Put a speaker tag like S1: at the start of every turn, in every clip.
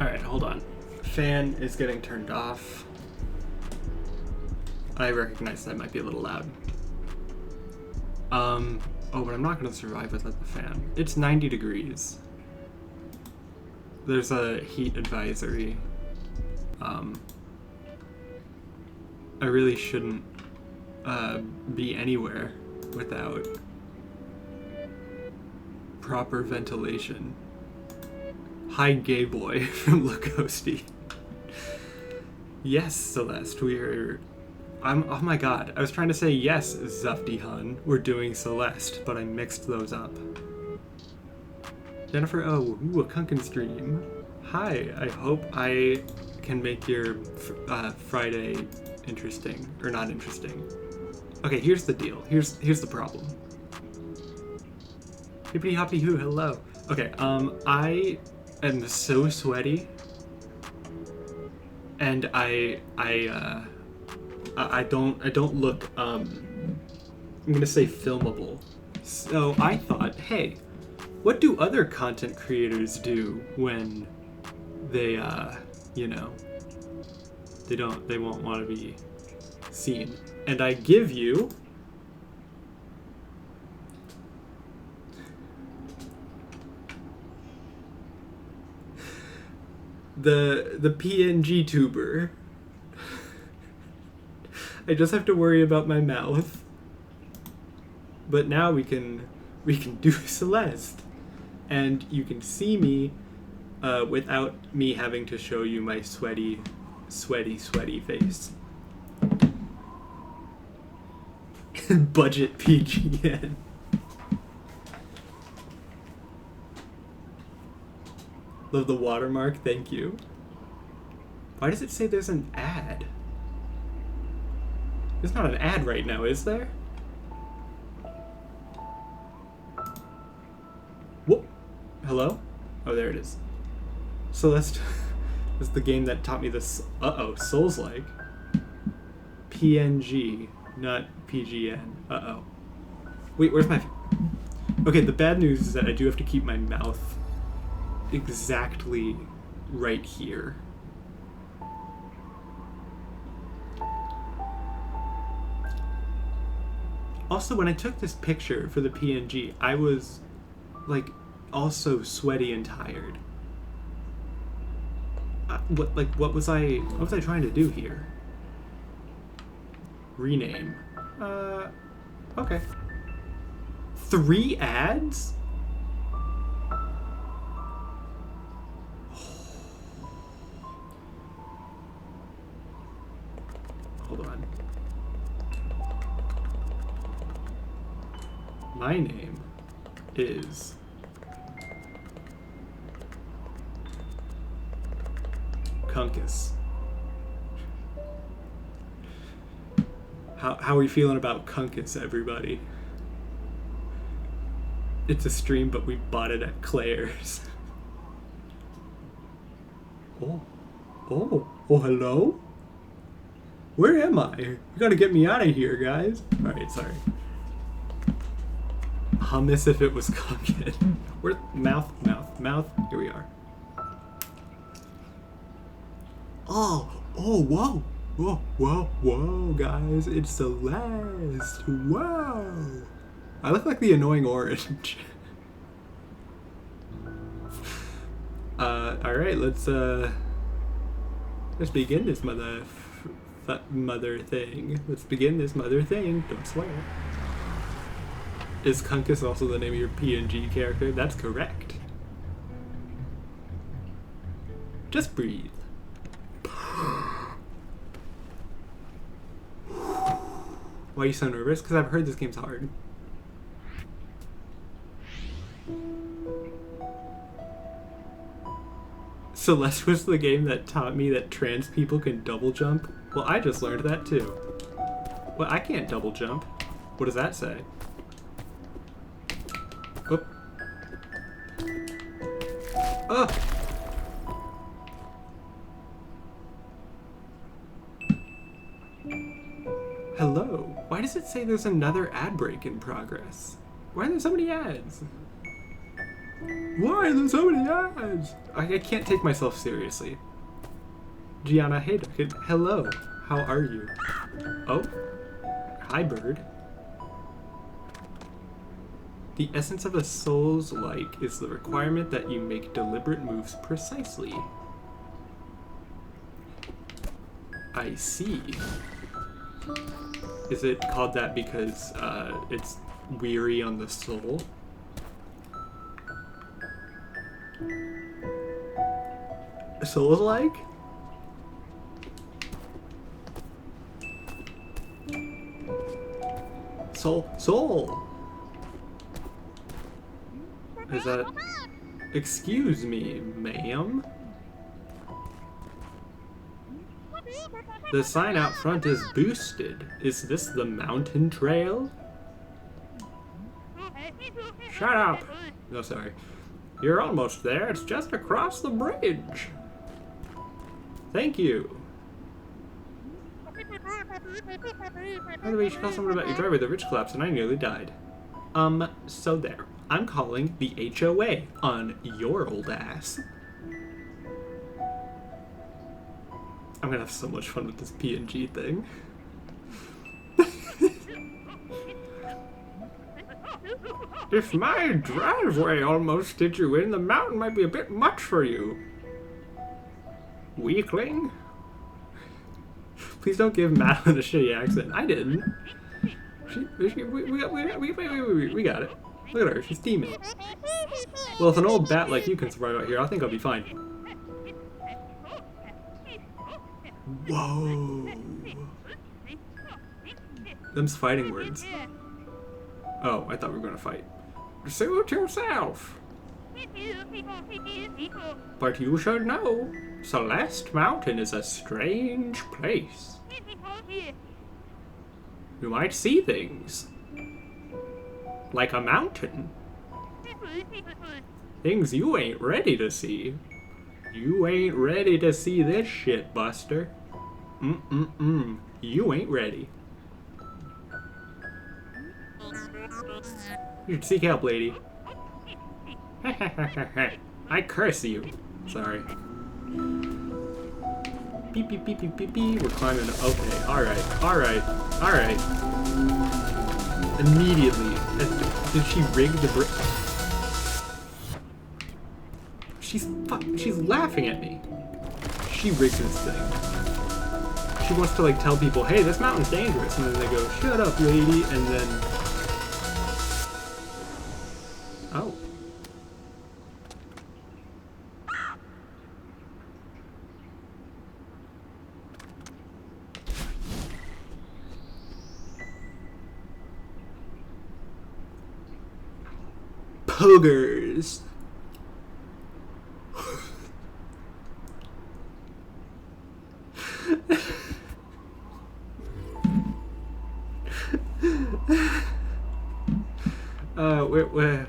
S1: Alright, hold on. Fan is getting turned off. I recognize that might be a little loud. Oh, but I'm not gonna survive without the fan. It's 90 degrees. There's a heat advisory. I really shouldn't be anywhere without proper ventilation. Hi, gay boy from Lacoste. Yes, Celeste, oh my god, I was trying to say yes, Zufty Hun. We're doing Celeste, but I mixed those up. Jennifer O, ooh, a Kunkin stream. Hi, I hope I can make your Friday interesting, or not interesting. Okay, here's the deal. Here's the problem. Hippity hoppy hoo, hello. Okay, I am so sweaty, and I don't look I'm gonna say filmable. So I thought, hey, what do other content creators do when they they won't want to be seen? And I give you the PNG tuber. I just have to worry about my mouth. But now we can do Celeste. And you can see me without me having to show you my sweaty face. Budget PGN. Love the watermark, thank you. Why does it say there's an ad? There's not an ad right now, is there? Whoop. Hello? Oh, there it is. Celeste is the game that taught me this. Uh-oh, Souls-like. PNG, not PGN. Uh-oh. Wait, where's my... Okay, the bad news is that I do have to keep my mouth exactly right here. Also, when I took this picture for the PNG, I was, like, also sweaty and tired. What was I trying to do here? Rename. Okay. 3 ads? Hold on. My name is Chungus. How are you feeling about Chungus, everybody? It's a stream, but we bought it at Claire's. Oh, hello? Where am I? You gotta get me out of here, guys. Alright, sorry. Hummus if it was cooking. Where? Mouth. Here we are. Oh, whoa, guys. It's Celeste. Whoa. I look like the annoying orange. Alright, let's begin this mother thing. Let's begin this mother thing. Don't swear. Is Chungus also the name of your PNG character? That's correct. Just breathe. Why are you so nervous? Because I've heard this game's hard. Celeste was the game that taught me that trans people can double jump. Well, I just learned that too. Well, I can't double jump. What does that say? Whoop. Oh! Hello. Why does it say there's another ad break in progress? Why are there so many ads? Why are there so many ads? I can't take myself seriously. Gianna, hey, hello. How are you? Oh. Hi, bird. The essence of a Souls-like is the requirement that you make deliberate moves precisely. I see. Is it called that because it's weary on the soul? Souls-like? Soul! Is that... Excuse me, ma'am? The sign out front is boosted. Is this the mountain trail? Shut up! No, sorry. You're almost there. It's just across the bridge. Thank you. By the way, you should call someone about your driveway. The ridge collapsed and I nearly died. So there. I'm calling the HOA on your old ass. I'm gonna have so much fun with this PNG thing. If my driveway almost did you in, the mountain might be a bit much for you. Weakling? Please don't give Madeline a shitty accent. I didn't. We got it. Look at her, she's teaming. Well, if an old bat like you can survive out here, I think I'll be fine. Whoa. Them's fighting words. Oh, I thought we were gonna fight. Suit yourself. But you should know, Celeste Mountain is a strange place. You might see things. Like a mountain. Things you ain't ready to see. You ain't ready to see this shit, Buster. You ain't ready. You should seek help, lady. I curse you. Sorry. Beep, beep, beep, beep, beep, beep. We're climbing. Okay, alright, alright, alright. Immediately. Did she rig the brick? She's laughing at me. She rigged this thing. She wants to like tell people, hey, this mountain's dangerous, and then they go, shut up, lady, and then... Oh. Poggers.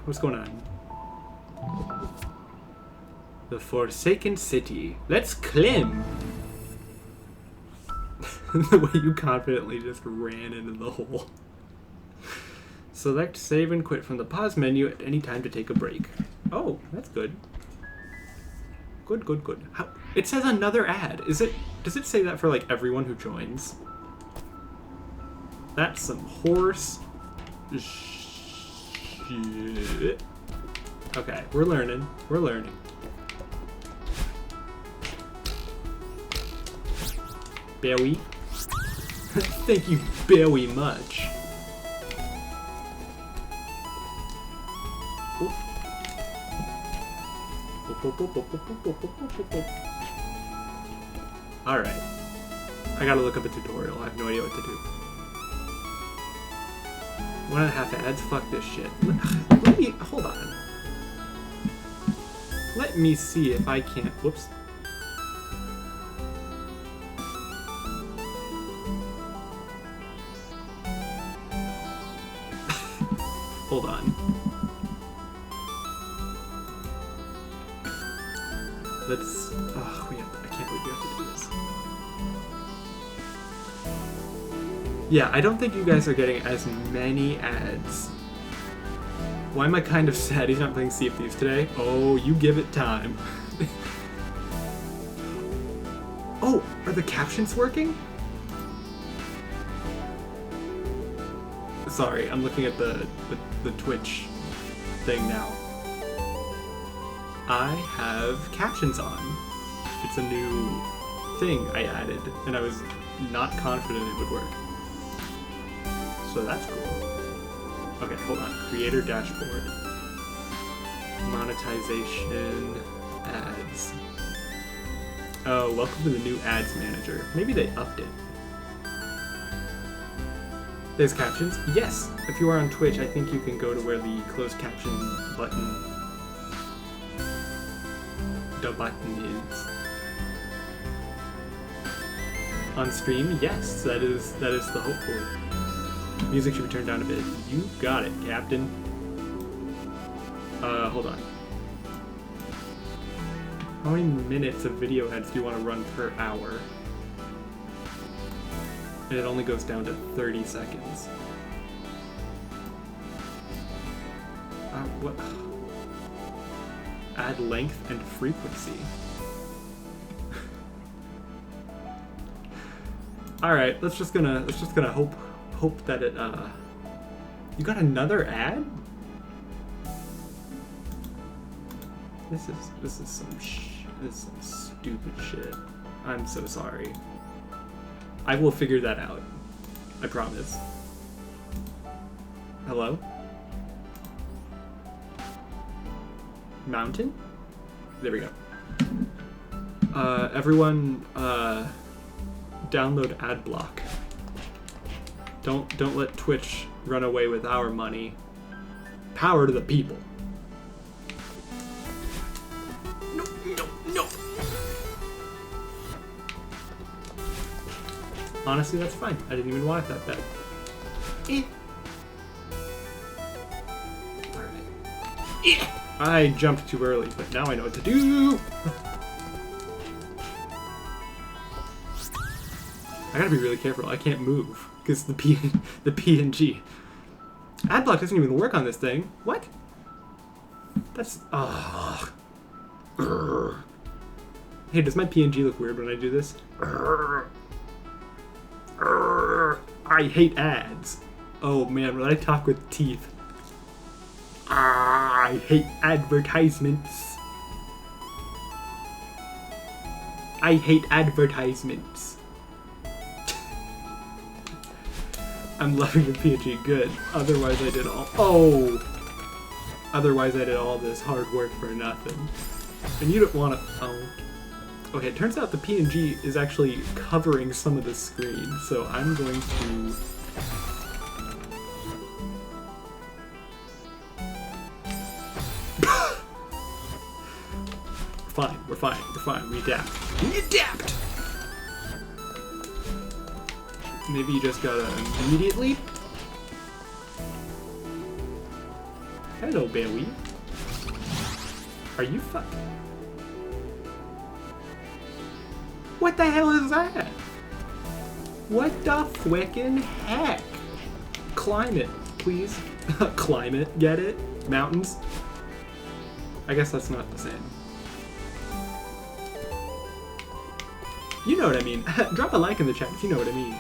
S1: What's going on? The Forsaken City. Let's climb! The way you confidently just ran into the hole. Select save and quit from the pause menu at any time to take a break. Oh, that's good. Good, good, good. How, it says another ad. Does it say that for like everyone who joins? That's some horse shit. Okay, we're learning. We're learning. Very. Thank you very much. Alright. I gotta look up a tutorial. I have no idea what to do. 1.5 ads? Fuck this shit. Let me... Hold on. Let me see if I can't... Whoops. Hold on. Let's... Oh, I can't believe we have to do this. Yeah, I don't think you guys are getting as many ads Why am I kind of sad he's not playing Sea of Thieves today? Oh, you give it time. Oh, are the captions working? Sorry, I'm looking at the Twitch thing now. I have captions on. It's a new thing I added, and I was not confident it would work. So that's cool. Okay, hold on. Creator dashboard. Monetization. Ads. Oh, welcome to the new ads manager. Maybe they upped it. There's captions? Yes! If you are on Twitch, I think you can go to where the closed caption button... the button is. On stream? Yes, that is the hope for it. Music should be turned down a bit. You got it, Captain. Hold on. How many minutes of video ads do you want to run per hour? And it only goes down to 30 seconds. What? Add length and frequency. All right, let's just gonna hope that it. You got another ad? This is some stupid shit. I'm so sorry. I will figure that out. I promise. Hello? Mountain? There we go. Everyone, download AdBlock. Don't let Twitch run away with our money. Power to the people. No. Honestly, that's fine. I didn't even want it that bad. Alright. I jumped too early, but now I know what to do! I gotta be really careful. I can't move, because the PNG. AdBlock doesn't even work on this thing. What? That's... Ugh. Hey, does my PNG look weird when I do this? I hate ads. Oh man, when I talk with teeth. I hate advertisements. I hate advertisements. I'm loving the PNG. Good. Otherwise I did all this hard work for nothing. And you don't want to... Oh. Okay, it turns out the PNG is actually covering some of the screen, so I'm going to... We're fine. We adapt. Maybe you just gotta immediately... Hello, Bowie. Are you fucking... What the hell is that? What the frickin' heck? Climate, please. Climate, get it? Mountains? I guess that's not the same. You know what I mean. Drop a like in the chat if you know what I mean.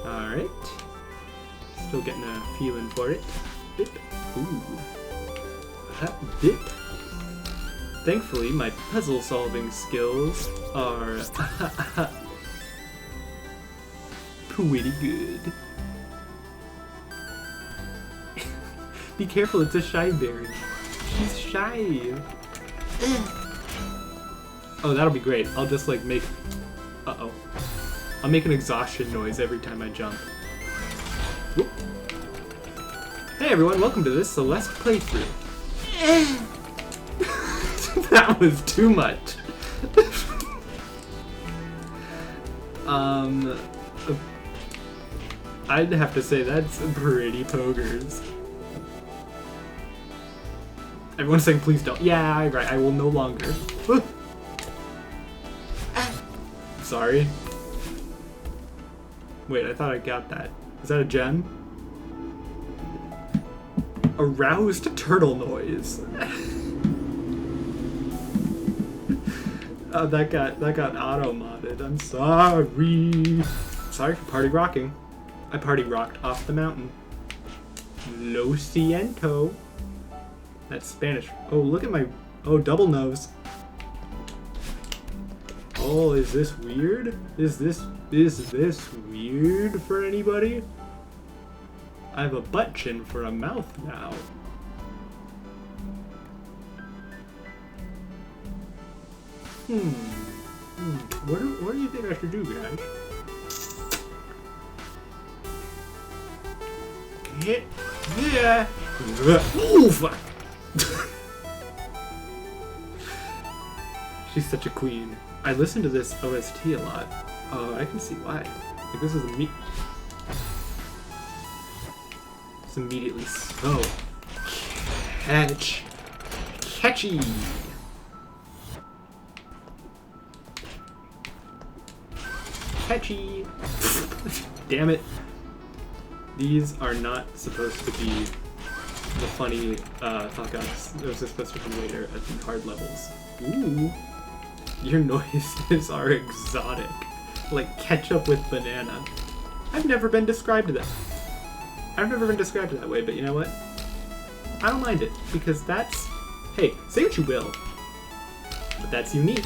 S1: Alright. Still getting a feeling for it. Bip. Ooh. Bip. Thankfully, my puzzle-solving skills are pretty good. Be careful, it's a shy berry. She's shy. Oh, that'll be great. I'll just like make... Uh-oh. I'll make an exhaustion noise every time I jump. Whoop. Hey everyone, welcome to this Celeste playthrough. That was too much. I'd have to say that's pretty pogers. Everyone's saying please don't. Yeah, right, I will no longer. Sorry. Wait, I thought I got that. Is that a gem? Aroused turtle noise. That got auto-modded. I'm sorry. Sorry for party rocking. I party rocked off the mountain. Lo siento. That's Spanish. Oh, look at my... Oh, double nose. Oh, is this weird? Is this weird for anybody? I have a butt chin for a mouth now. What do you think I should do, guys? Yeah. Oh, fuck. She's such a queen. I listen to this OST a lot. Oh, I can see why. Like, this is it's immediately so catchy. Catchy. Damn it. These are not supposed to be the funny fuck-ups. Those are supposed to come later at the hard levels. Ooh. Your noises are exotic. Like ketchup with banana. I've never been described that. I've never been described that way, but you know what? I don't mind it, because that's... Hey, say what you will. But that's unique.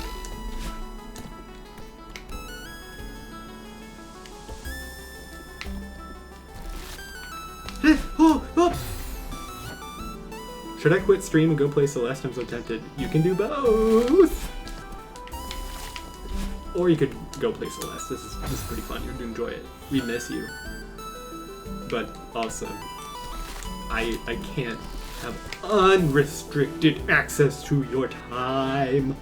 S1: Should I quit stream and go play Celeste? I'm so tempted. You can do both! Or you could go play Celeste. This is pretty fun. You're gonna enjoy it. We miss you. But also, I can't have unrestricted access to your time.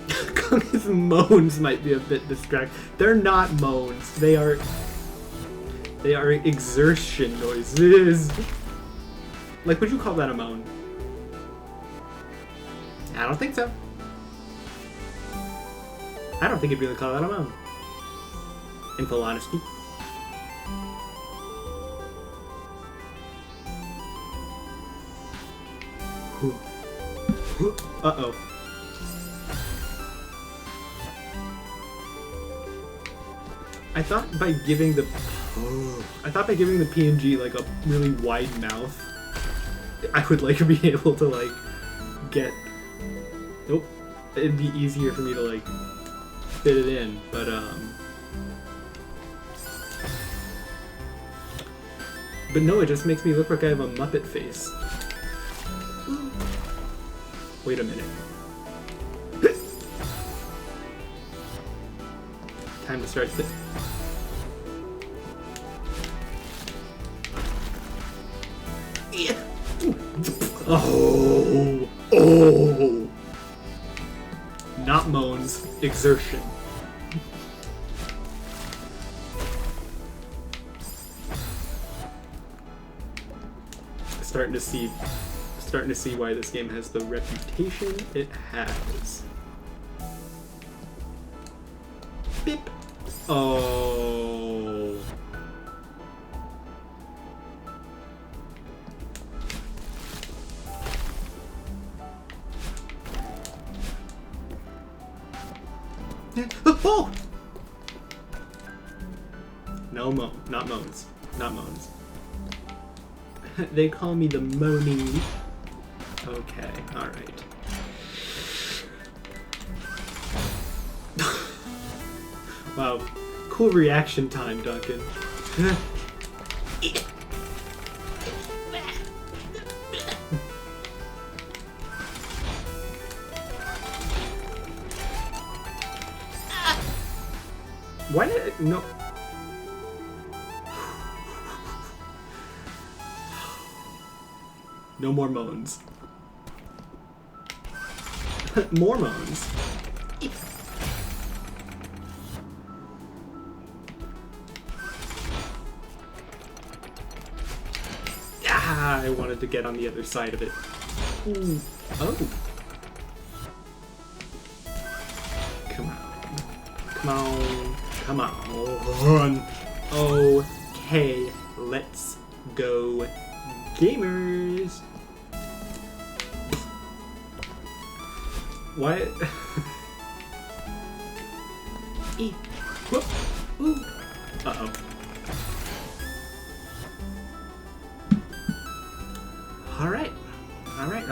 S1: Chungus moans might be a bit distracting. They're not moans. They are exertion noises. Like, would you call that a moan? I don't think so. I don't think you'd really call that a moan. In full honesty. Uh-oh. I thought by giving the PNG like a really wide mouth, I would like be able to like get. Nope. It'd be easier for me to like fit it in, but no, it just makes me look like I have a Muppet face. Wait a minute. Time to start this. Oh! Oh! Not moans, exertion. Starting to see why this game has the reputation it has. Beep. Oh. Oh! No not moans. Not moans. They call me the Moni. Okay, alright. Wow. Cool reaction time, Duncan. Why did it, no? No more moans. More moans. Ah, I wanted to get on the other side of it. Ooh. Oh. Come on. Come on. Come on. Okay, let's Go gamers! Why? E. Whoop. Ooh. Uh-oh. Alright. Alright.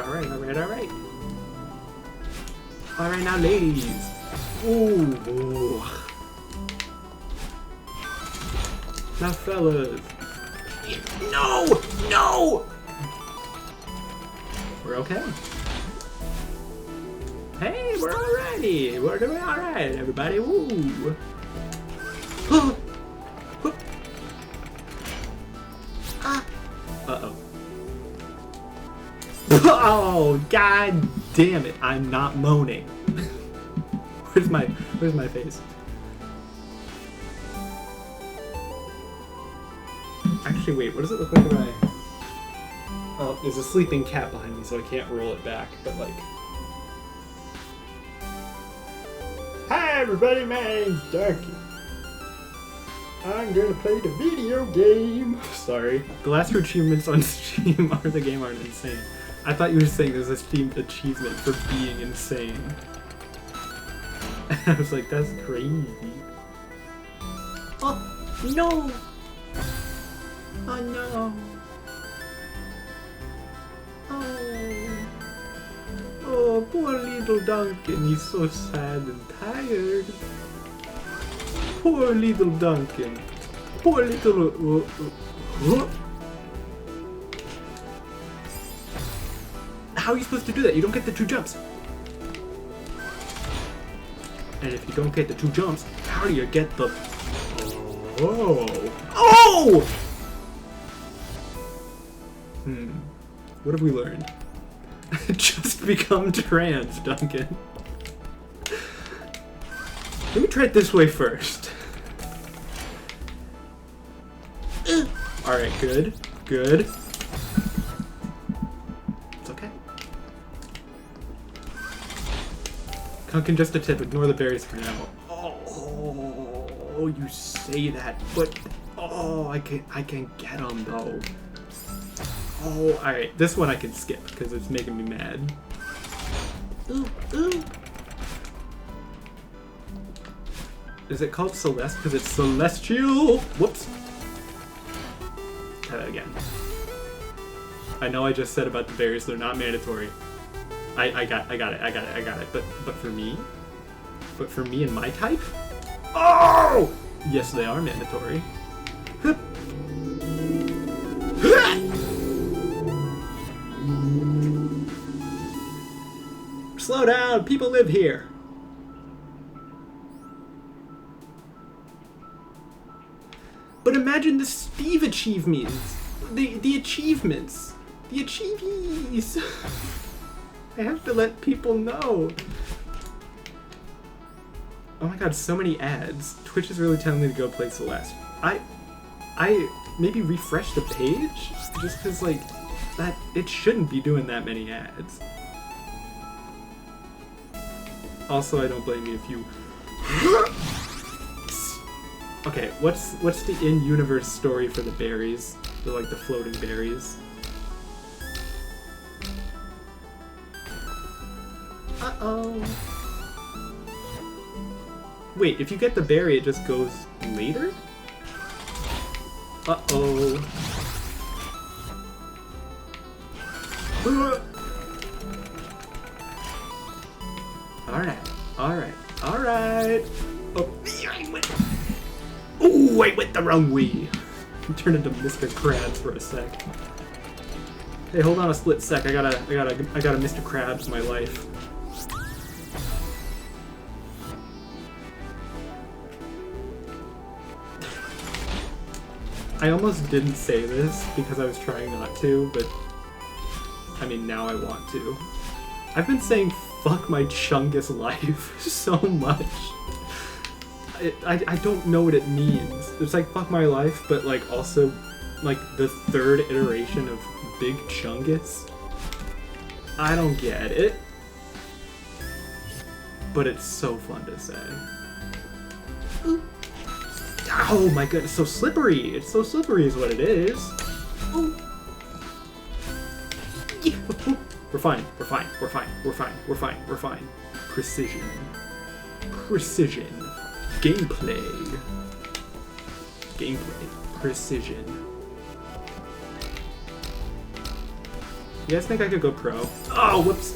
S1: Alright now, ladies. Ooh. Now, fellas. No! No! We're okay. Hey, we're alrighty. We're doing alright, everybody. Woo! Uh-oh. Oh, god damn it. I'm not moaning. Where's my face? Actually, wait, what does it look like if I... Oh, there's a sleeping cat behind me, so I can't roll it back, but like... Hi everybody, my name's Darky. I'm gonna play the video game. Sorry. The last two achievements on Steam are the game aren't insane. I thought you were saying there's a Steam achievement for being insane. I was like, that's crazy. Oh, no! Oh no! Oh! Oh, poor little Duncan, he's so sad and tired. Poor little Duncan. Poor little... How are you supposed to do that? You don't get the 2 jumps. And if you don't get the 2 jumps, how do you get the... Oh! Oh! What have we learned? Just become trans, Duncan. Let me try it this way first. Alright, good. Good. It's okay. Duncan, just a tip. Ignore the berries for now. Oh, you say that, but... Oh, I can get them, though. Oh, alright. This one I can skip, because it's making me mad. Ooh, ooh. Is it called Celeste? Because it's celestial! Whoops. Try that again. I know I just said about the berries, they're not mandatory. I got it. But for me? But for me and my type? Oh! Yes, they are mandatory. Slow down! People live here! But imagine the Steve achievements! The achievements! The achievies! I have to let people know. Oh my god, so many ads. Twitch is really telling me to go play Celeste. I maybe refresh the page? Just cause like, that, it shouldn't be doing that many ads. Also, I don't blame you if you... Okay, what's the in-universe story for the berries? The floating berries. Uh-oh. Wait, if you get the berry, it just goes later? Uh-oh. Alright. Oh, ooh, I went the wrong way. I turned into Mr. Krabs for a sec. Hey, hold on a split sec. I gotta Mr. Krabs my life. I almost didn't say this because I was trying not to, but I mean, now I want to. I've been saying fuck my Chungus life so much. I don't know what it means. It's like fuck my life, but like also like the third iteration of Big Chungus. I don't get it. But it's so fun to say. Oh my goodness, so slippery! It's so slippery is what it is. Oh. Yeah. We're fine. We're fine. We're fine. We're fine. We're fine. We're fine. Precision. Precision. Gameplay. Gameplay. Precision. You guys think I could go pro? Oh, whoops.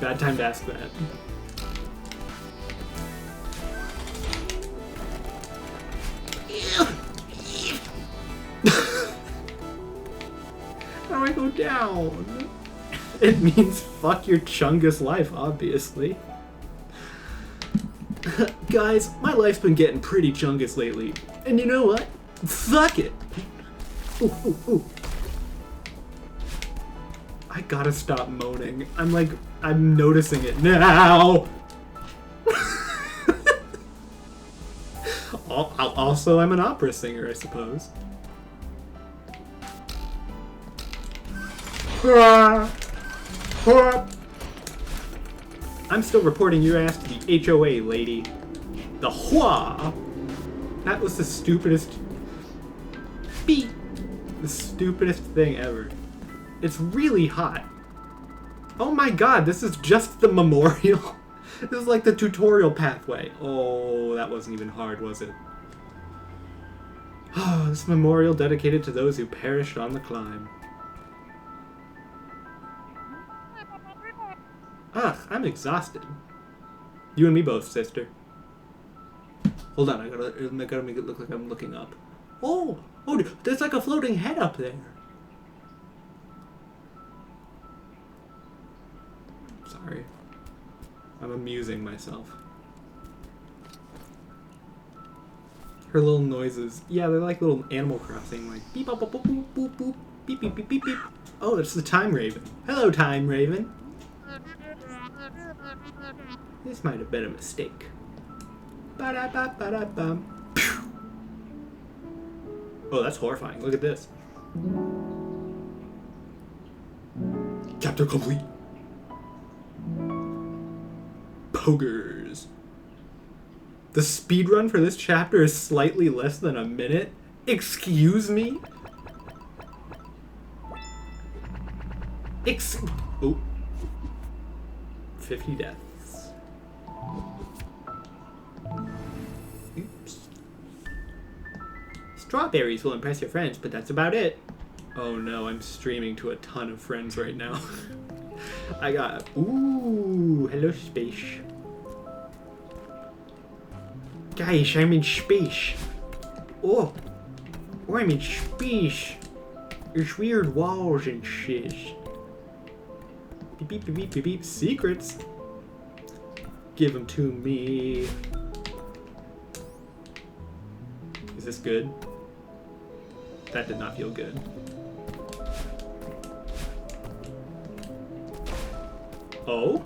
S1: Bad time to ask that. How do I go down? It means fuck your Chungus life, obviously. Guys, my life's been getting pretty Chungus lately. And you know what? Fuck it! Ooh, ooh, ooh. I gotta stop moaning. I'm noticing it now! Also, I'm an opera singer, I suppose. I'm still reporting your ass to the HOA, lady. The Hua! That was the stupidest... Beep! The stupidest thing ever. It's really hot. Oh my god, this is just the memorial. This is like the tutorial pathway. Oh, that wasn't even hard, was it? Oh, this memorial dedicated to those who perished on the climb. Ugh, I'm exhausted. You and me both, sister. Hold on, I gotta make it look like I'm looking up. Oh, there's like a floating head up there. Sorry. I'm amusing myself. Her little noises. Yeah, they're like little Animal Crossing, like beep boop boop boop boop boop beep beep beep beep beep. Oh, it's the Time Raven. Hello, Time Raven. This might have been a mistake. Ba-da-ba-ba-da-bum. Oh, that's horrifying. Look at this. Chapter complete. Pogers. The speedrun for this chapter is slightly less than a minute? Excuse me? Oh. 50 deaths. Oops. Strawberries will impress your friends, but that's about it. Oh no, I'm streaming to a ton of friends right now. I got... Ooh, hello space. Guys, I'm in space. Oh, I'm in space. There's weird walls and shit. Beep, beep, beep, beep, beep, beep. Secrets. Give them to me. Is this good? That did not feel good. Oh?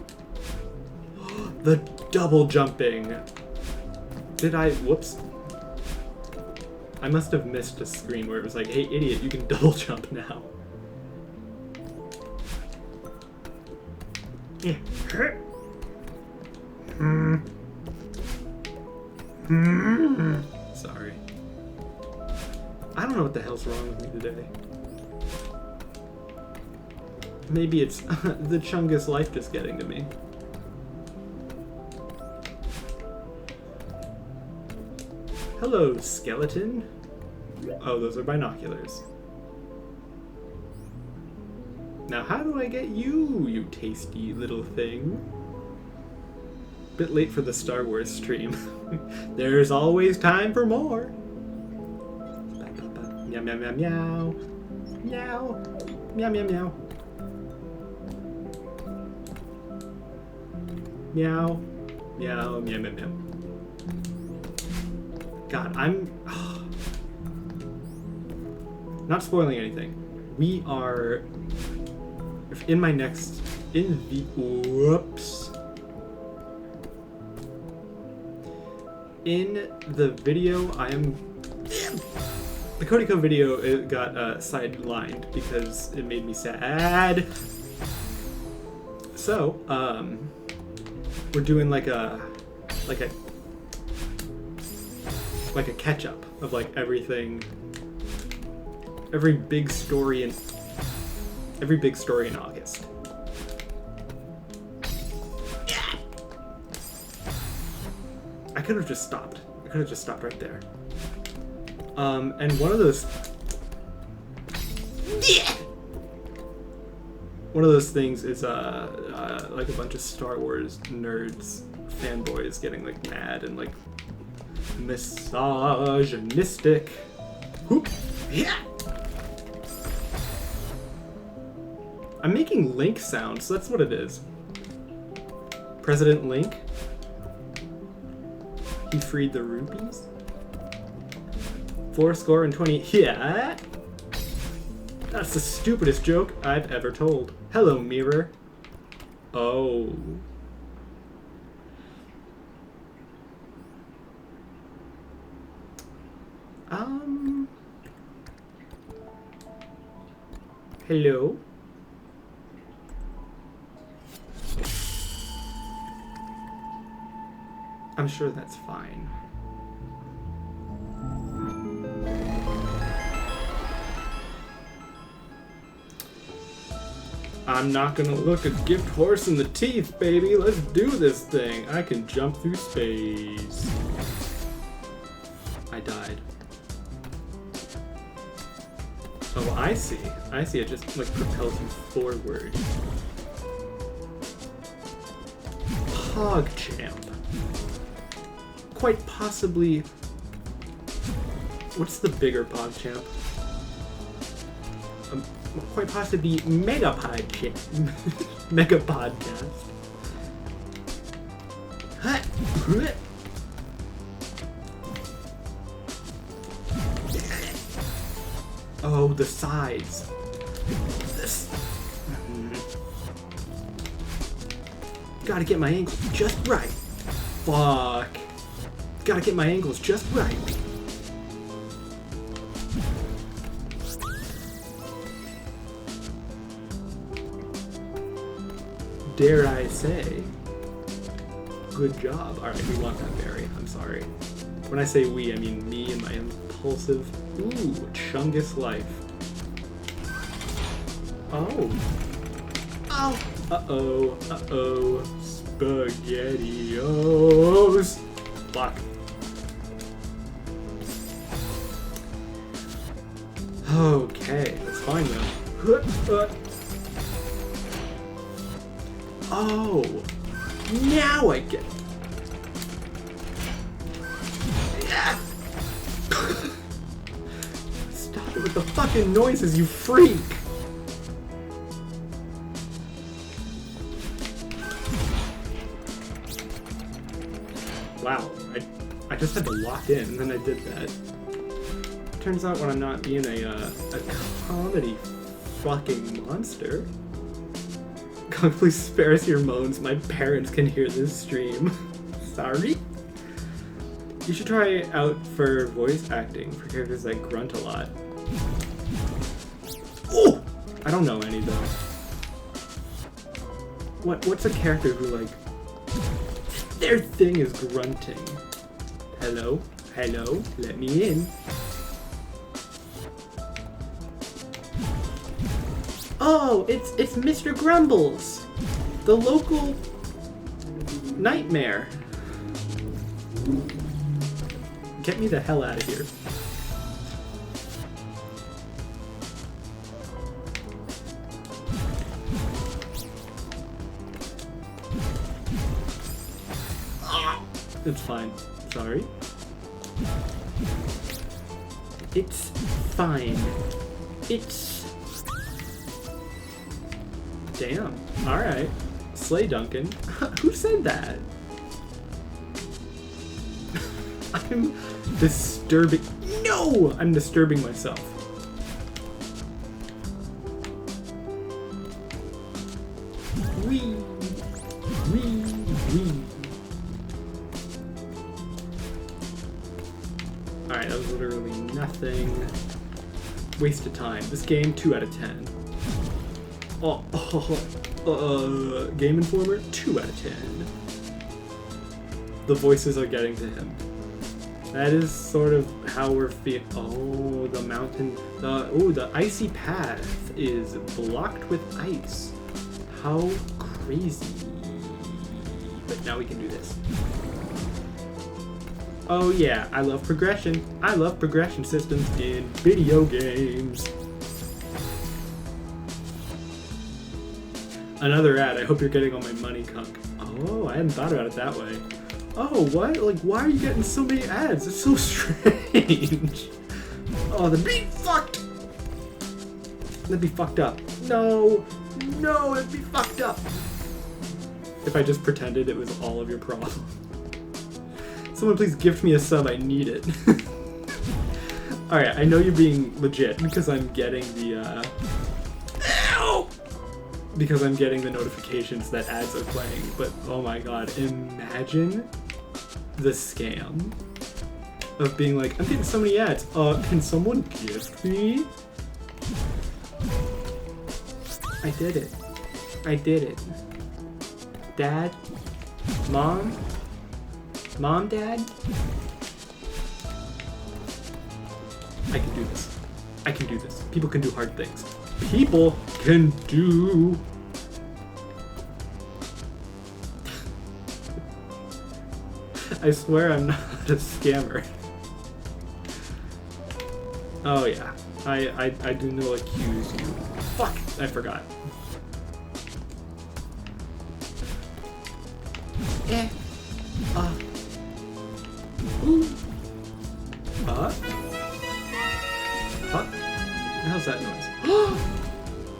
S1: The double jumping. Did I? Whoops. I must have missed a screen where it was like, hey, idiot, you can double jump now. Yeah. Sorry. I don't know what the hell's wrong with me today. Maybe it's the Chungus life just getting to me. Hello, skeleton. Oh, those are binoculars. Now how do I get you, you tasty little thing? Bit late for the Star Wars stream. There's always time for more. Meow, meow, meow, meow. Meow. Meow, meow, meow. Meow. Meow, meow, meow, meow. God, I'm... not spoiling anything. We are... in my next... in the... whoops. In the video, I am... the Cody Co video it got sidelined because it made me sad. So, we're doing like a catch-up of like everything Every big story in August. I could have just stopped. I could have just stopped right there. And one of those things is like a bunch of Star Wars nerds, fanboys getting like mad and like misogynistic. Whoop. Yeah. I'm making Link sounds, so that's what it is. President Link. He freed the rupees. 420. Yeah. That's the stupidest joke I've ever told. Hello, mirror. Oh. Hello? I'm sure that's fine. I'm not gonna look a gift horse in the teeth, baby. Let's do this thing. I can jump through space. I died. Oh, I see. I see. It just like propels you forward. PogChamp. Quite possibly. What's the bigger PogChamp? Quite possibly Megapod Mega Podcast. Oh, the sides. This. Gotta get my angles just right. Fuck. Gotta get my angles just right. Dare I say, good job. Alright, we want that berry. I'm sorry. When I say we, I mean me and my impulsive... Ooh, Chungus life. Oh. Oh. Uh-oh. Uh-oh. SpaghettiOs. Fuck. Okay, that's fine though. Oh, now I get. Yeah. Stop it with the fucking noises, you freak! Wow, I just had to lock in, and then I did that. Turns out when I'm not being a comedy fucking monster. God, please spare us your moans. My parents can hear this stream. Sorry? You should try out for voice acting for characters that grunt a lot. Oh! I don't know any though. What's a character who like their thing is grunting? Hello? Hello? Let me in. Oh, it's Mr. Grumbles, the local nightmare. Get me the hell out of here. It's fine. Sorry. It's fine. It's... Damn. Alright. Slay Duncan. Who said that? I'm disturbing... No! I'm disturbing myself. Wee. Wee. Wee. Alright, that was literally nothing. Waste of time. This game, 2 out of 10. Game Informer, 2 out of 10. The voices are getting to him. That is sort of how we're feeling. Oh, the mountain. The icy path is blocked with ice. How crazy. But now we can do this. Oh yeah, I love progression. I love progression systems in video games. Another ad. I hope you're getting all my money, Kunk. Oh, I hadn't thought about it that way. Oh, what? Like, why are you getting so many ads? It's so strange. Oh, they're being fucked. That'd be fucked up. No, no, it'd be fucked up. If I just pretended it was all of your problem. Someone please gift me a sub, I need it. Alright, I know you're being legit because I'm getting the, Ow! Because I'm getting the notifications that ads are playing, but oh my god, imagine the scam of being like, I'm getting so many ads, can someone gift me? I did it. I did it. Dad? Mom? Mom, Dad? I can do this. I can do this. People can do hard things. People can do... I swear I'm not a scammer. Oh yeah. I do not accuse you. Fuck! I forgot. Ooh. What the hell's that noise?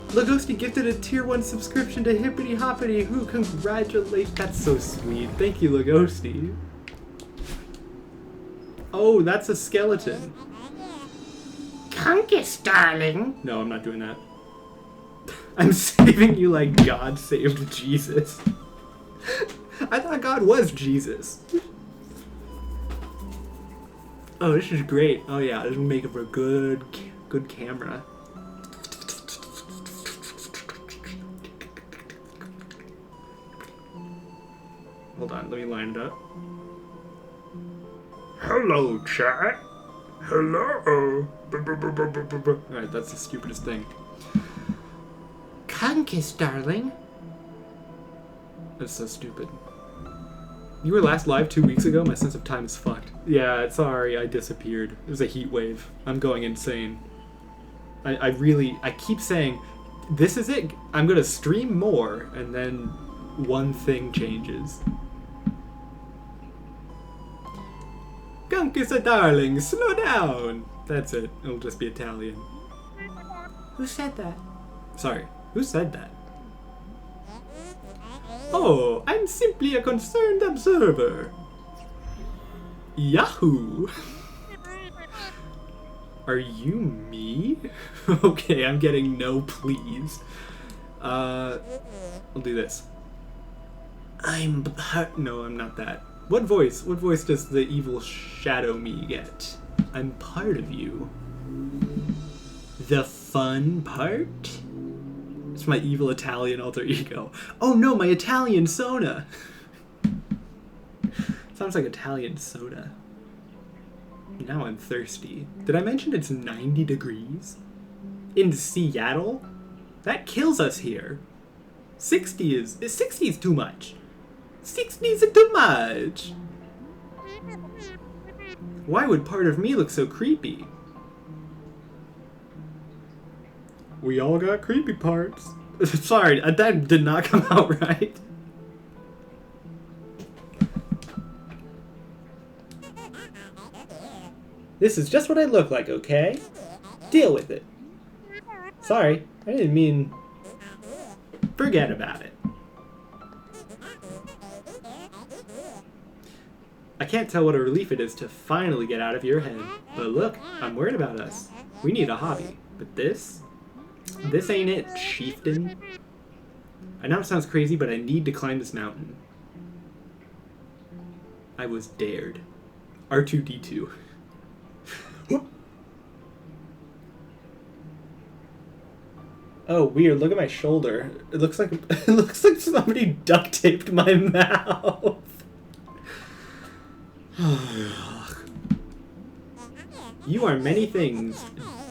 S1: Lagosty gifted a tier 1 subscription to Hippity Hoppity. Who congratulations. That's so sweet. Thank you, Lagosty. Oh, that's a skeleton. Chungus, darling. No, I'm not doing that. I'm saving you like God saved Jesus. I thought God was Jesus. Oh, this is great. Oh yeah, this will make it for a good camera. Hold on, let me line it up. Hello, chat. Hello. Alright, that's the stupidest thing. Chungus, darling. That's so stupid. You were last live 2 weeks ago? My sense of time is fucked. Yeah, sorry, I disappeared. It was a heat wave. I'm going insane. I keep saying, this is it. I'm gonna stream more, and then one thing changes. Gunk is a darling, slow down! That's it. It'll just be Italian. Who said that? Sorry, who said that? Oh, I'm simply a concerned observer. Yahoo! Are you me? Okay, I'm getting no please. I'll do this. No, I'm not that. What voice? What voice does the evil shadow me get? I'm part of you. The fun part? It's my evil Italian alter ego. Oh no, my Italian soda! Sounds like Italian soda. Now I'm thirsty. Did I mention it's 90 degrees? In Seattle? That kills us here. 60 is too much. 60 is too much. Why would part of me look so creepy? We all got creepy parts. Sorry, that did not come out right. This is just what I look like, okay? Deal with it. Sorry, I didn't mean... Forget about it. I can't tell what a relief it is to finally get out of your head. But look, I'm worried about us. We need a hobby. But this ain't it, chieftain. I know it sounds crazy, but I need to climb this mountain. I was dared. R2-D2. Oh, weird. Look at my shoulder. It looks like somebody duct taped my mouth. You are many things,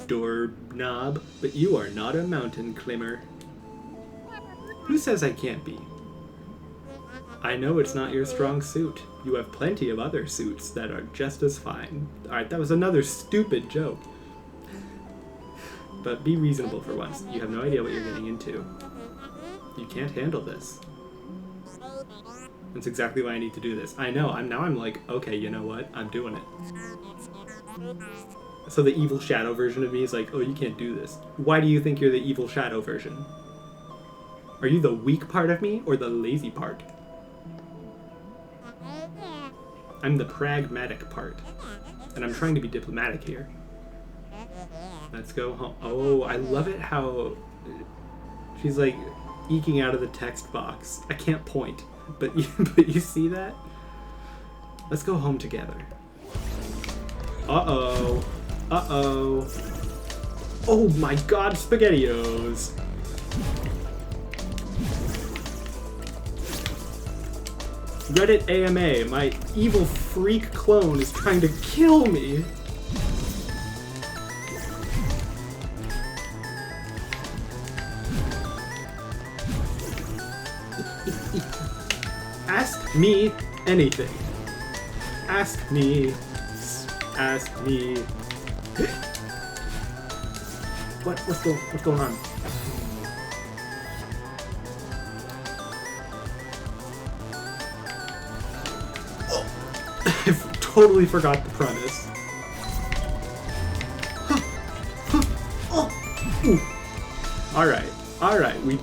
S1: doorknob, but you are not a mountain climber. Who says I can't be? I know it's not your strong suit. You have plenty of other suits that are just as fine. Alright, that was another stupid joke. But be reasonable for once. You have no idea what you're getting into. You can't handle this. That's exactly why I need to do this. I know, I'm like, okay, you know what? I'm doing it. So the evil shadow version of me is like, oh, you can't do this. Why do you think you're the evil shadow version? Are you the weak part of me or the lazy part? I'm the pragmatic part. And I'm trying to be diplomatic here. Let's go home. Oh, I love it how she's like eking out of the text box. I can't point, but you see that? Let's go home together. Uh-oh. Uh-oh. Oh my god, SpaghettiOs. Reddit AMA, my evil freak clone is trying to kill me. Ask me anything. Ask me. Ask me. What's going on? Oh. I totally forgot the premise. All right, we.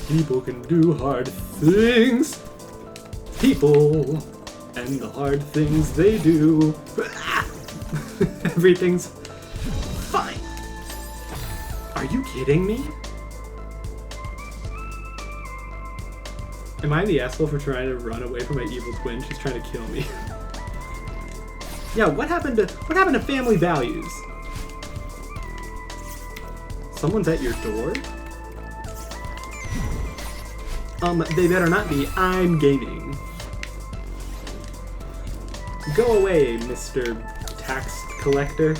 S1: People can do hard things. People and the hard things they do. Everything's fine. Are you kidding me? Am I the asshole for trying to run away from my evil twin? She's trying to kill me. Yeah, what happened to family values? Someone's at your door? They better not be. I'm gaming. Go away, Mr. Tax Collector.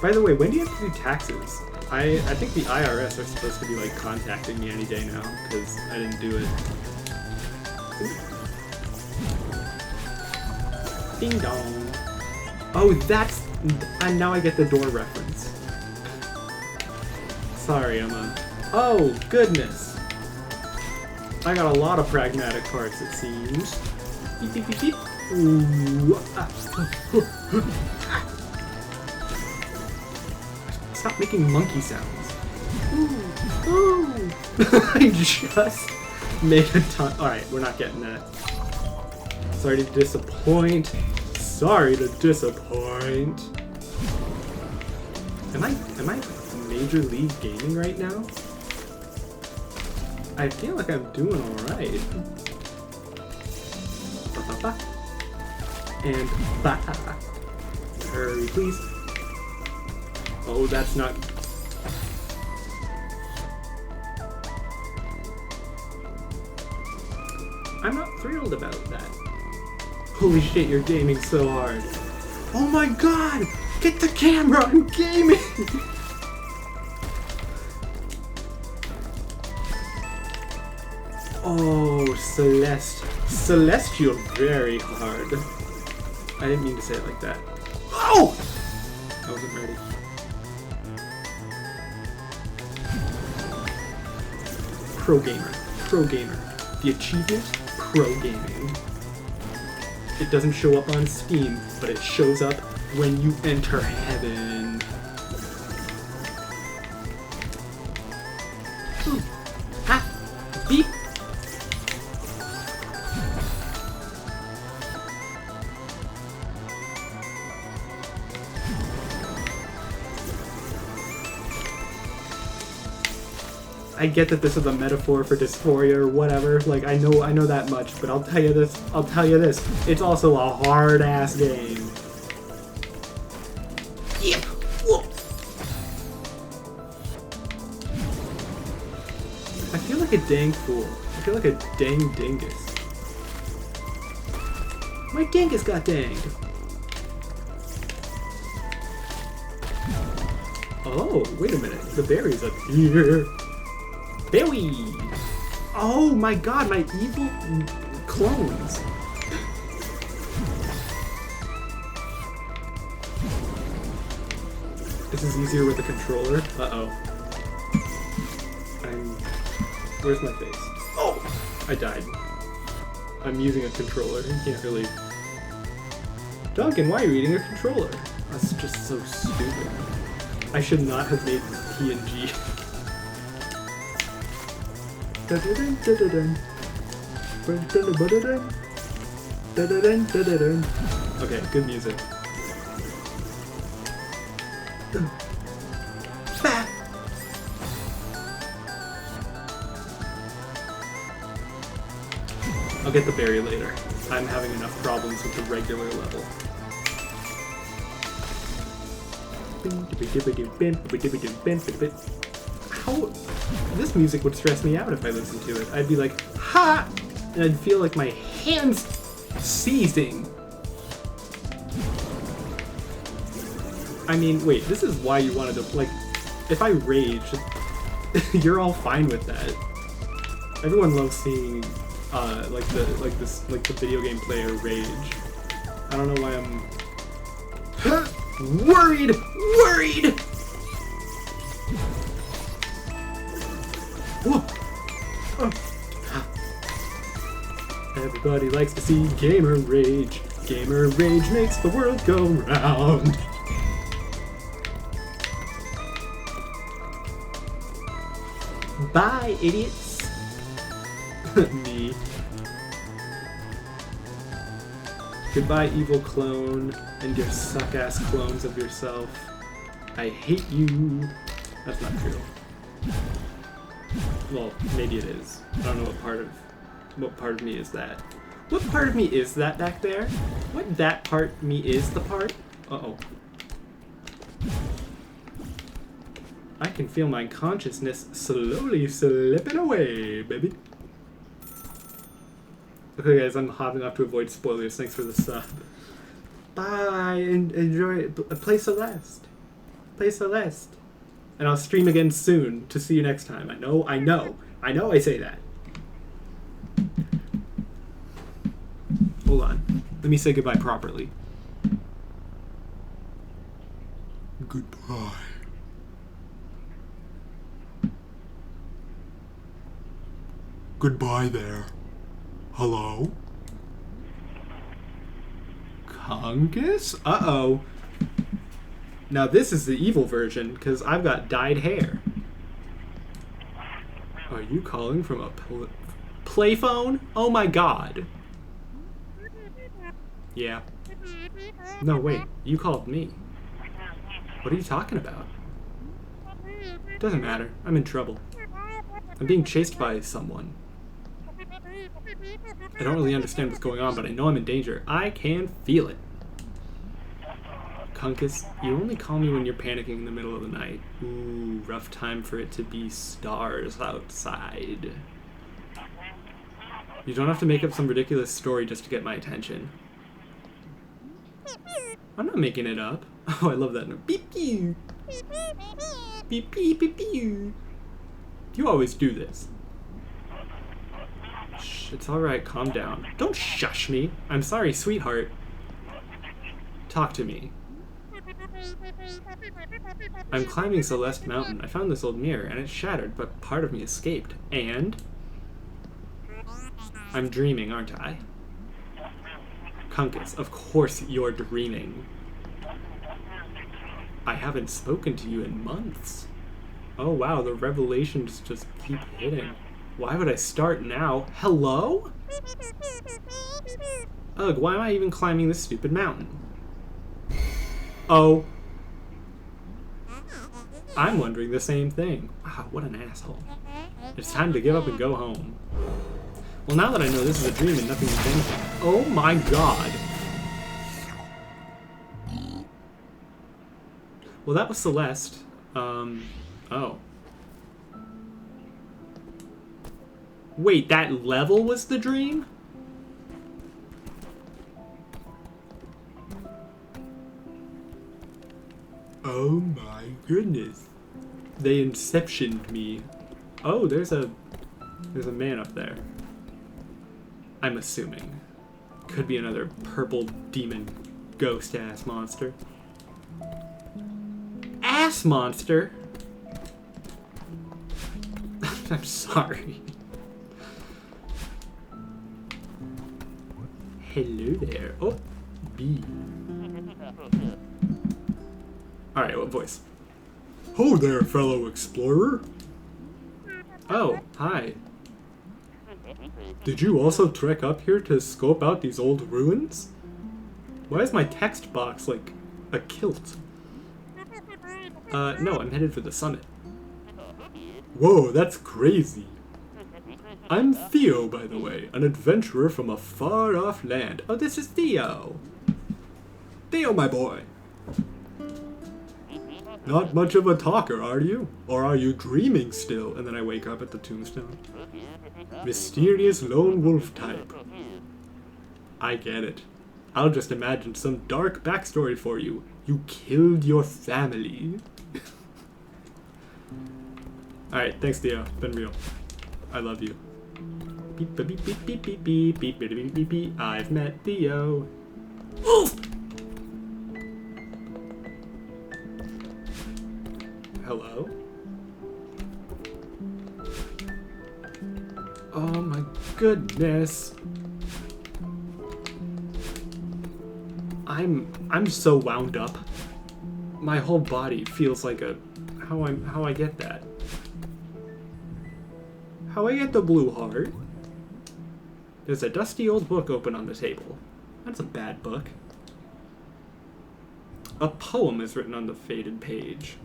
S1: By the way, when do you have to do taxes? I think the IRS are supposed to be, like, contacting me any day now, because I didn't do it. Ding dong. Oh, that's... And now I get the door reference. Sorry, I'm a... Oh, goodness. I got a lot of pragmatic parts, it seems. Beep, beep, beep, beep. Ooh. Stop making monkey sounds. Ooh. Ooh. I just made a ton. Alright, we're not getting that. Sorry to disappoint. Sorry to disappoint. Am I Major League Gaming right now? I feel like I'm doing alright. Ba-ba-ba. And ba. Hurry, please. Oh, that's not... I'm not thrilled about that. Holy shit, you're gaming so hard. Oh my god! Get the camera! I'm gaming! Oh, Celeste. Celeste, you're very hard. I didn't mean to say it like that. Oh! I wasn't ready. Pro gamer. Pro gamer. The achievement? Pro gaming. It doesn't show up on Steam, but it shows up when you enter heaven. Ha! Beep! I get that this is a metaphor for dysphoria or whatever. Like, I know that much, but I'll tell you this. It's also a hard-ass game. Yep. Whoa. I feel like a dang fool. I feel like a dang dingus. My dingus got danged. Oh, wait a minute. The berry's up here. Berry! Oh my god, my evil clones. This is easier with a controller. Uh-oh. Where's my face? Oh! I died. I'm using a controller. You can't really... Duncan, why are you eating a controller? That's just so stupid. I should not have made PNG. Okay, good music. I'll get the berry later. I'm having enough problems with the regular level. How... This music would stress me out if I listened to it. I'd be like, ha! And I'd feel like my hands seizing. I mean, wait, this is why you wanted to, like, if I rage, you're all fine with that. Everyone loves seeing, like the video game player rage. I don't know why I'm worried. Whoa. Oh. Everybody likes to see gamer rage. Gamer rage makes the world go round. Bye, idiots. Me. Goodbye, evil clone, and your suck-ass clones of yourself. I hate you. That's not true. Well, maybe it is. I don't know what part of me is that. What part of me is that back there? What that part of me is the part? Uh-oh. I can feel my consciousness slowly slipping away, baby. Okay, guys, I'm hopping off to avoid spoilers. Thanks for the sub. Bye, and enjoy. Play Celeste. Play Celeste. And I'll stream again soon to see you next time. I know I say that. Hold on. Let me say goodbye properly. Goodbye. Goodbye there. Hello? Chungus? Uh-oh. Now this is the evil version, because I've got dyed hair. Are you calling from a playphone? Oh my god. Yeah. No, wait. You called me. What are you talking about? Doesn't matter. I'm in trouble. I'm being chased by someone. I don't really understand what's going on, but I know I'm in danger. I can feel it. Chungus, you only call me when you're panicking in the middle of the night. Ooh, rough time for it to be stars outside. You don't have to make up some ridiculous story just to get my attention. I'm not making it up. Oh, I love that note. Beep pew. Beep beep beep pew. You always do this. Shh, it's alright, calm down. Don't shush me. I'm sorry, sweetheart. Talk to me. I'm climbing Celeste Mountain. I found this old mirror, and it's shattered, but part of me escaped. And? I'm dreaming, aren't I? Chungus, of course you're dreaming. I haven't spoken to you in months. Oh wow, the revelations just keep hitting. Why would I start now? Hello? Ugh, why am I even climbing this stupid mountain? Oh. I'm wondering the same thing. Wow, what an asshole. It's time to give up and go home. Well, now that I know this is a dream and nothing is anything. Oh my god. Well, that was Celeste. Oh. Wait, that level was the dream? Oh my goodness. They inceptioned me. Oh, there's a man up there. I'm assuming. Could be another purple demon ghost ass monster. Ass monster? I'm sorry. Hello there. Oh, B. Alright, what voice? Ho there, fellow explorer. Oh, hi. Did you also trek up here to scope out these old ruins? Why is my text box like a kilt? No, I'm headed for the summit. Whoa, that's crazy. I'm Theo, by the way, an adventurer from a far-off land. Oh, this is Theo. Theo, my boy. Not much of a talker, are you? Or are you dreaming still? And then I wake up at the tombstone. Mysterious lone wolf type. I get it. I'll just imagine some dark backstory for you. You killed your family. Alright, thanks Theo. Been real. I love you. Beep beep beep beep beep beep beep beep beep beep beep. I've met Theo. Hello? Oh my goodness. I'm so wound up. My whole body feels like a how I get that. How I get the blue heart. There's a dusty old book open on the table. That's a bad book. A poem is written on the faded page.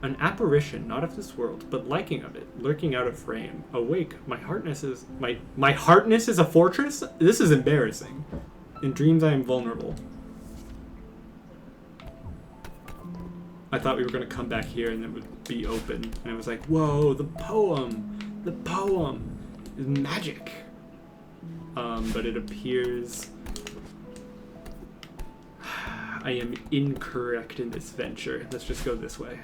S1: An apparition not of this world, but liking of it, lurking out of frame. Awake, my heartness is my heartness is a fortress? This is embarrassing. In dreams I am vulnerable. I thought we were gonna come back here and it would be open. And I was like, whoa, the poem! The poem is magic. But it appears I am incorrect in this venture. Let's just go this way.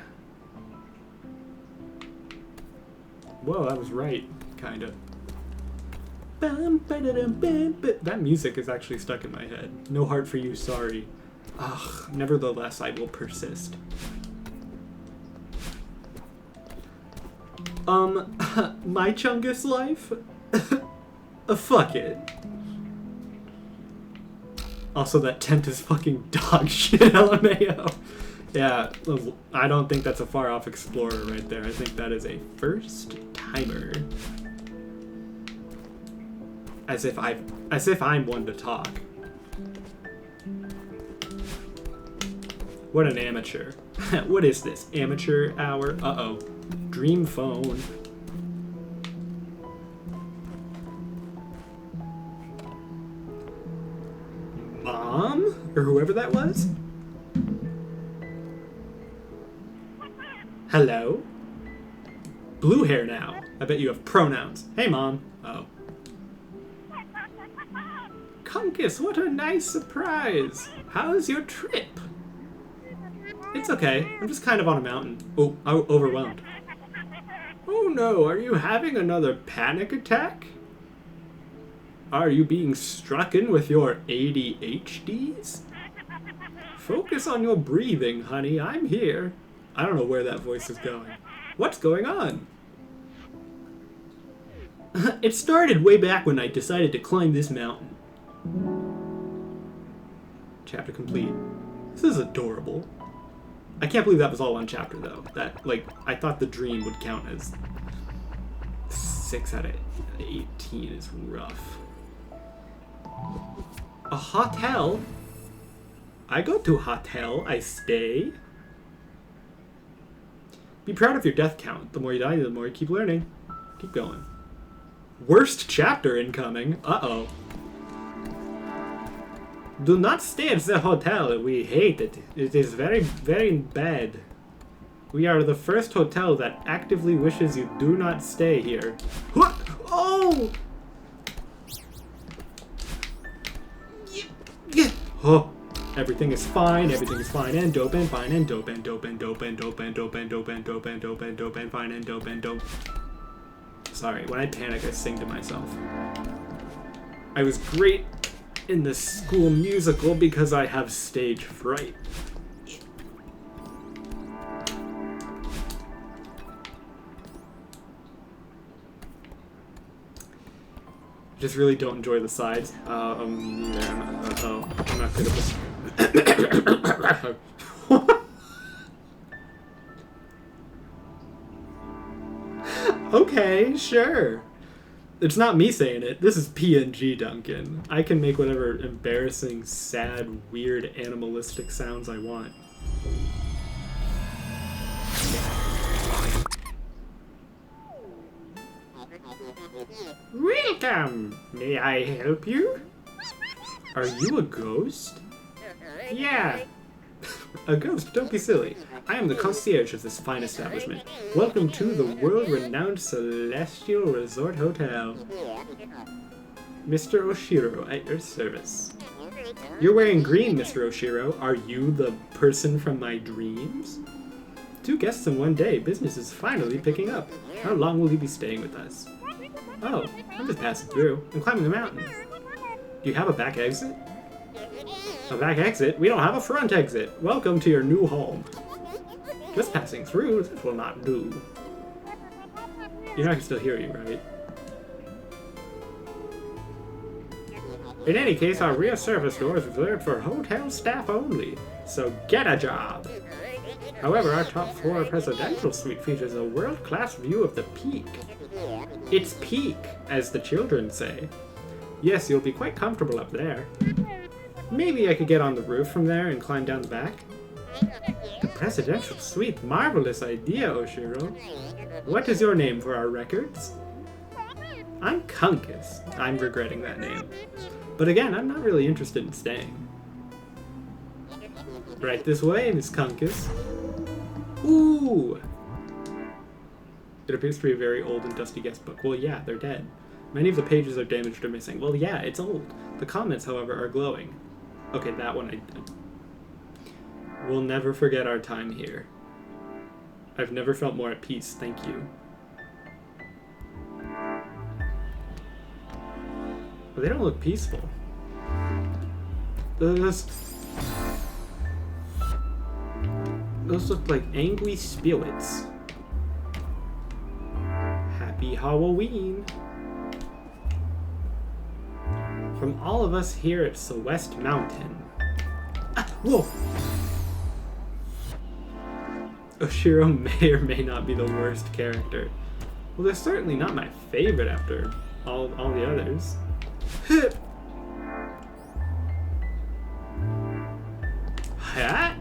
S1: Whoa, that was right, kinda. That music is actually stuck in my head. No heart for you, sorry. Ugh, nevertheless, I will persist. My Chungus life? Fuck it. Also, that tent is fucking dog shit, LMAO. Yeah, I don't think that's a far-off explorer right there. I think that is a first-timer. As if I'm one to talk. What an amateur. What is this? Amateur hour? Uh-oh. Dream phone. Mom? Or whoever that was? Hello? Blue hair now. I bet you have pronouns. Hey, Mom. Oh. Chungus, what a nice surprise. How's your trip? It's okay. I'm just kind of on a mountain. Oh, I'm overwhelmed. Oh no, are you having another panic attack? Are you being stricken with your ADHDs? Focus on your breathing, honey. I'm here. I don't know where that voice is going. What's going on? It started way back when I decided to climb this mountain. Chapter complete. This is adorable. I can't believe that was all one chapter, though. That, like, I thought the dream would count as 6 out of 18 is rough. A hotel? I go to hotel, I stay. Be proud of your death count. The more you die, the more you keep learning. Keep going. Worst chapter incoming. Uh-oh. Do not stay at the hotel. We hate it. It is very, very bad. We are the first hotel that actively wishes you do not stay here. What? Oh! Yeah. Oh. Everything is fine and dope and fine and dope and dope and dope and dope and dope and dope and dope and dope and dope and fine and dope and dope. Sorry, when I panic, I sing to myself. I was great in the school musical because I have stage fright. Just really don't enjoy the sides. Yeah, I'm not good at this. Okay, sure. It's not me saying it. This is PNG, Duncan. I can make whatever embarrassing, sad, weird, animalistic sounds I want. Welcome! May I help you? Are you a ghost? Yeah. A ghost? Don't be silly. I am the concierge of this fine establishment. Welcome to the world-renowned Celestial Resort Hotel. Mr. Oshiro, at your service. You're wearing green, Mr. Oshiro. Are you the person from my dreams? 2 guests in 1 day. Business is finally picking up. How long will you be staying with us? Oh, I'm just passing through. I'm climbing the mountain. Do you have a back exit? A back exit? We don't have a front exit. Welcome to your new home. Just passing through, this will not do. You know I can still hear you, right? In any case, our rear service door is reserved for hotel staff only, so get a job. However, our top floor presidential suite features a world-class view of the peak. It's peak, as the children say. Yes, you'll be quite comfortable up there. Maybe I could get on the roof from there and climb down the back? The presidential suite, marvelous idea, Oshiro. What is your name for our records? I'm Chungus. I'm regretting that name. But again, I'm not really interested in staying. Right this way, Miss Chungus. Ooh! It appears to be a very old and dusty guest book. Well, yeah, they're dead. Many of the pages are damaged or missing. Well, yeah, it's old. The comments, however, are glowing. Okay, that one We'll never forget our time here. I've never felt more at peace, thank you. But they don't look peaceful. Those look like angry spirits. Happy Halloween! From all of us here at Celeste Mountain. Ah, whoa! Oshiro may or may not be the worst character. Well, they're certainly not my favorite after all the others. Hat?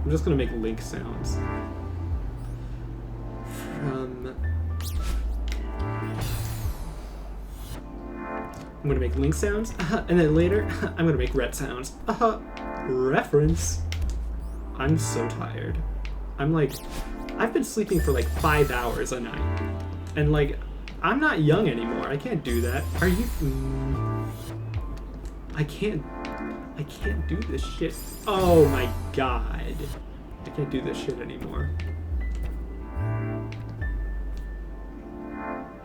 S1: I'm just gonna make Link sounds. I'm gonna make Link sounds, and then later, I'm gonna make Rhett sounds. Reference. I'm so tired. I've been sleeping for like 5 hours a night. And like, I'm not young anymore. I can't do that. Are you? I can't do this shit. Oh my god. I can't do this shit anymore.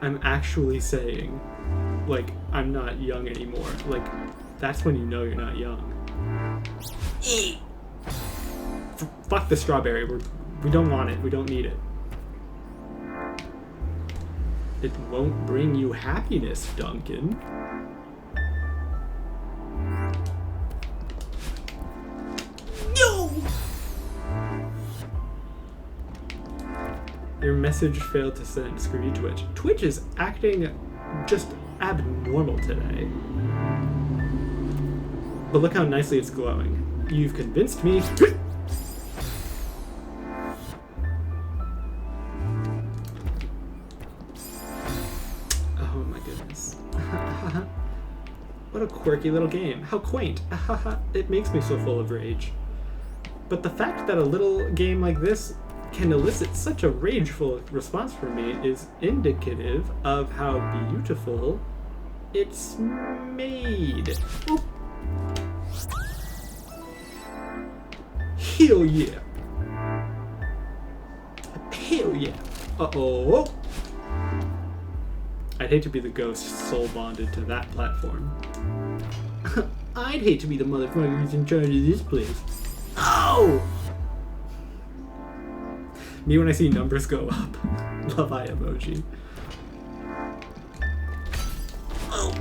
S1: I'm actually saying, like, I'm not young anymore. Like, that's when you know you're not young. Fuck the strawberry. We don't want it. We don't need it. It won't bring you happiness, Duncan. No! Your message failed to send. Screw you, Twitch. Twitch is acting just abnormal today. But look how nicely it's glowing. You've convinced me. Oh my goodness. What a quirky little game. How quaint. It makes me so full of rage. But the fact that a little game like this can elicit such a rageful response from me is indicative of how beautiful it's made. Oop. Hell yeah. Hell yeah. Uh-oh. I'd hate to be the ghost soul bonded to that platform. I'd hate to be the motherfucker who's in charge of this place. Oh! Me when I see numbers go up. Love eye emoji. Oh!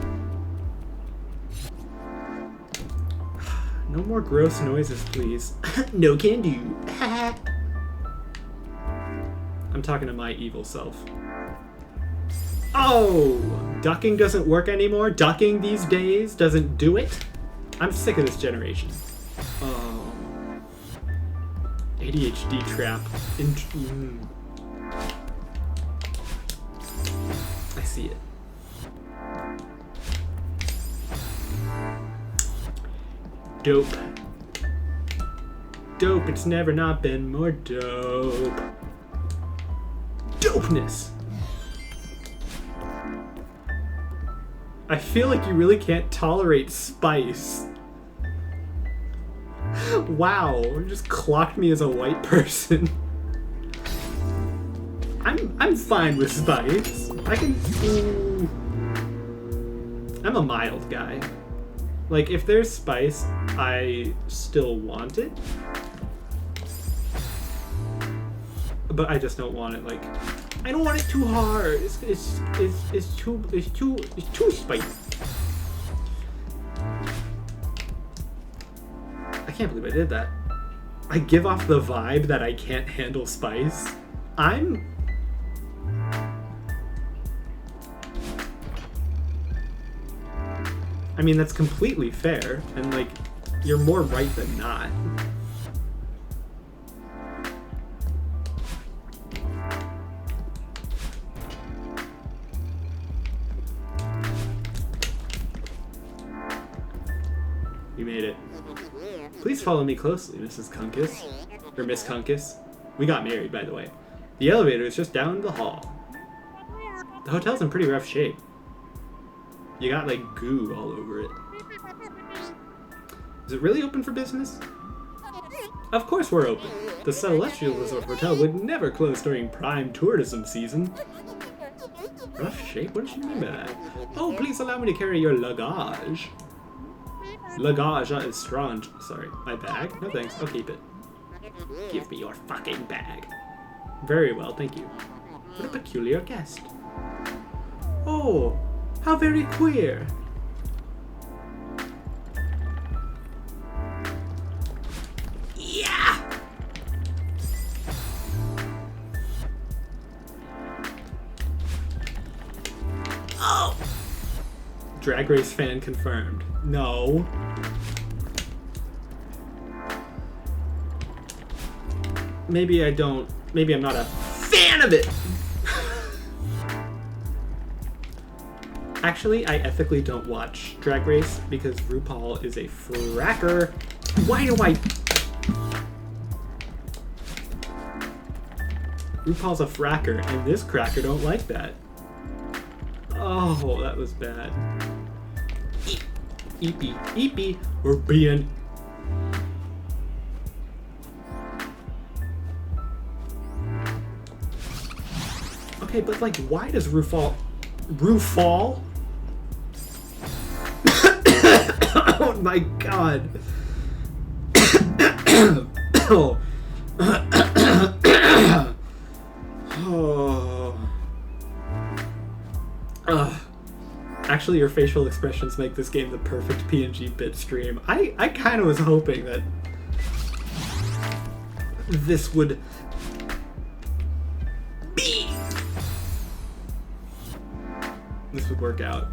S1: No more gross noises, please. No can do. I'm talking to my evil self. Oh! Ducking doesn't work anymore? Ducking these days doesn't do it? I'm sick of this generation. Oh. ADHD trap. I see it. Dope. Dope, it's never not been more dope. Dopeness! I feel like you really can't tolerate spice. Wow, you just clocked me as a white person. I'm fine with spice. I can. I'm a mild guy. Like, if there's spice, I still want it. But I just don't want it, like, I don't want it too hard. It's too spicy. I can't believe I did that. I give off the vibe that I can't handle spice. I mean, that's completely fair, and like, you're more right than not. You made it. Please follow me closely, Mrs. Chungus. Or Miss Chungus. We got married, by the way. The elevator is just down the hall. The hotel's in pretty rough shape. You got, like, goo all over it. Is it really open for business? Of course we're open. The Celestial Resort Hotel would never close during prime tourism season. Rough shape? What does she mean by that? Oh, please allow me to carry your luggage. Luggage is strange. Sorry, my bag? No thanks, I'll keep it. Give me your fucking bag. Very well, thank you. What a peculiar guest. Oh, how very queer. Yeah! Oh! Drag Race fan confirmed. No. Maybe I don't. Maybe I'm not a fan of it. Actually, I ethically don't watch Drag Race because RuPaul is a fracker. Why do I... RuPaul's a fracker, and this cracker don't like that. Oh, that was bad. Eepy, eepy, we're being... Okay, but like, why does RuPaul... Oh my god. Oh. Actually, your facial expressions make this game the perfect PNG bit stream. I kind of was hoping that this would work out.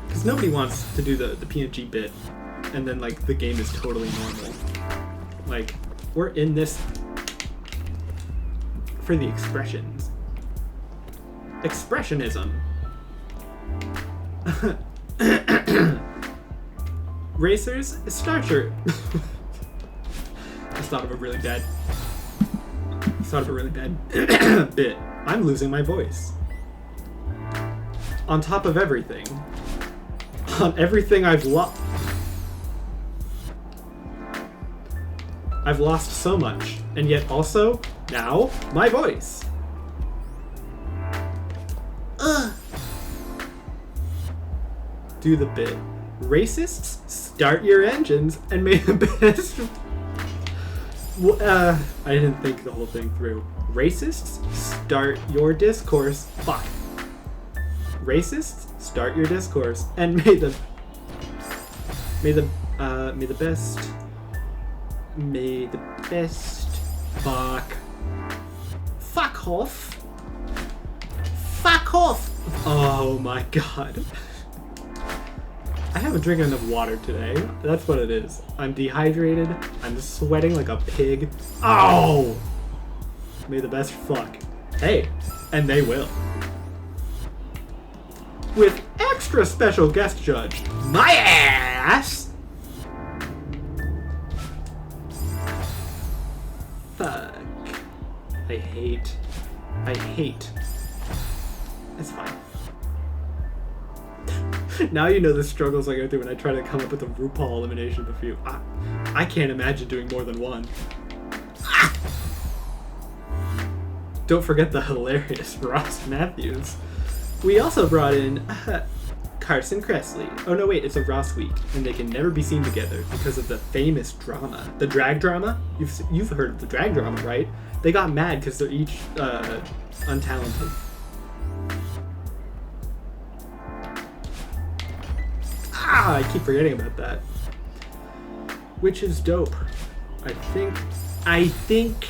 S1: Because nobody wants to do the PNG bit and then like the game is totally normal. Like, we're in this for the expressions. Expressionism. Racers, starcher. I just thought of a really bad Thought of a really bad bit. I'm losing my voice. On top of everything. On everything I've lost. I've lost so much. And yet also, now, my voice. Ugh. Do the bit. Racists, start your engines and may the best... I didn't think the whole thing through. Racists, start your discourse. Fuck. Racists, start your discourse, and may the best. Fuck. Fuck off. Fuck off. Oh my god. I haven't drinking enough water today. That's what it is. I'm dehydrated. I'm sweating like a pig. Oh! May the best fuck. Hey, and they will. With extra special guest judge, my ass! Fuck. I hate. It's fine. Now you know the struggles I go through when I try to come up with a RuPaul elimination of a few. I can't imagine doing more than one. Ah! Don't forget the hilarious Ross Matthews. We also brought in Carson Kressley. Oh no, wait, it's a Ross week, and they can never be seen together because of the famous drama. The drag drama? You've heard of the drag drama, right? They got mad because they're each untalented. I keep forgetting about that. Which is dope. I think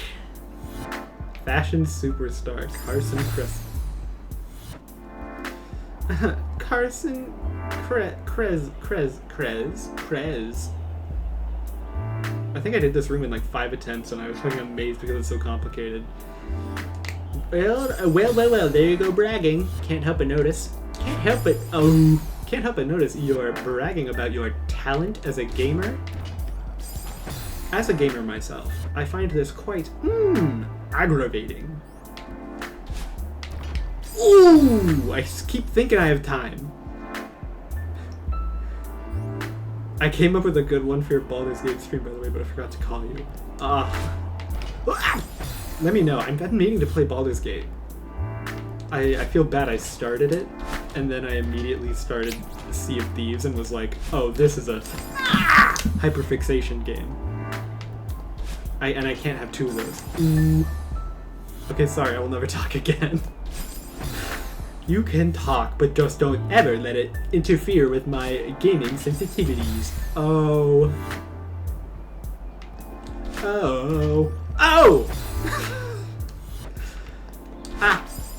S1: fashion superstar Carson Kressley. Carson Krez. I think I did this room in like 5 attempts and I was fucking amazed because it's so complicated. Well, there you go bragging. Can't help but notice. Can't help but notice you're bragging about your talent as a gamer. As a gamer myself, I find this quite, aggravating. Ooh, I keep thinking I have time. I came up with a good one for your Baldur's Gate stream, by the way, but I forgot to call you. Let me know. I've been meaning to play Baldur's Gate. I feel bad I started it, and then I immediately started Sea of Thieves and was like, oh, this is a hyperfixation game. And I can't have two of those. Ooh. Okay, sorry, I will never talk again. You can talk, but just don't ever let it interfere with my gaming sensitivities. Oh.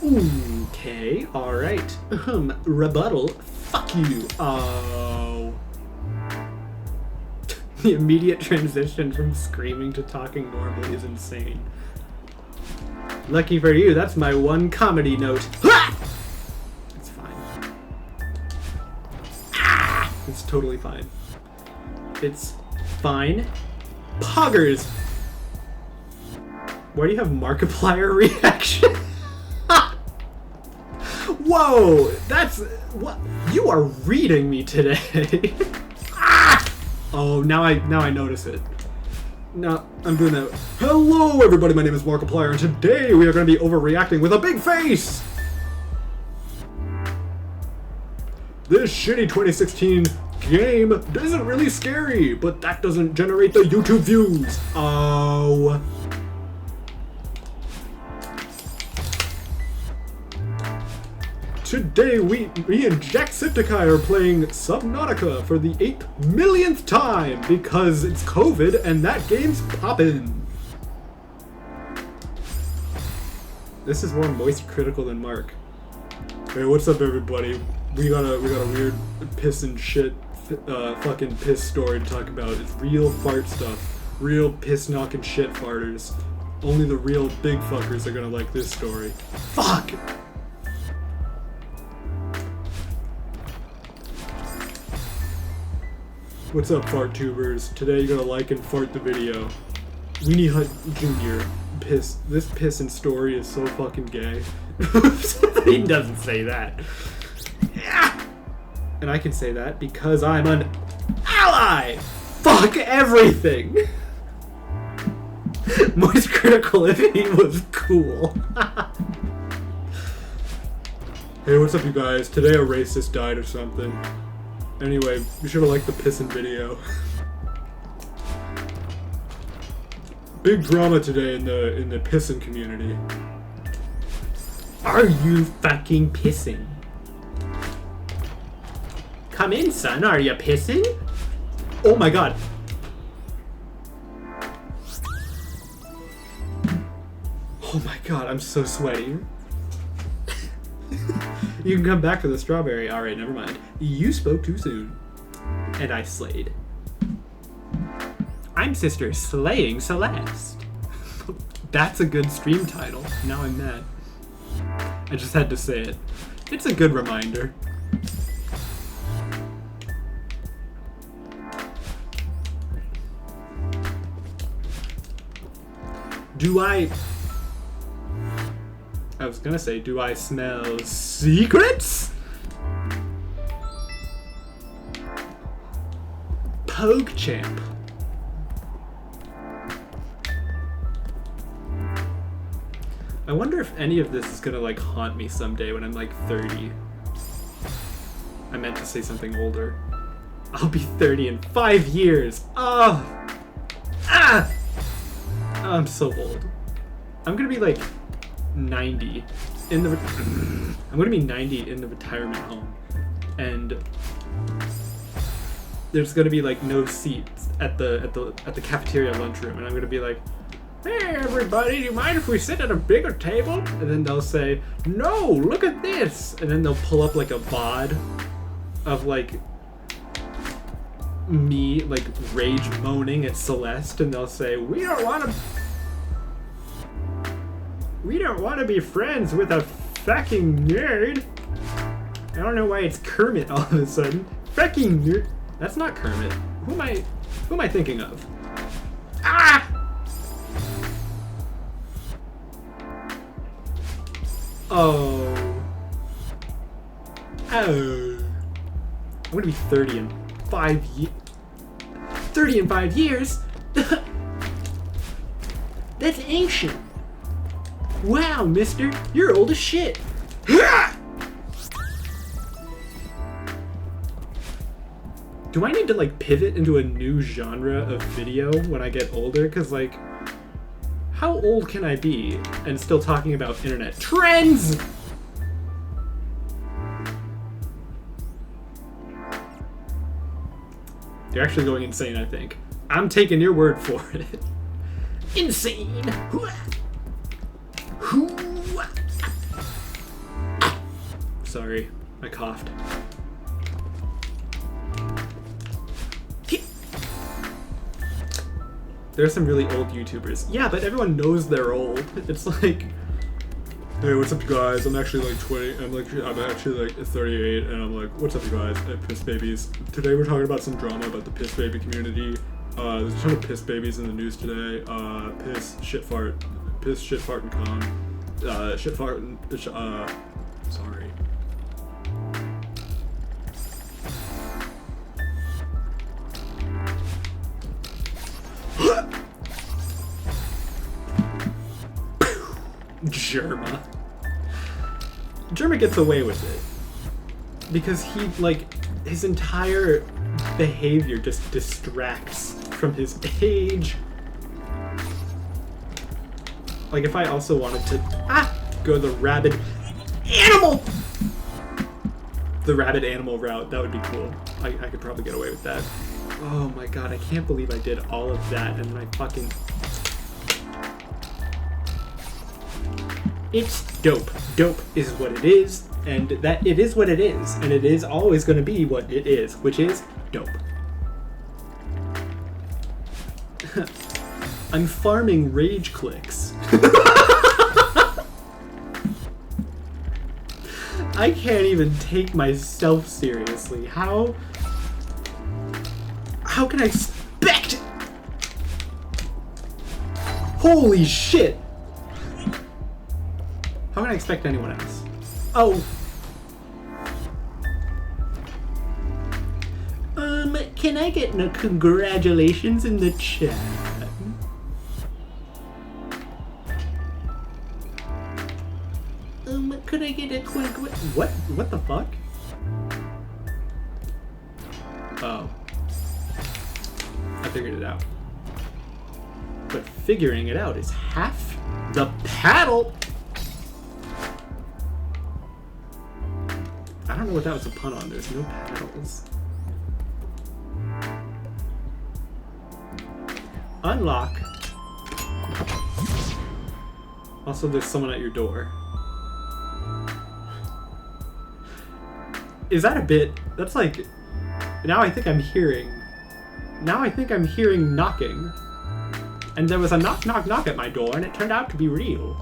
S1: Okay, alright. Rebuttal. Fuck you. Oh. The immediate transition from screaming to talking normally is insane. Lucky for you, that's my one comedy note. It's fine. It's totally fine. It's fine. Poggers! Why do you have Markiplier reaction? Whoa! That's... what? You are reading me today. Oh, now I notice it. No, I'm doing that. Hello, everybody. My name is Markiplier, and today we are going to be overreacting with a big face. This shitty 2016 game isn't really scary, but that doesn't generate the YouTube views. Oh. Today, me and Jacksepticeye are playing Subnautica for the 8 millionth time because it's COVID and that game's poppin'. This is more moist critical than Mark. Hey, what's up, everybody? We got a weird piss and shit, fucking piss story to talk about. It's real fart stuff, real piss knocking shit farters. Only the real big fuckers are gonna like this story. Fuck. What's up, fart tubers? Today you're gonna like and fart the video. Weenie Hut Jr. Piss. This pissin' story is so fucking gay. He doesn't say that. And I can say that because I'm an ally! Fuck everything! Moist critical if he was cool. Hey, what's up you guys? Today a racist died or something. Anyway, you should have liked the pissin' video. Big drama today in the pissin' community. Are you fucking pissing? Come in, son. Are you pissing? Oh my god. Oh my god, I'm so sweaty. You can come back for the strawberry. Alright, never mind. You spoke too soon. And I slayed. I'm Sister Slaying Celeste. That's a good stream title. Now I'm mad. I just had to say it. It's a good reminder. I was gonna say, do I smell secrets? PogChamp. I wonder if any of this is gonna like haunt me someday when I'm like 30. I meant to say something older. I'll be 30 in 5 years. Oh, I'm so old. I'm gonna be like 90 in the. I'm gonna be 90 in the retirement home, and there's gonna be like no seats at the cafeteria lunchroom, and I'm gonna be like, "Hey everybody, do you mind if we sit at a bigger table?" And then they'll say, "No, look at this," and then they'll pull up like a VOD of like me like rage moaning at Celeste, and they'll say, we don't want to be friends with a fucking nerd." I don't know why it's Kermit all of a sudden. Fucking nerd. That's not Kermit. Who am I thinking of? Ah! Oh. I'm gonna be 30 in 5 years. 30 in 5 years? That's ancient. Wow, mister, you're old as shit. Do I need to like pivot into a new genre of video when I get older? Cause like, how old can I be and still talking about internet trends? You're actually going insane, I think. I'm taking your word for it. Insane! Sorry, I coughed. There's some really old YouTubers. Yeah, but everyone knows they're old. It's like, hey, what's up, you guys? I'm actually like 20. I'm actually like 38, and I'm like, what's up, you guys? Piss babies. Today we're talking about some drama about the piss baby community. There's a ton of piss babies in the news today. Piss, shit, fart, and cum. Shit, fart, and sorry. Germa gets away with it because he, like, his entire behavior just distracts from his age. Like, if I also wanted to go the rabid animal route, that would be cool. I could probably get away with that. Oh my god, I can't believe I did all of that and then I fucking... It's dope. Dope is what it is, and that it is what it is, and it is always going to be what it is, which is dope. I'm farming rage clicks. I can't even take myself seriously. How can I expect Holy shit! How can I expect anyone else? Oh! Can I get no congratulations in the chat? Could I get a quick... What? What the fuck? Oh. I figured it out. But figuring it out is half the paddle! I don't know what that was a pun on. There's no paddles. Unlock. Also, there's someone at your door. Is that a bit? That's like... Now I think I'm hearing knocking. And there was a knock, knock, knock at my door, and it turned out to be real.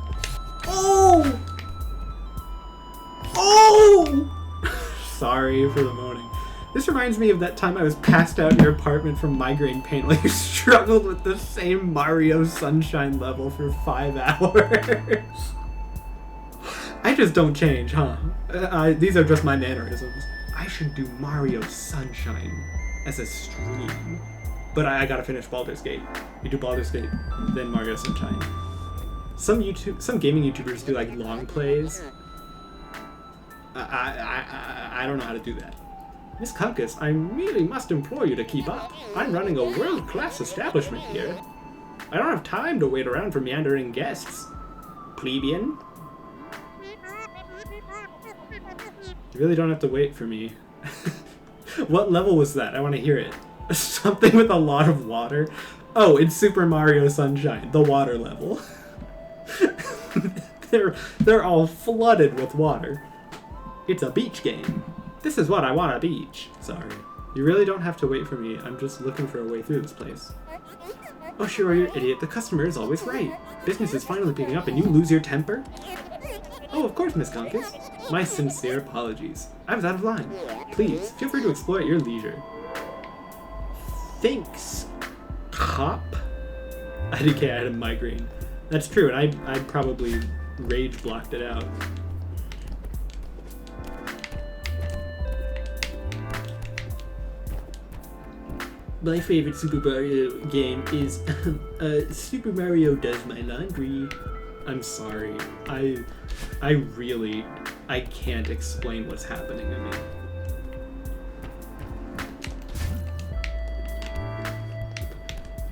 S1: Oh! Oh! Sorry for the moaning. This reminds me of that time I was passed out in your apartment from migraine pain while you struggled with the same Mario Sunshine level for 5 hours. I just don't change, huh? These are just my mannerisms. I should do Mario Sunshine as a stream. But I gotta finish Baldur's Gate. You do Baldur's Gate, then Mario Sunshine. Some gaming YouTubers do like long plays. I don't know how to do that. Miss Chungus, I really must implore you to keep up. I'm running a world-class establishment here. I don't have time to wait around for meandering guests. Plebeian? You really don't have to wait for me. What level was that? I want to hear it. Something with a lot of water? Oh, it's Super Mario Sunshine, the water level. They're all flooded with water. It's a beach game. This is what I want, a beach. Sorry. You really don't have to wait for me. I'm just looking for a way through this place. Oh, sure, you idiot. The customer is always right. Business is finally picking up and you lose your temper? Oh, of course, Miss Chungus. My sincere apologies. I was out of line. Please, feel free to explore at your leisure. Thanks, cop. I had a migraine. That's true, and I probably rage blocked it out. My favorite Super Mario game is Super Mario Does My Laundry. I'm sorry. I can't explain what's happening to me.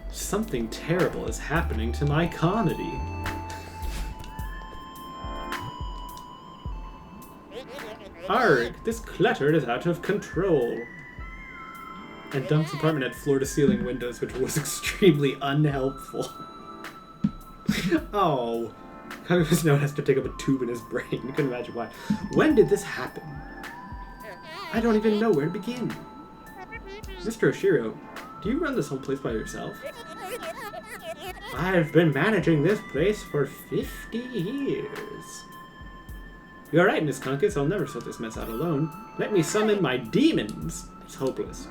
S1: Something terrible is happening to my comedy. Arg, this clutter is out of control. And Dunk's apartment had floor-to-ceiling windows, which was extremely unhelpful. Oh. Chungus now has to take up a tube in his brain. You can imagine why. When did this happen? I don't even know where to begin. Mr. Oshiro, do you run this whole place by yourself? I've been managing this place for 50 years. You're right, Miss Chungus. I'll never sort this mess out alone. Let me summon my demons. It's hopeless.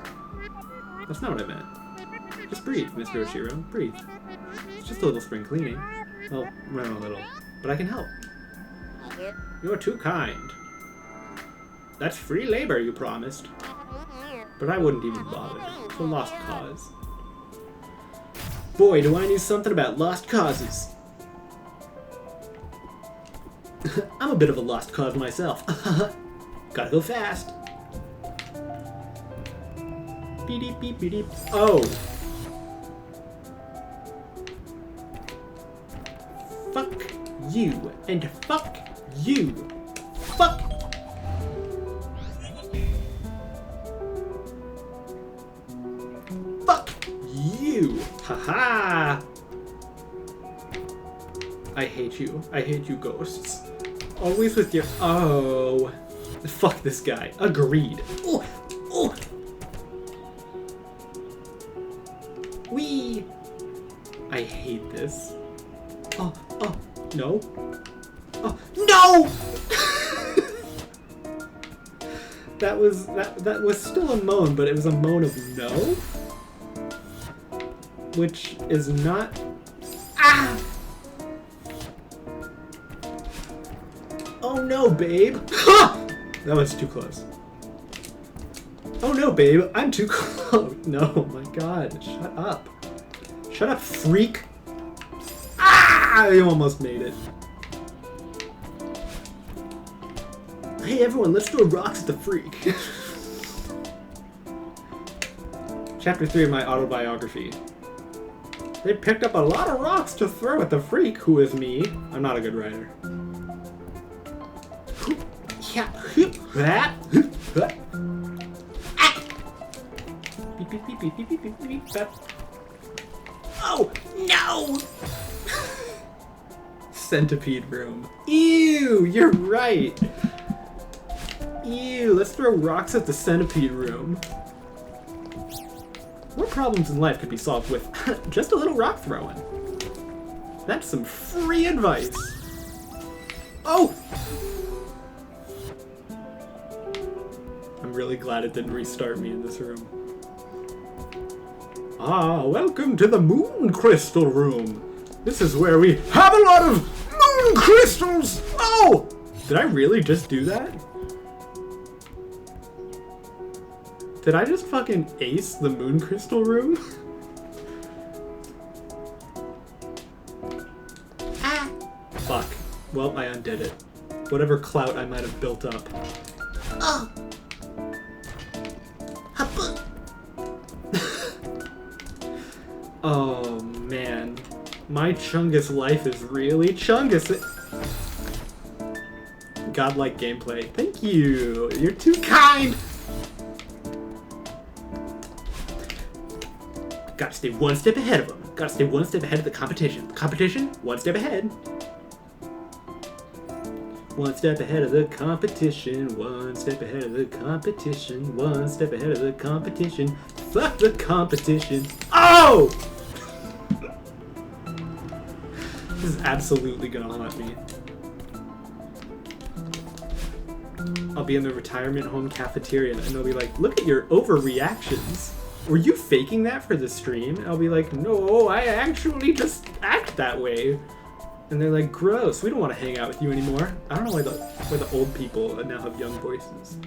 S1: That's not what I meant. Just breathe, Mr. Oshiro. Breathe. It's just a little spring cleaning. Well, run a little. But I can help. You're too kind. That's free labor, you promised. But I wouldn't even bother. It's a lost cause. Boy, do I know something about lost causes. I'm a bit of a lost cause myself. Gotta go fast. Beep, beep, beep, beep. Oh. Fuck you. And fuck you. Fuck. Fuck you. Haha. I hate you. I hate you, ghosts. Always with your... Oh. Fuck this guy. Agreed. Oh. Oh. Wee! I hate this. Oh, oh, no. Oh, no! that was still a moan, but it was a moan of no? Which is not... Ah! no, babe. Ha! That was too close. Oh no, babe, I'm too close. No, my god, shut up. Shut up, freak. Ah! I almost made it. Hey everyone, let's throw rocks at the freak. Chapter 3 of my autobiography. They picked up a lot of rocks to throw at the freak, who is me. I'm not a good writer. Oh, no! Centipede room. Ew, you're right. Ew, let's throw rocks at the centipede room. What problems in life could be solved with just a little rock throwing? That's some free advice. Oh! I'm really glad it didn't restart me in this room. Ah, welcome to the moon crystal room. This is where we have a lot of moon crystals! Oh! Did I really just do that? Did I just fucking ace the moon crystal room? Ah! Fuck. Well, I undid it. Whatever clout I might have built up. Oh! Oh, man. My Chungus life is really Chungus. Godlike gameplay. Thank you! You're too kind! Gotta stay one step ahead of them. Gotta stay one step ahead of the competition. Competition, one step ahead. One step ahead of the competition. One step ahead of the competition. One step ahead of the competition. Fuck the competition. Oh! This is absolutely gonna haunt me. I'll be in the retirement home cafeteria and they'll be like, look at your overreactions. Were you faking that for the stream? And I'll be like, no, I actually just act that way. And they're like, gross, we don't want to hang out with you anymore. I don't know why the old people now have young voices.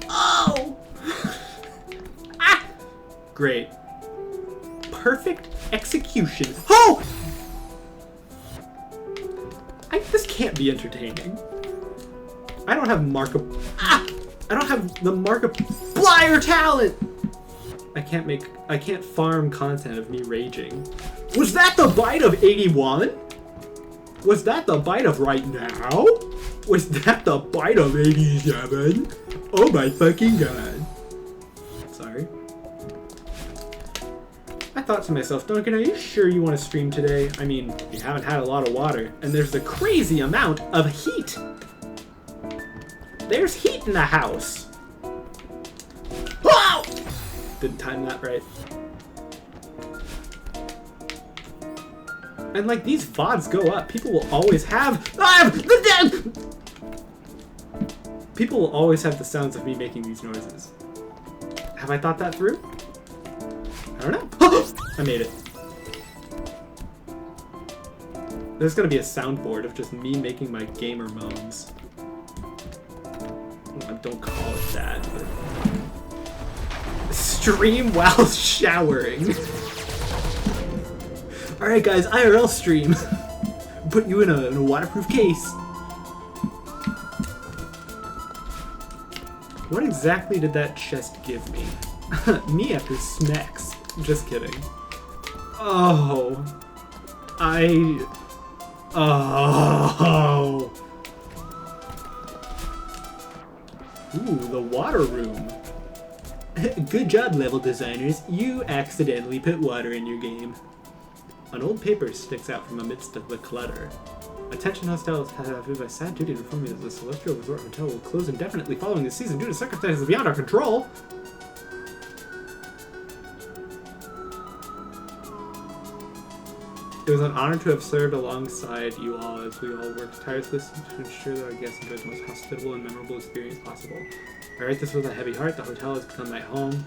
S1: Oh! Ah! Great. Perfect execution. Oh! This can't be entertaining. I don't have Markiplier. Ah! I don't have the Markiplier talent! I can't farm content of me raging. Was that the bite of 81? Was that the bite of right now? Was that the bite of 87? Oh my fucking god. Sorry. I thought to myself, Duncan, are you sure you want to stream today? I mean, you haven't had a lot of water, and there's a crazy amount of heat. There's heat in the house. Wow! Didn't time that right. And like these VODs go up, people will always have people will always have the sounds of me making these noises. Have I thought that through? I don't know. I made it. There's gonna be a soundboard of just me making my gamer moans. Don't call it that, but... Stream while showering. Alright guys, IRL stream. Put you in a waterproof case. What exactly did that chest give me? Me after smacks. Just kidding. Oh. Oh. Ooh, the water room. Good job, level designers. You accidentally put water in your game. An old paper sticks out from amidst of the clutter. Attention hostels have a sad duty to inform you that the Celestial Resort Hotel will close indefinitely following this season due to circumstances beyond our control. It was an honor to have served alongside you all as we all worked tirelessly to ensure that our guests enjoyed the most hospitable and memorable experience possible. I write this with a heavy heart. The hotel has become my home.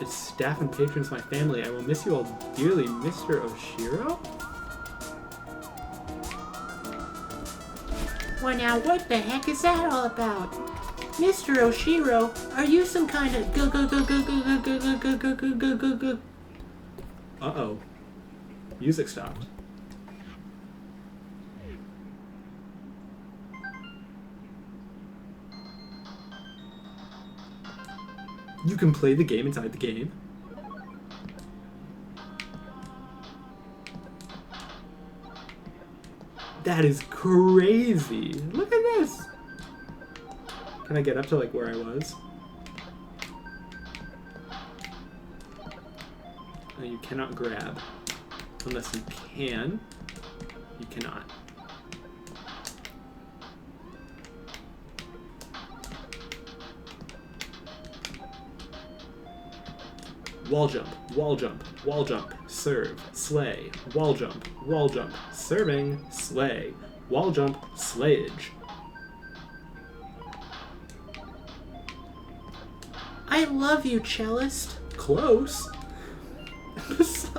S1: Its staff and patrons my family. I will miss you all dearly, Mr. Oshiro?
S2: Well, now what the heck is that all about? Mr. Oshiro, are you some kind of
S1: Uh-oh. Music stopped. You can play the game inside the game. That is crazy. Look at this. Can I get up to like where I was? No, you cannot grab. Unless you can. You cannot. Wall jump, wall jump, wall jump, serve, slay, wall jump, serving, slay, wall jump, slayage.
S2: I love you, cellist.
S1: Close?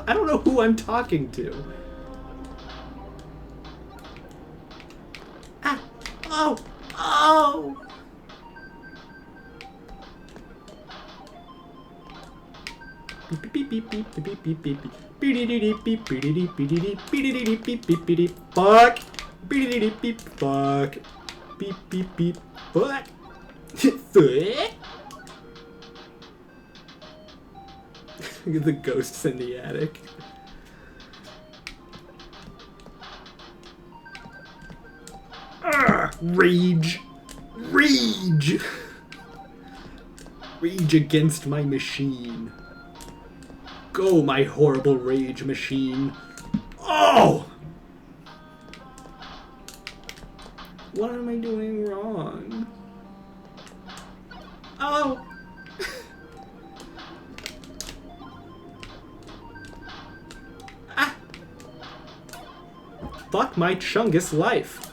S1: I don't know who I'm talking to.
S2: Ah! Oh! Oh!
S1: Beep beep beep beep beep beep beep beep beep beep beep beep beep fuck beep beep fuck beep beep beep fuck Look at the ghosts in the attic. Rage! Rage! Rage against my machine. Go, my horrible rage machine. Oh! What am I doing wrong? Oh! Ah! Fuck my Chungus life.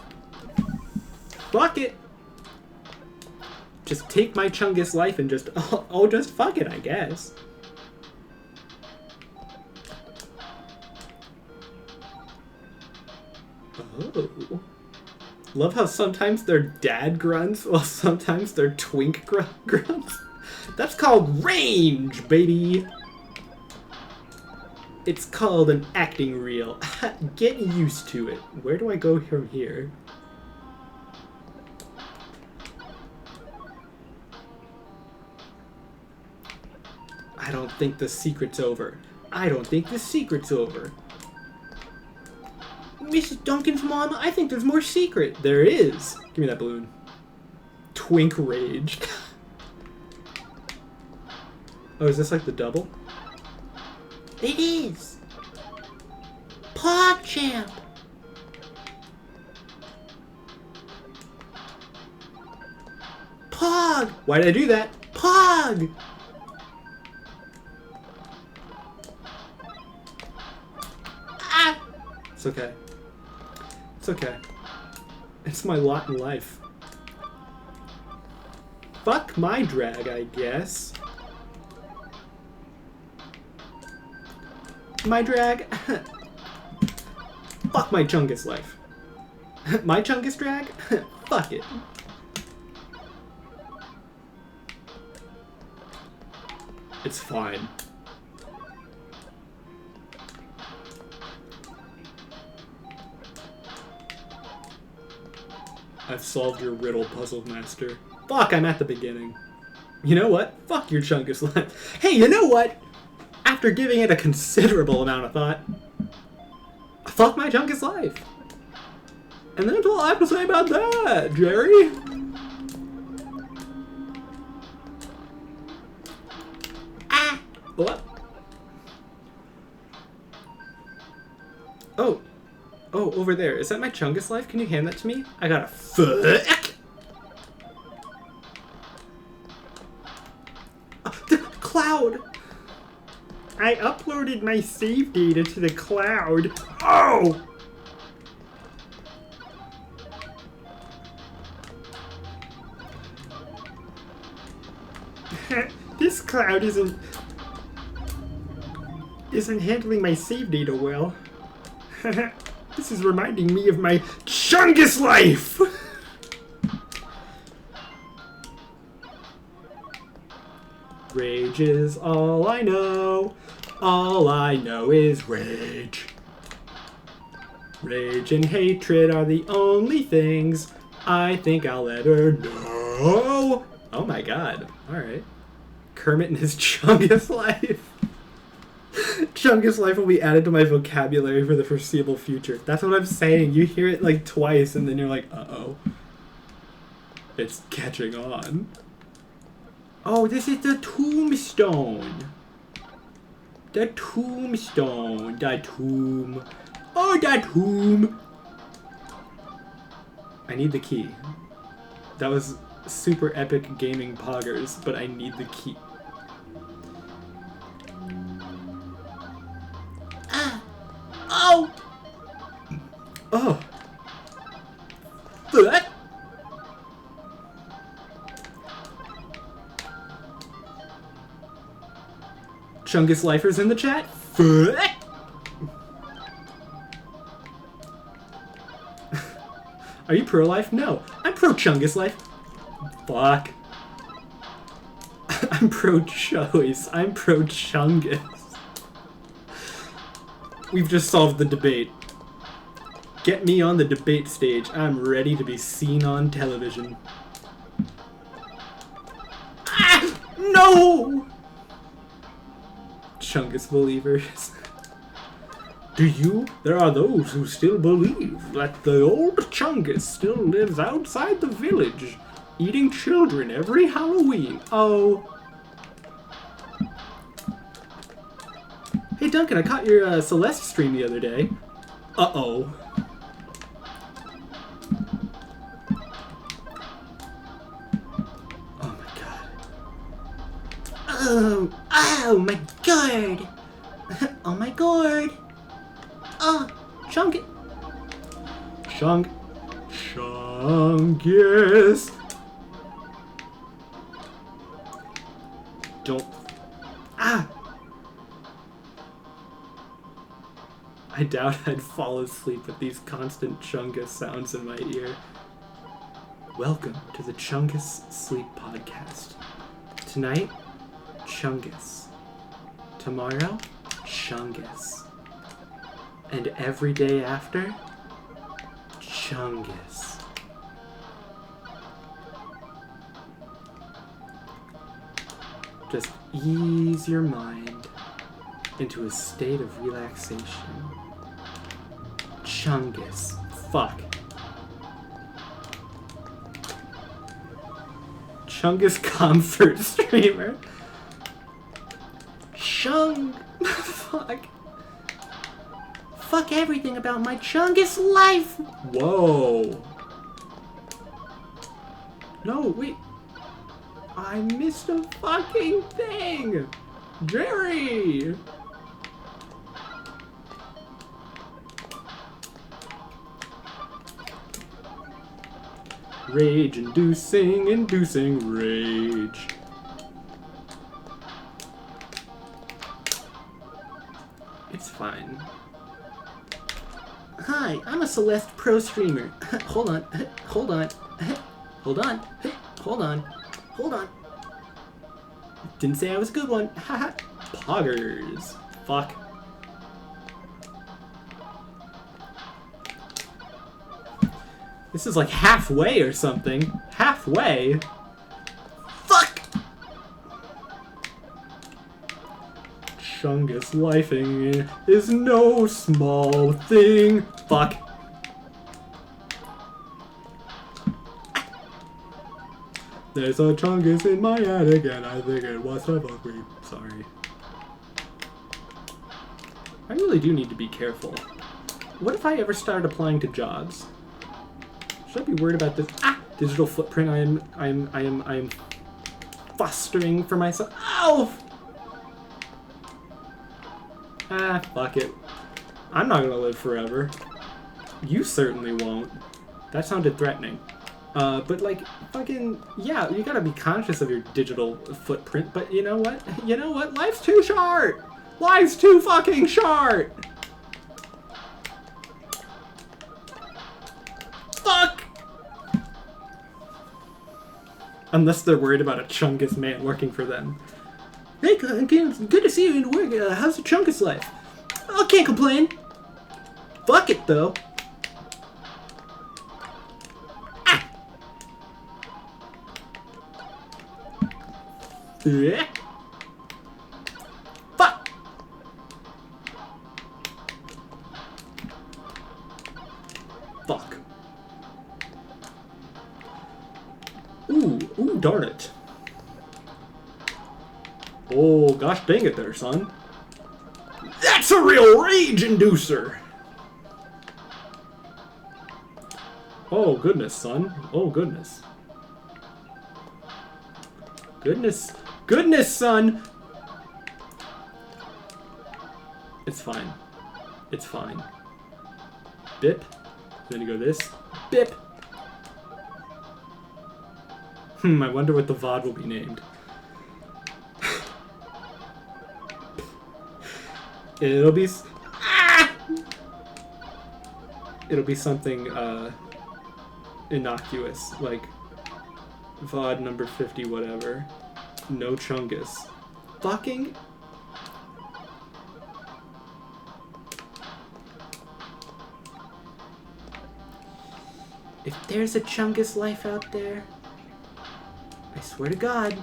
S1: Fuck it. Just take my Chungus life and just, oh, just fuck it, I guess. Oh. Love how sometimes they're dad grunts while sometimes they're twink grunts. That's called range, baby. It's called an acting reel. Get used to it. Where do I go from here? I don't think the secret's over. I don't think the secret's over. Mrs. Duncan's mom, I think there's more secret. There is. Give me that balloon. Twink rage. Oh, is this like the double?
S2: It is. PogChamp. Pog.
S1: Why did I do that?
S2: Pog. Ah.
S1: It's okay. It's okay. It's my lot in life. Fuck my drag, I guess. My drag? Fuck my Chungus life. My Chungus drag? Fuck it. It's fine. I've solved your riddle, Puzzle Master. Fuck, I'm at the beginning. You know what? Fuck your Chungus life. Hey, you know what? After giving it a considerable amount of thought, fuck my Chungus life. And that's all I have to say about that, Jerry.
S2: Ah.
S1: What? Oh. Oh, over there. Is that my Chungus life? Can you hand that to me? I gotta fuck. The cloud. I uploaded my save data to the cloud. Oh! This cloud isn't handling my save data well. This is reminding me of my Chungus life! Rage is all I know. All I know is rage. Rage and hatred are the only things I think I'll ever know. Oh my god. Alright. Kermit and his Chungus life. Chungus life will be added to my vocabulary for the foreseeable future. That's what I'm saying. You hear it like twice and then you're like, uh-oh. It's catching on. Oh, this is the tombstone. The tombstone. The tomb. Oh, the tomb. I need the key. That was super epic gaming poggers, but I need the key.
S2: Oh!
S1: Oh. What? Chungus Lifers in the chat. Fuck. Are you pro-life? No. I'm pro-Chungus life. Fuck. I'm pro-choice. I'm pro-Chungus. We've just solved the debate. Get me on the debate stage. I'm ready to be seen on television. Ah! No! Chungus believers. Do you? There are those who still believe that the old Chungus still lives outside the village, eating children every Halloween. Oh. Hey Duncan, I caught your Celeste stream the other day. Uh-oh. Oh my god.
S2: Oh my god! Oh my god! Oh, Chungus!
S1: Chungus! Don't... Ah! I doubt I'd fall asleep with these constant Chungus sounds in my ear. Welcome to the Chungus Sleep Podcast. Tonight, Chungus. Tomorrow, Chungus. And every day after, Chungus. Just ease your mind into a state of relaxation. Chungus. Fuck. Chungus comfort streamer. Fuck.
S2: Fuck everything about my Chungus life!
S1: Whoa. No, wait. I missed a fucking thing! Jerry! Rage inducing rage. It's fine.
S2: Hi, I'm a Celeste Pro streamer. Hold on. Hold on. Hold on. Hold on. Hold on.
S1: Didn't say I was a good one. Haha. Poggers. Fuck. This is like halfway or something. Halfway?
S2: Fuck!
S1: Chungus lifing is no small thing. Fuck. There's a Chungus in my attic and I think it wants to fuck me. Sorry. I really do need to be careful. What if I ever start applying to jobs? Should I be worried about this digital footprint I am fostering for myself? Ow! Fuck it. I'm not gonna live forever. You certainly won't. That sounded threatening. But like, fucking, yeah, you gotta be conscious of your digital footprint, but you know what? You know what? Life's too short! Life's too fucking short! Fuck! Unless they're worried about a Chungus man working for them.
S2: Hey, good to see you in work. How's the Chungus life? I can't complain. Fuck it, though. Ah. Yeah. Fuck. Fuck. Ooh, darn it. Oh, gosh dang it there, son. That's a real rage inducer! Oh, goodness, son. Oh, goodness. Goodness, son! It's fine. It's fine. Bip. Then you go this. Bip! I wonder what the VOD will be named. It'll be... It'll be something, innocuous, like VOD number 50 whatever. No Chungus. Fucking... If there's a Chungus life out there, I swear to God,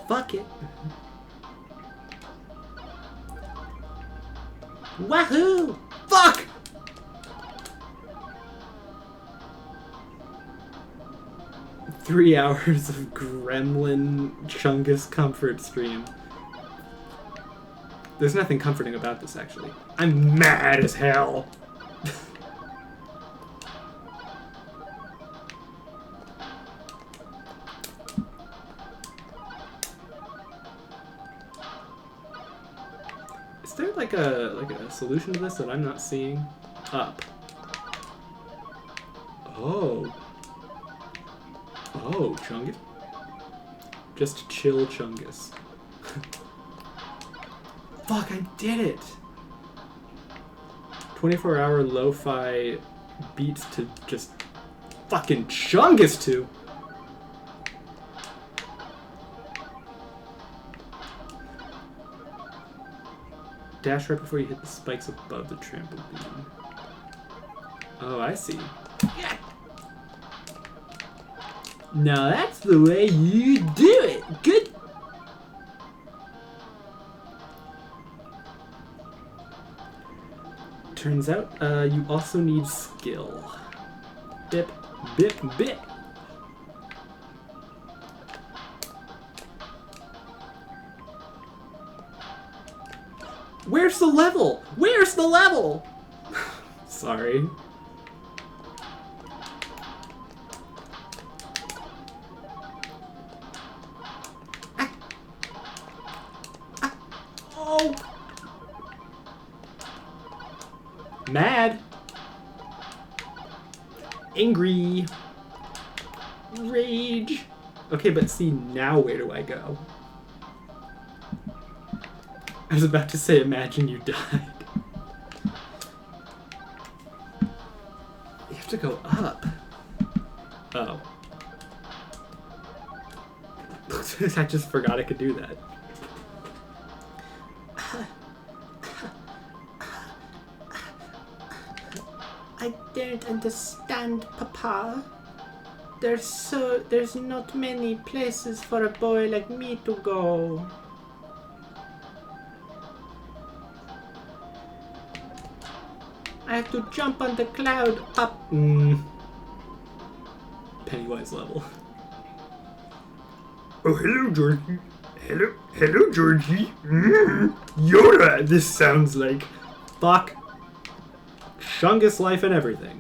S2: fuck it. Wahoo! Fuck! Three hours of gremlin Chungus comfort stream. There's nothing comforting about this, actually. I'm mad as hell. Is there like a solution to this that I'm not seeing? Up. Oh. Oh, Chungus. Just chill Chungus. Fuck, I did it! 24-hour lo-fi beats to just fucking Chungus to! Dash right before you hit the spikes above the trampoline. Oh, I see. Yeah. Now that's the way you do it! Good! Turns out, you also need skill. Bip, bip, bip! Where's the level? Where's the level? Sorry. Oh! Mad. Angry. Rage. Okay, but see, now where do I go? I was about to say, imagine you died. You have to go up. Oh. I just forgot I could do that. I don't understand, Papa. There's not many places for a boy like me to go. I have to jump on the cloud up. Pennywise level. Oh, hello, Georgie. Hello, Georgie. Yoda. This sounds like fuck. Chungus life and everything.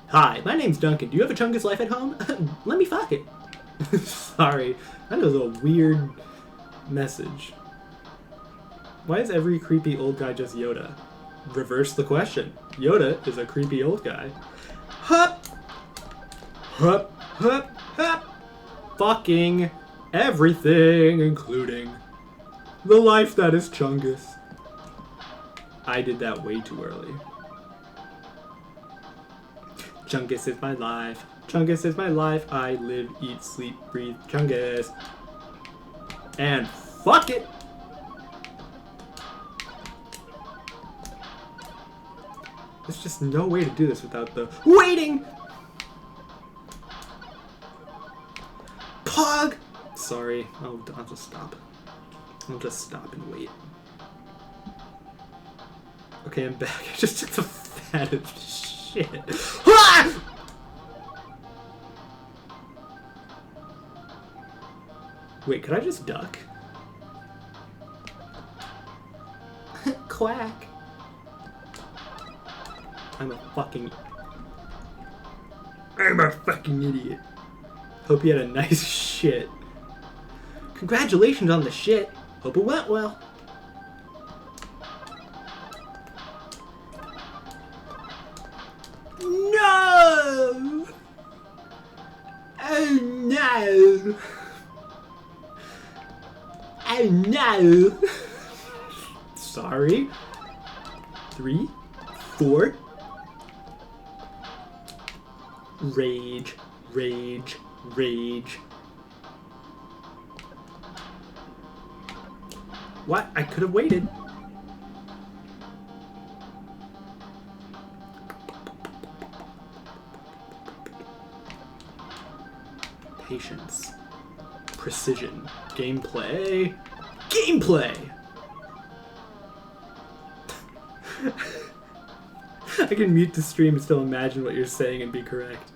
S2: Hi, my name's Duncan. Do you have a Chungus life at home? Let me fuck it. Sorry, that was a weird message. Why is every creepy old guy just Yoda? Reverse the question. Yoda is a creepy old guy. Hup! Hup! Hup! Hup! Fucking everything, including the life that is Chungus. I did that way too early.
S1: Chungus is my life. Chungus is my life. I live, eat, sleep, breathe. Chungus. And fuck it! There's just no way to do this without the waiting! Pog! Sorry, I'll just stop. I'll just stop and wait. Okay, I'm back. I just took the fattest shit. Ah! Wait, could I just duck? Quack. I'm a fucking idiot. Hope you had a nice shit. Congratulations on the shit. Hope it went well. No! Oh no! Oh no! Sorry. 3, 4. Rage, rage, rage. What? I could have waited. Patience. Precision. Gameplay. Gameplay! I can mute the stream and still imagine what you're saying and be correct.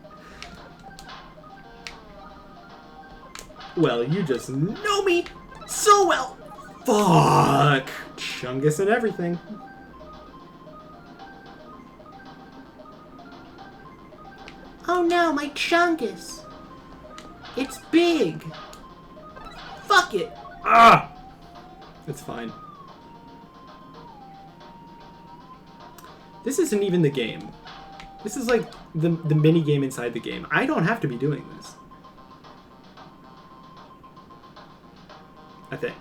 S1: Well, you just know me so well! Fuck! Chungus and everything. Oh no, my Chungus! It's big! Fuck it! Ah! It's fine. This isn't even the game. This is like the mini game inside the game. I don't have to be doing this. I think.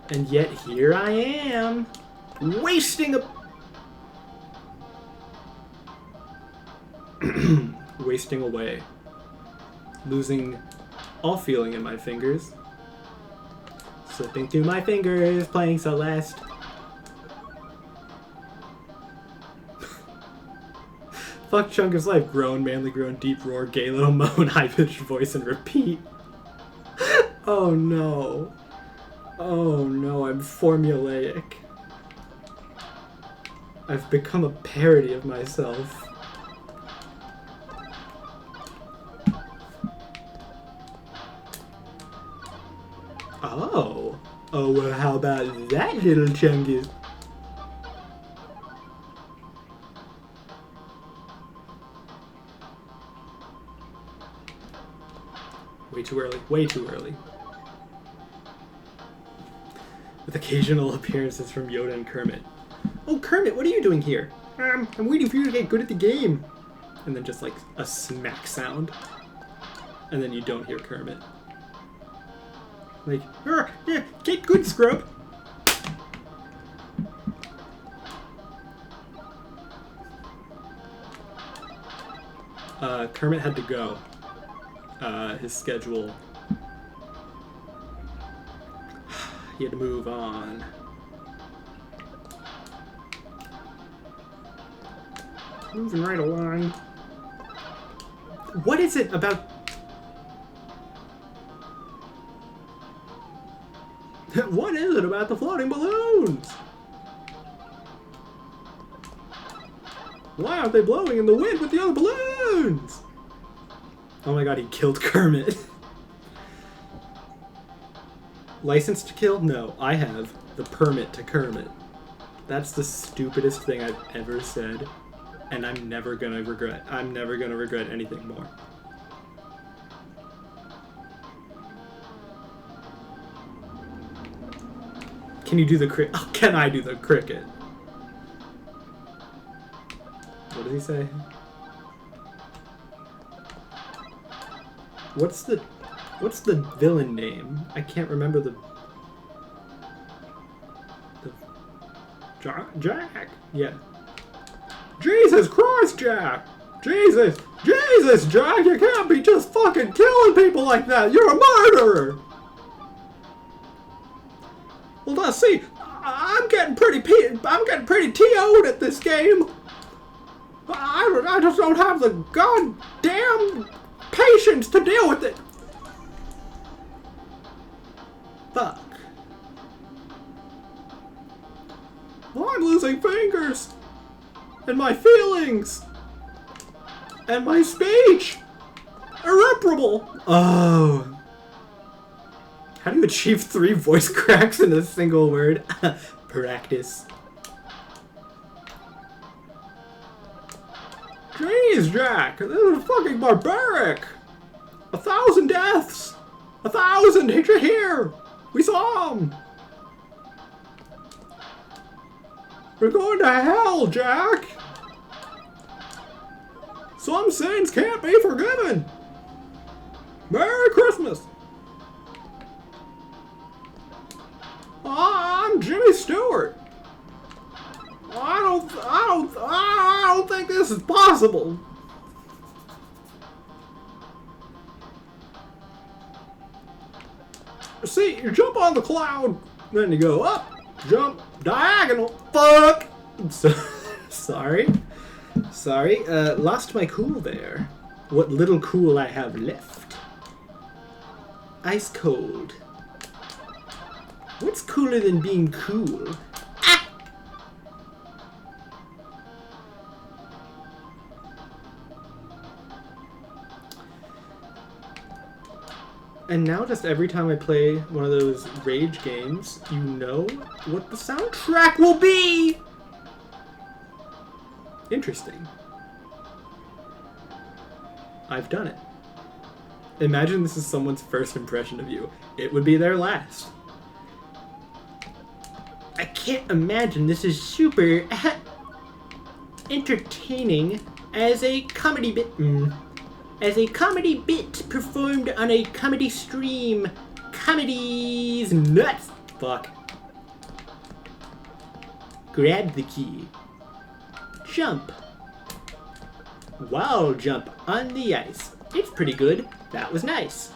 S1: And yet here I am, wasting a... wasting away. Losing all feeling in my fingers. Slipping through my fingers, playing Celeste. Fuck Chungus life. Groan, manly groan, deep roar, gay little moan, high-pitched voice, and repeat. Oh no. Oh no, I'm formulaic. I've become a parody of myself. Oh. Oh, well, how about that, little Chungus? Way too early. Way too early. With occasional appearances from Yoda and Kermit. Oh, Kermit, what are you doing here? I'm waiting for you to get good at the game. And then just like a smack sound. And then you don't hear Kermit. Like, yeah, get good, scrub. Kermit had to go. His schedule. He had to move on. Moving right along. What is it about... What is it about the floating balloons? Why aren't they blowing in the wind with the other balloons? Oh my god, he killed Kermit. License to kill? No, I have the permit to Kermit. That's the stupidest thing I've ever said, and I'm never gonna regret. I'm never gonna regret anything more. Can you do the cricket? Oh, can I do the cricket? What does he say? What's the villain name? I can't remember the Jack? Yeah.
S2: Jesus Christ, Jack! Jesus! Jesus, Jack! You can't be just fucking killing people like that! You're a murderer! Well, now see, I'm getting pretty TO'd at this game. I just don't have the goddamn patience to deal with it. Fuck. I'm losing fingers. And my feelings. And my speech. Irreparable. Oh. How do you achieve 3 voice cracks in a single word? Practice. Jeez, Jack, this is fucking barbaric. 1,000 deaths. 1,000, did you hear? We saw them. We're going to hell, Jack. Some sins can't be forgiven. Merry Christmas. I'm Jimmy Stewart. I don't think this is possible. See, you jump on the cloud, then you go up, jump, diagonal. Fuck. Sorry. Lost my cool there. What little cool I have left. Ice cold. What's cooler than being cool? Ah! And now just every time I play one of those rage games, you know what the soundtrack will be! Interesting. I've done it. Imagine this is someone's first impression of you. It would be their last. I can't imagine this is super entertaining as a comedy bit. As a comedy bit performed on a comedy stream. Comedy's nuts. Fuck. Grab the key. Jump. Wall jump on the ice. It's pretty good. That was nice.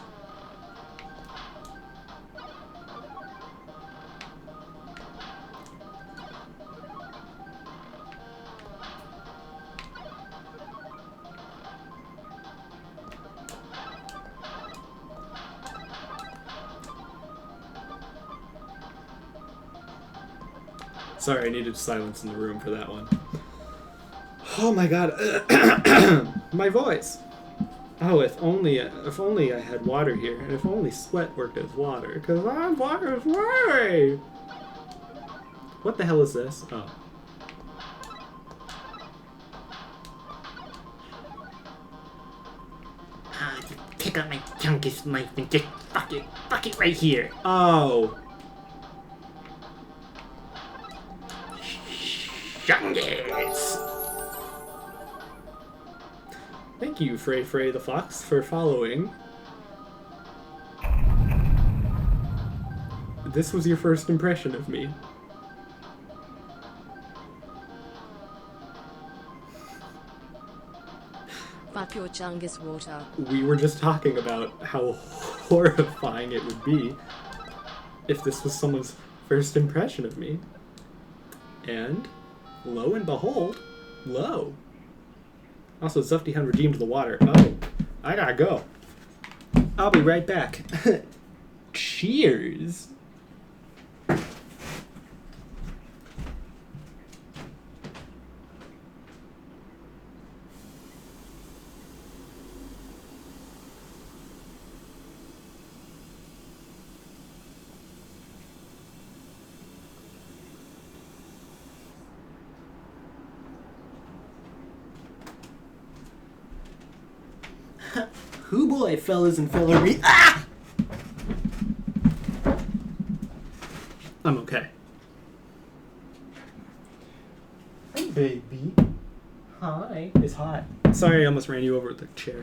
S2: Sorry, I needed silence in the room for that one. Oh my god. My voice. Oh, if only I had water here, and if only sweat worked as water, because I'm fucking sweaty! What the hell is this? Oh.
S3: Pick up my Chungus knife and just fuck it right here.
S2: Oh.
S3: Chungus!
S2: Thank you, Frey the Fox, for following. This was your first impression of me.
S4: Fuck your Chungus water.
S2: We were just talking about how horrifying it would be if this was someone's first impression of me. And, lo and behold, lo. Also, Zufty-Hun redeemed the water. Oh, I gotta go. I'll be right back. Cheers. Hoo boy, fellas and fellery. Ah! I'm okay. Hey, baby. Hi. It's hot. Sorry, I almost ran you over with the chair.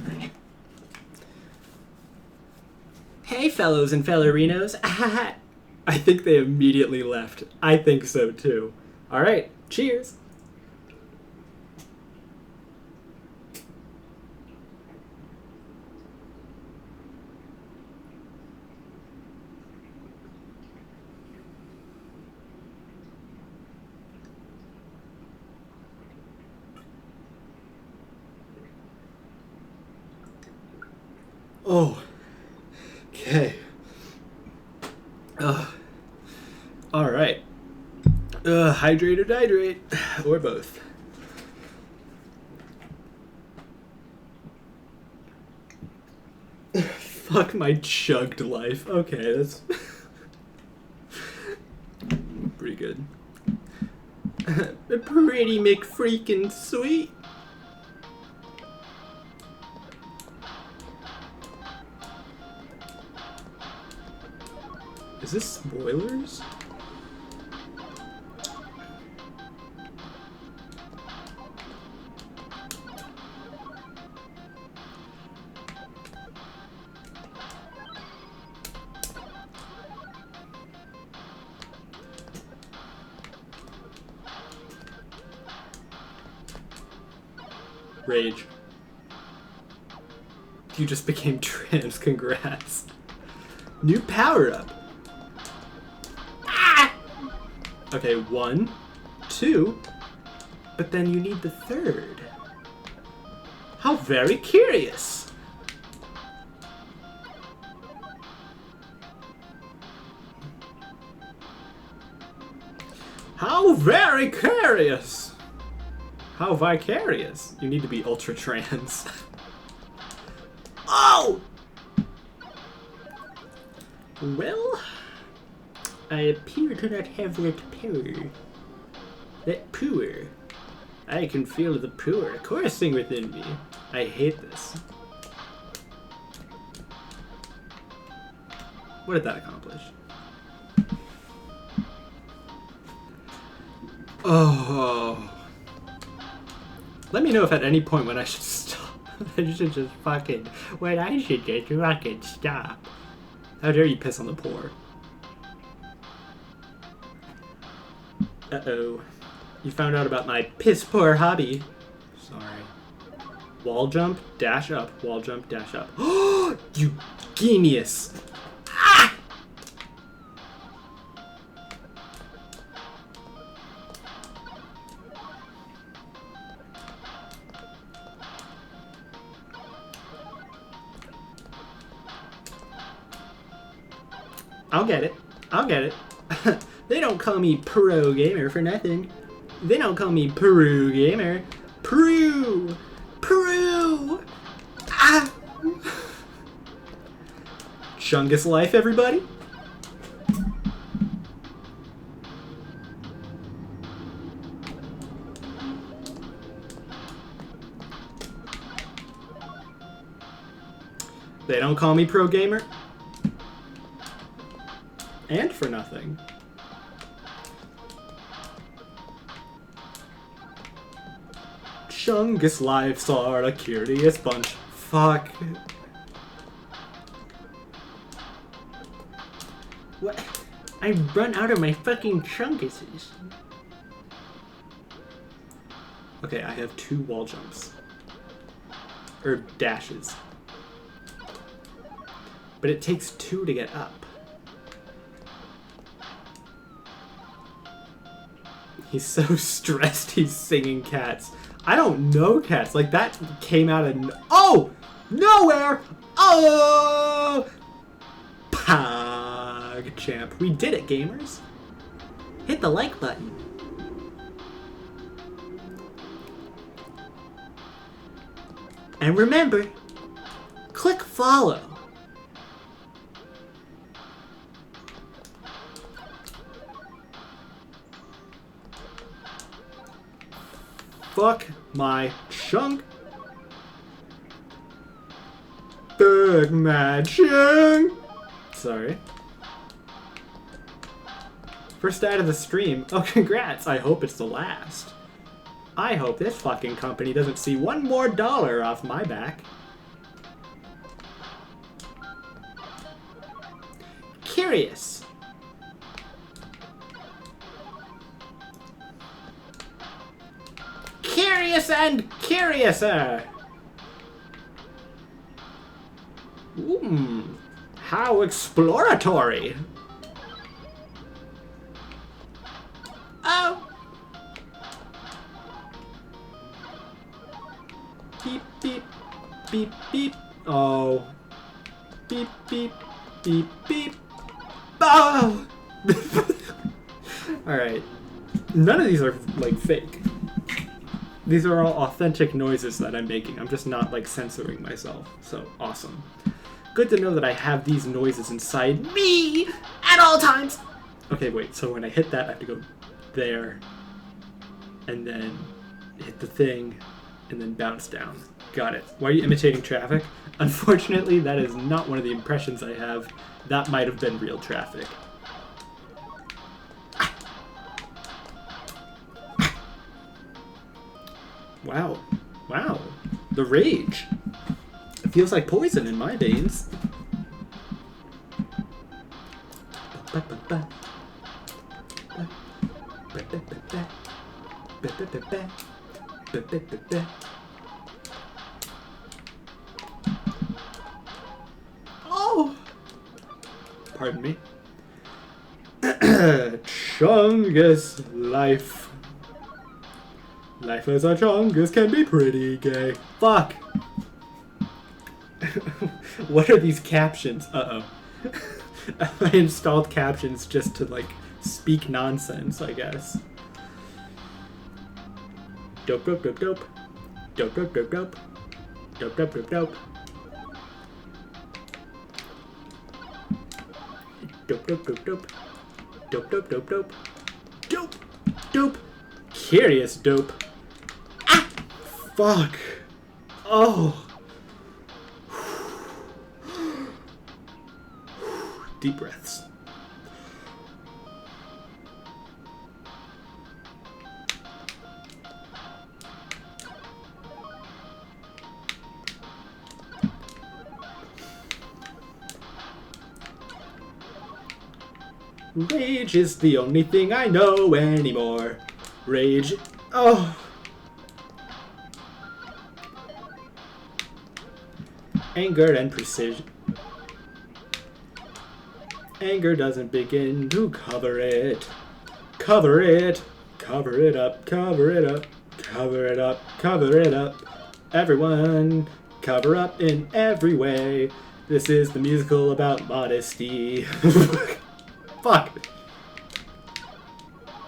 S2: Hey, fellows and fellerinos. I think they immediately left. I think so, too. All right. Cheers.
S1: Oh. Okay. All right. Hydrate or dihydrate, or both. Fuck my chugged life. Okay, that's pretty good. Pretty McFreakin' sweet. Is this spoilers? Rage. You just became trans, congrats. New power-up. Ah! Okay, 1, 2, but then you need the third. How very curious. How very curious. How vicarious. You need to be ultra trans. Oh! Well, I appear to not have that power. That power. I can feel the power coursing within me. I hate this. What did that accomplish? Oh. Let me know if at any point when I should stop. I should just fucking... When I should just fucking stop. How dare you piss on the poor. Uh-oh. You found out about my piss-poor hobby. Sorry. Wall jump, dash up. Wall jump, dash up. Oh, you genius. Ah! I'll get it. I'll get it. They don't call me pro gamer for nothing. They don't call me pro gamer. Pro! Pro! Ah! Chungus life, everybody. They don't call me pro gamer. And for nothing. Chungus lives are a curious bunch. Fuck. What? I run out of my fucking Chunguses. Okay, I have 2 wall jumps. Or dashes. But it takes 2 to get up. He's so stressed he's singing Cats. I don't know Cats. Like, that came out of... Oh! Nowhere! Oh! Pog champ. We did it, gamers. Hit the like button. And remember, click follow. Fuck my chunk. Fuck my chunk. Sorry. First ad of the stream. Oh, congrats. I hope it's the last. I hope this fucking company doesn't see $1 more off my back. Curious. Curious and curiouser. How exploratory. Oh. Beep, beep, beep, beep. Oh. beep, beep, beep, beep. Oh! Alright. None of these are, like, fake. These are all authentic noises that I'm making. I'm just not, like, censoring myself. So, awesome. Good to know that I have these noises inside me at all times! Okay, wait, so when I hit that, I have to go there, and then hit the thing, and then bounce down. Got it. Why are you imitating traffic? Unfortunately, that is not one of the impressions I have. That might have been real traffic. Wow. Wow. The rage. It feels like poison in my veins. Oh! Pardon me. Chungus life. Life as a Chungus can be pretty gay. Fuck! What are these captions? Uh-oh. I installed captions just to, like, speak nonsense, I guess. Dope, dope, dope, dope. Dope, dope, dope, dope. Dope, dope, dope, dope. Dope, dope, dope, dope. Dope, dope, dope, dope. Dope! Dope! Curious dope. Ah! Fuck. Oh. Deep breaths. Rage is the only thing I know anymore. Rage. Oh. Anger and precision. Anger doesn't begin to cover it. Cover it. Cover it up. Cover it up. Cover it up. Cover it up. Everyone, cover up in every way. This is the musical about modesty. Fuck.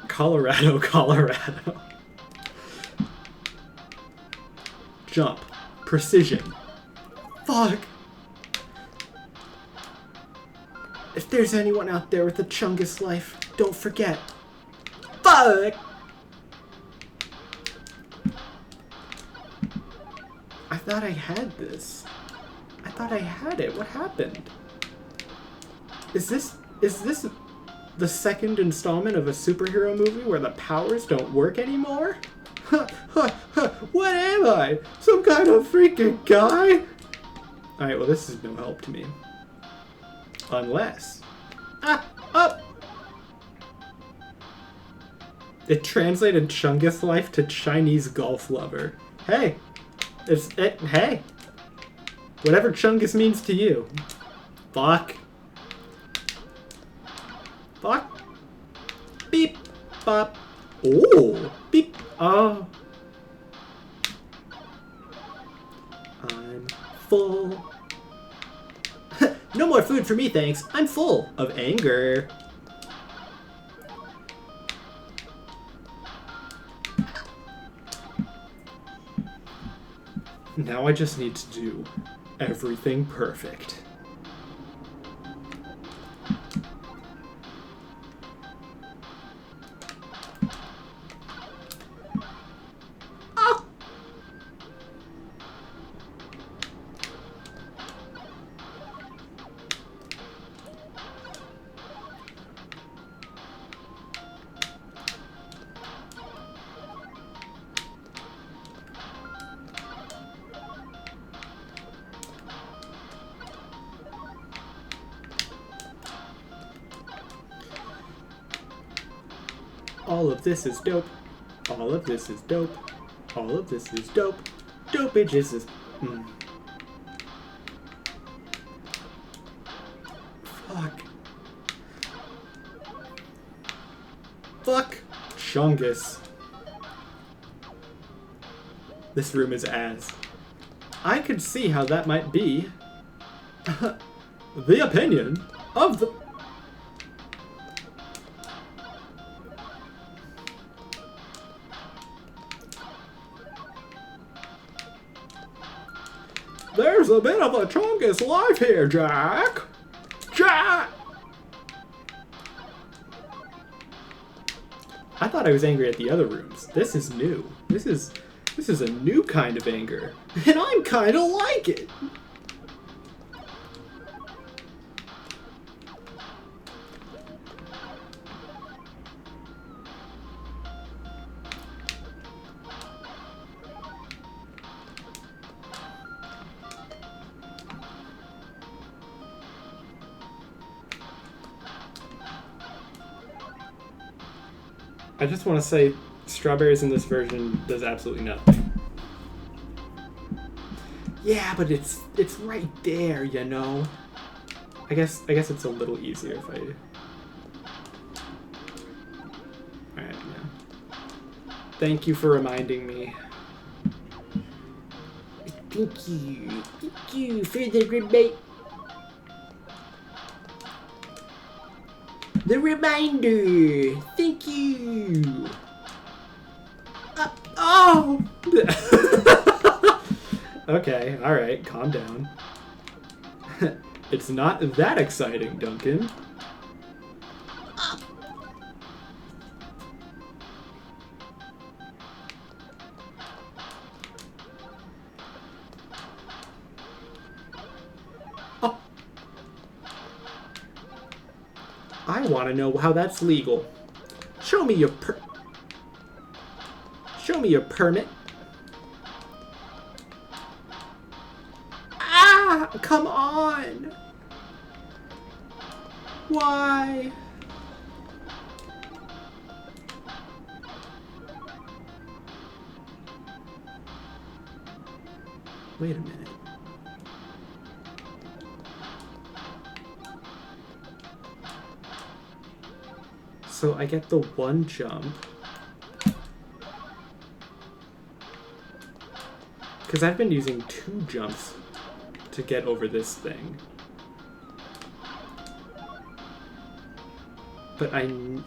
S1: Colorado, Colorado. Jump. Precision. Fuck. If there's anyone out there with a Chungus life, don't forget. Fuck! I thought I had this. I thought I had it. What happened? Is this the second installment of a superhero movie where the powers don't work anymore? What am I? Some kind of freaking guy? Alright, well this is no help to me. Unless... Ah! Up! It translated Chungus life to Chinese golf lover. Hey! Hey! Whatever Chungus means to you. Fuck. Fuck. Beep. Bop. Oh! Beep. Oh. I'm full. No more food for me, thanks. I'm full of anger. Now I just need to do everything perfect. All of this is dope. All of this is dope. All of this is dope. Dopages is... Fuck. Fuck. Chungus. This room is ass. I could see how that might be.
S2: the opinion of the... There's a bit of a Chungus life here, Jack! Jack! I thought I was angry at the other rooms. This is new. This is a new kind of anger. And I'm kinda like it! I just want to say, strawberries in this version does absolutely nothing. Yeah, but it's right there, you know. I guess it's a little easier if I. Alright, yeah. Thank you for reminding me.
S3: Thank you for the reminder. The reminder. Thank you.
S2: Oh! Okay, alright, calm down. It's not that exciting, Duncan. Oh. I want to know how that's legal. Show me your permit. Ah, come on. Why? Wait a minute. So I get the one jump. Because I've been using 2 jumps to get over this thing. But I don't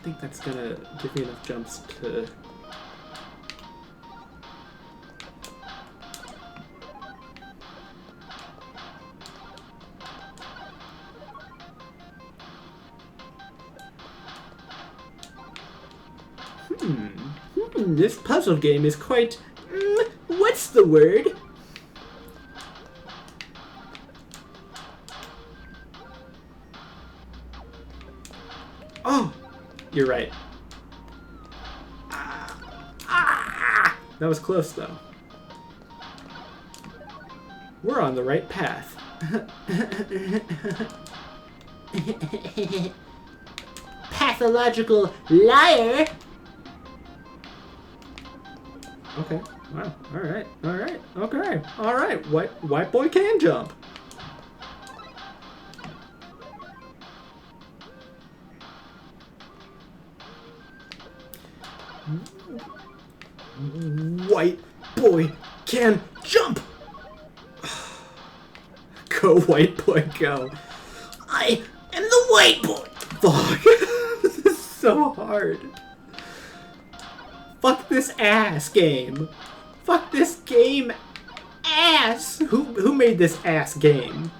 S2: think that's gonna give me enough jumps to... This puzzle game is quite... what's the word? Oh! You're right. That was close, though. We're on the right path.
S3: Pathological liar.
S2: Okay. Wow. Alright. Alright. Okay. Alright. White boy can jump. White boy can jump! Go, white boy, go.
S3: I am the white boy.
S2: Fuck. This is so hard. Fuck this ass game. Fuck this game ass. Who made this ass game?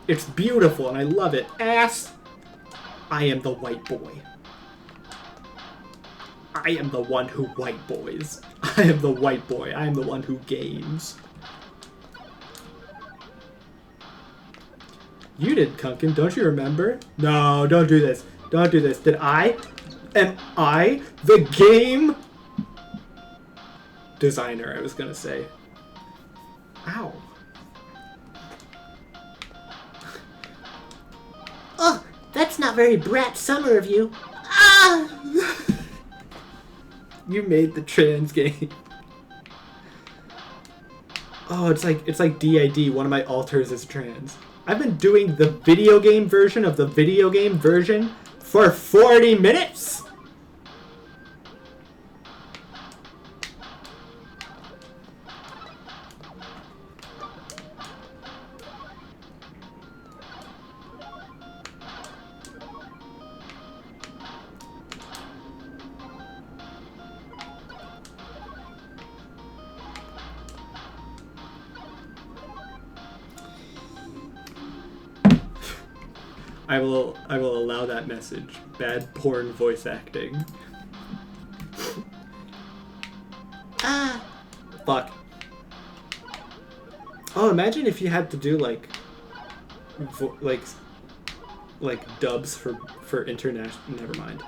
S2: It's beautiful and I love it. Ass. I am the white boy. I am the one who white boys. I am the white boy. I am the one who games. You did, Kunkin. Don't you remember? No, don't do this. Don't do this. Am I the game designer, I was gonna say. Ow.
S3: Oh, that's not very Brat Summer of you. Ah!
S2: You made the trans game. Oh, it's like DID. One of my alters is trans. I've been doing the video game version of the video game version for 40 minutes.
S1: I will allow that message. Bad porn voice acting.
S3: Ah.
S1: Fuck. Oh, imagine if you had to do like dubs for international. Never mind.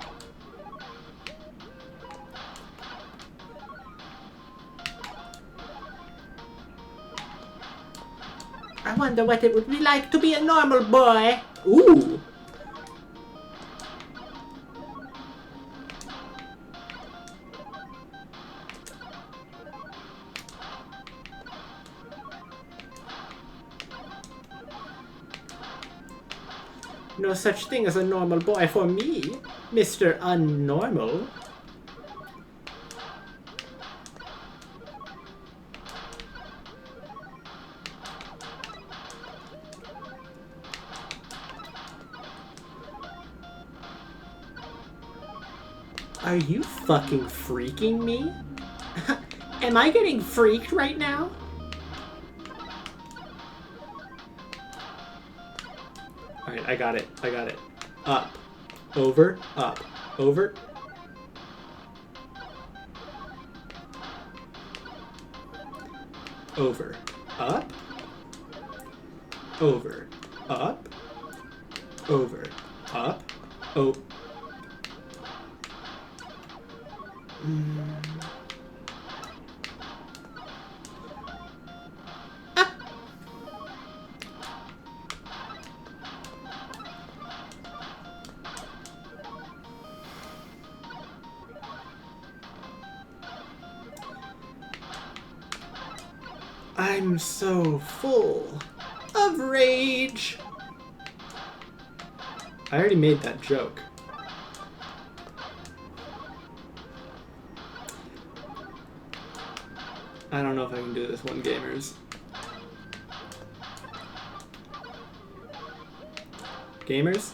S3: I wonder what it would be like to be a normal boy.
S1: Ooh.
S3: No such thing as a normal boy for me, Mr. Unnormal. Are you fucking freaking me? Am I getting freaked right now?
S1: Alright, I got it. I got it. Up. Over. Up. Over. Over. Up. Over. Up. Over. Up. Oh.
S3: I'm so full of rage.
S1: I already made that joke. I don't know if I can do this one, gamers. Gamers?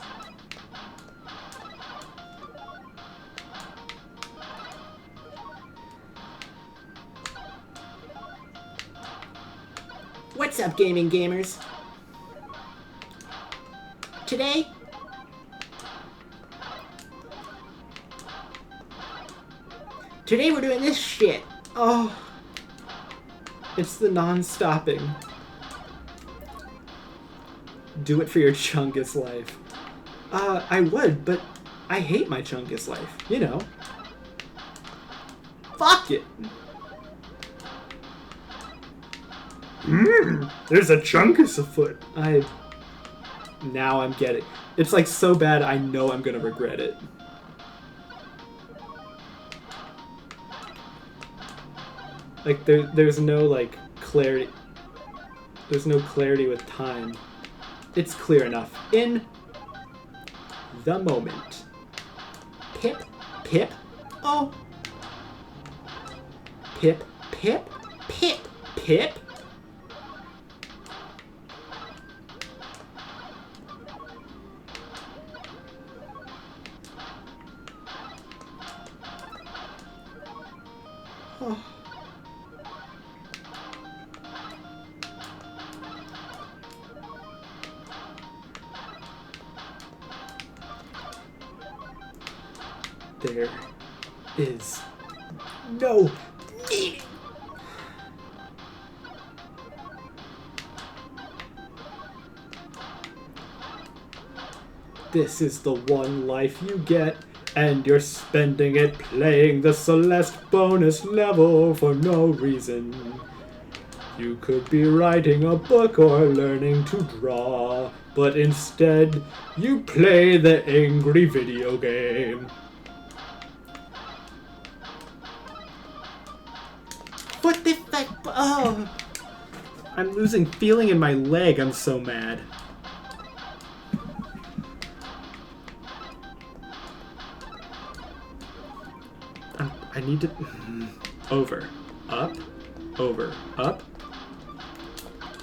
S3: What's up, gaming gamers? Today, we're doing this shit.
S1: Oh. It's the non-stopping. Do it for your Chungus life. I would, but I hate my Chungus life. You know. Fuck it. There's a Chungus afoot. Now I'm getting. It's like so bad I know I'm gonna regret it. Like there's no like clarity. There's no clarity with time. It's clear enough. In the moment.
S3: Pip, pip, oh.
S1: Pip.
S3: Pip, pip, pip.
S1: Oh. There is no need. This is the one life you get, and you're spending it playing the Celeste bonus level for no reason. You could be writing a book or learning to draw, but instead you play the angry video game.
S3: What the fuck? Oh.
S1: I'm losing feeling in my leg, I'm so mad. I need to... Over. Up. Over. Up.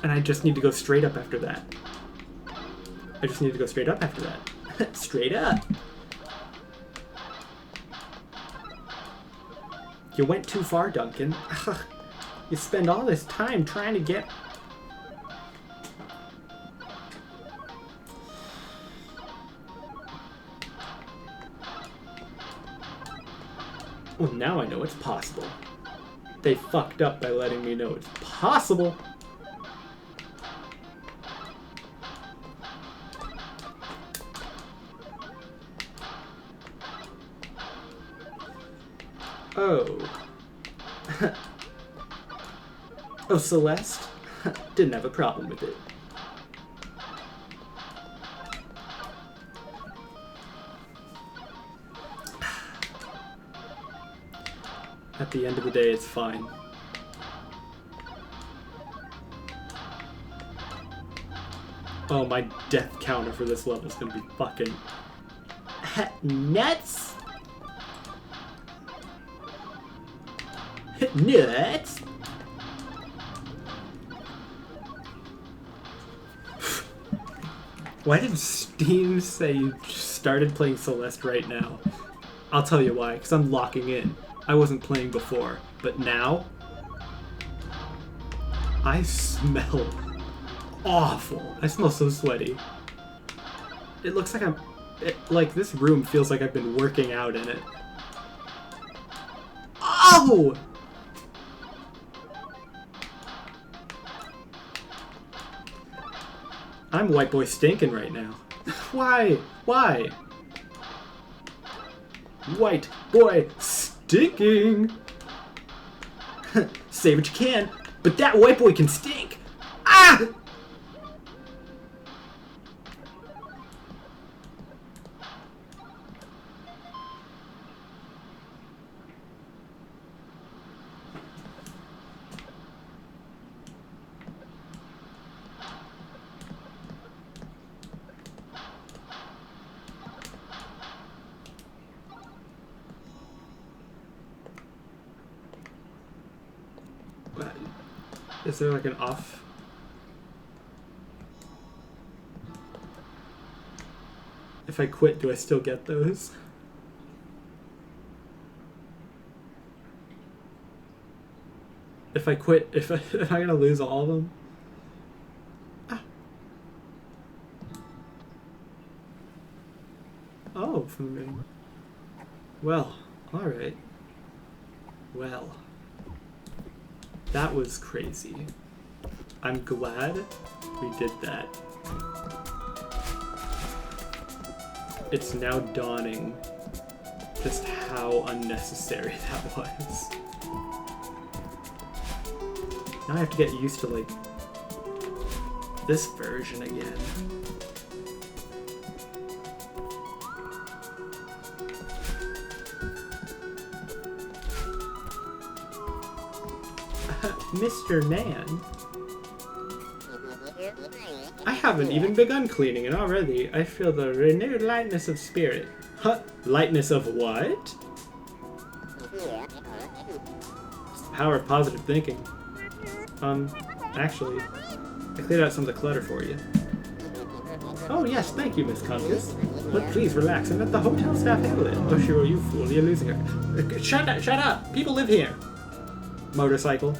S1: And I just need to go straight up after that. I just need to go straight up after that. Straight up. You went too far, Duncan. You spend all this time trying to get...
S2: Well, now I know it's possible. They fucked up by letting me know it's possible. Oh. Oh, Celeste? Didn't have a problem with it. At the end of the day, it's fine. Oh, my death counter for this level is gonna be fucking nuts. Nuts. Why did Steam say you started playing Celeste right now? I'll tell you why, because I'm locking in. I wasn't playing before, but now I smell awful. I smell so sweaty. It looks like like this room feels like I've been working out in it. Oh! I'm white boy stinking right now. Why? Why? White boy stinking. Say what you can, but that white boy can stink. Ah! Is there like an off? If I quit, do I still get those? If I quit, am I gonna lose all of them? Ah. Oh, from me. Well, alright. Well. That was crazy. I'm glad we did that. It's now dawning just how unnecessary that was. Now I have to get used to, like, this version again. Mr. Man? I haven't even begun cleaning and already I feel the renewed lightness of spirit. Huh? Lightness of what? It's the power of positive thinking. Actually, I cleared out some of the clutter for you. Oh yes, thank you, Miss Chungus. But please relax and let the hotel staff handle it. Oh sure, you fool, you're losing her. Shut up! People live here! Motorcycle.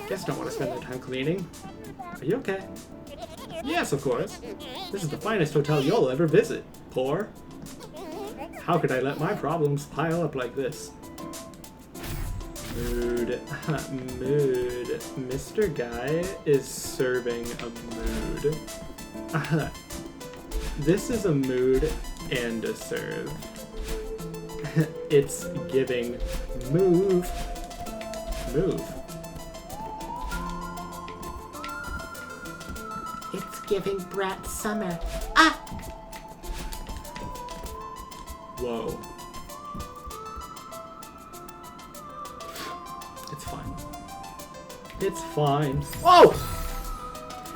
S2: Guests don't want to spend their time cleaning. Are you okay? Yes, of course. This is the finest hotel you'll ever visit, poor. How could I let my problems pile up like this? Mood. Mood. Mr. Guy is serving a mood. This is a mood and a serve. It's giving move. Move.
S3: It's giving Brat Summer. Ah!
S2: Whoa. It's fine. It's fine. Oh!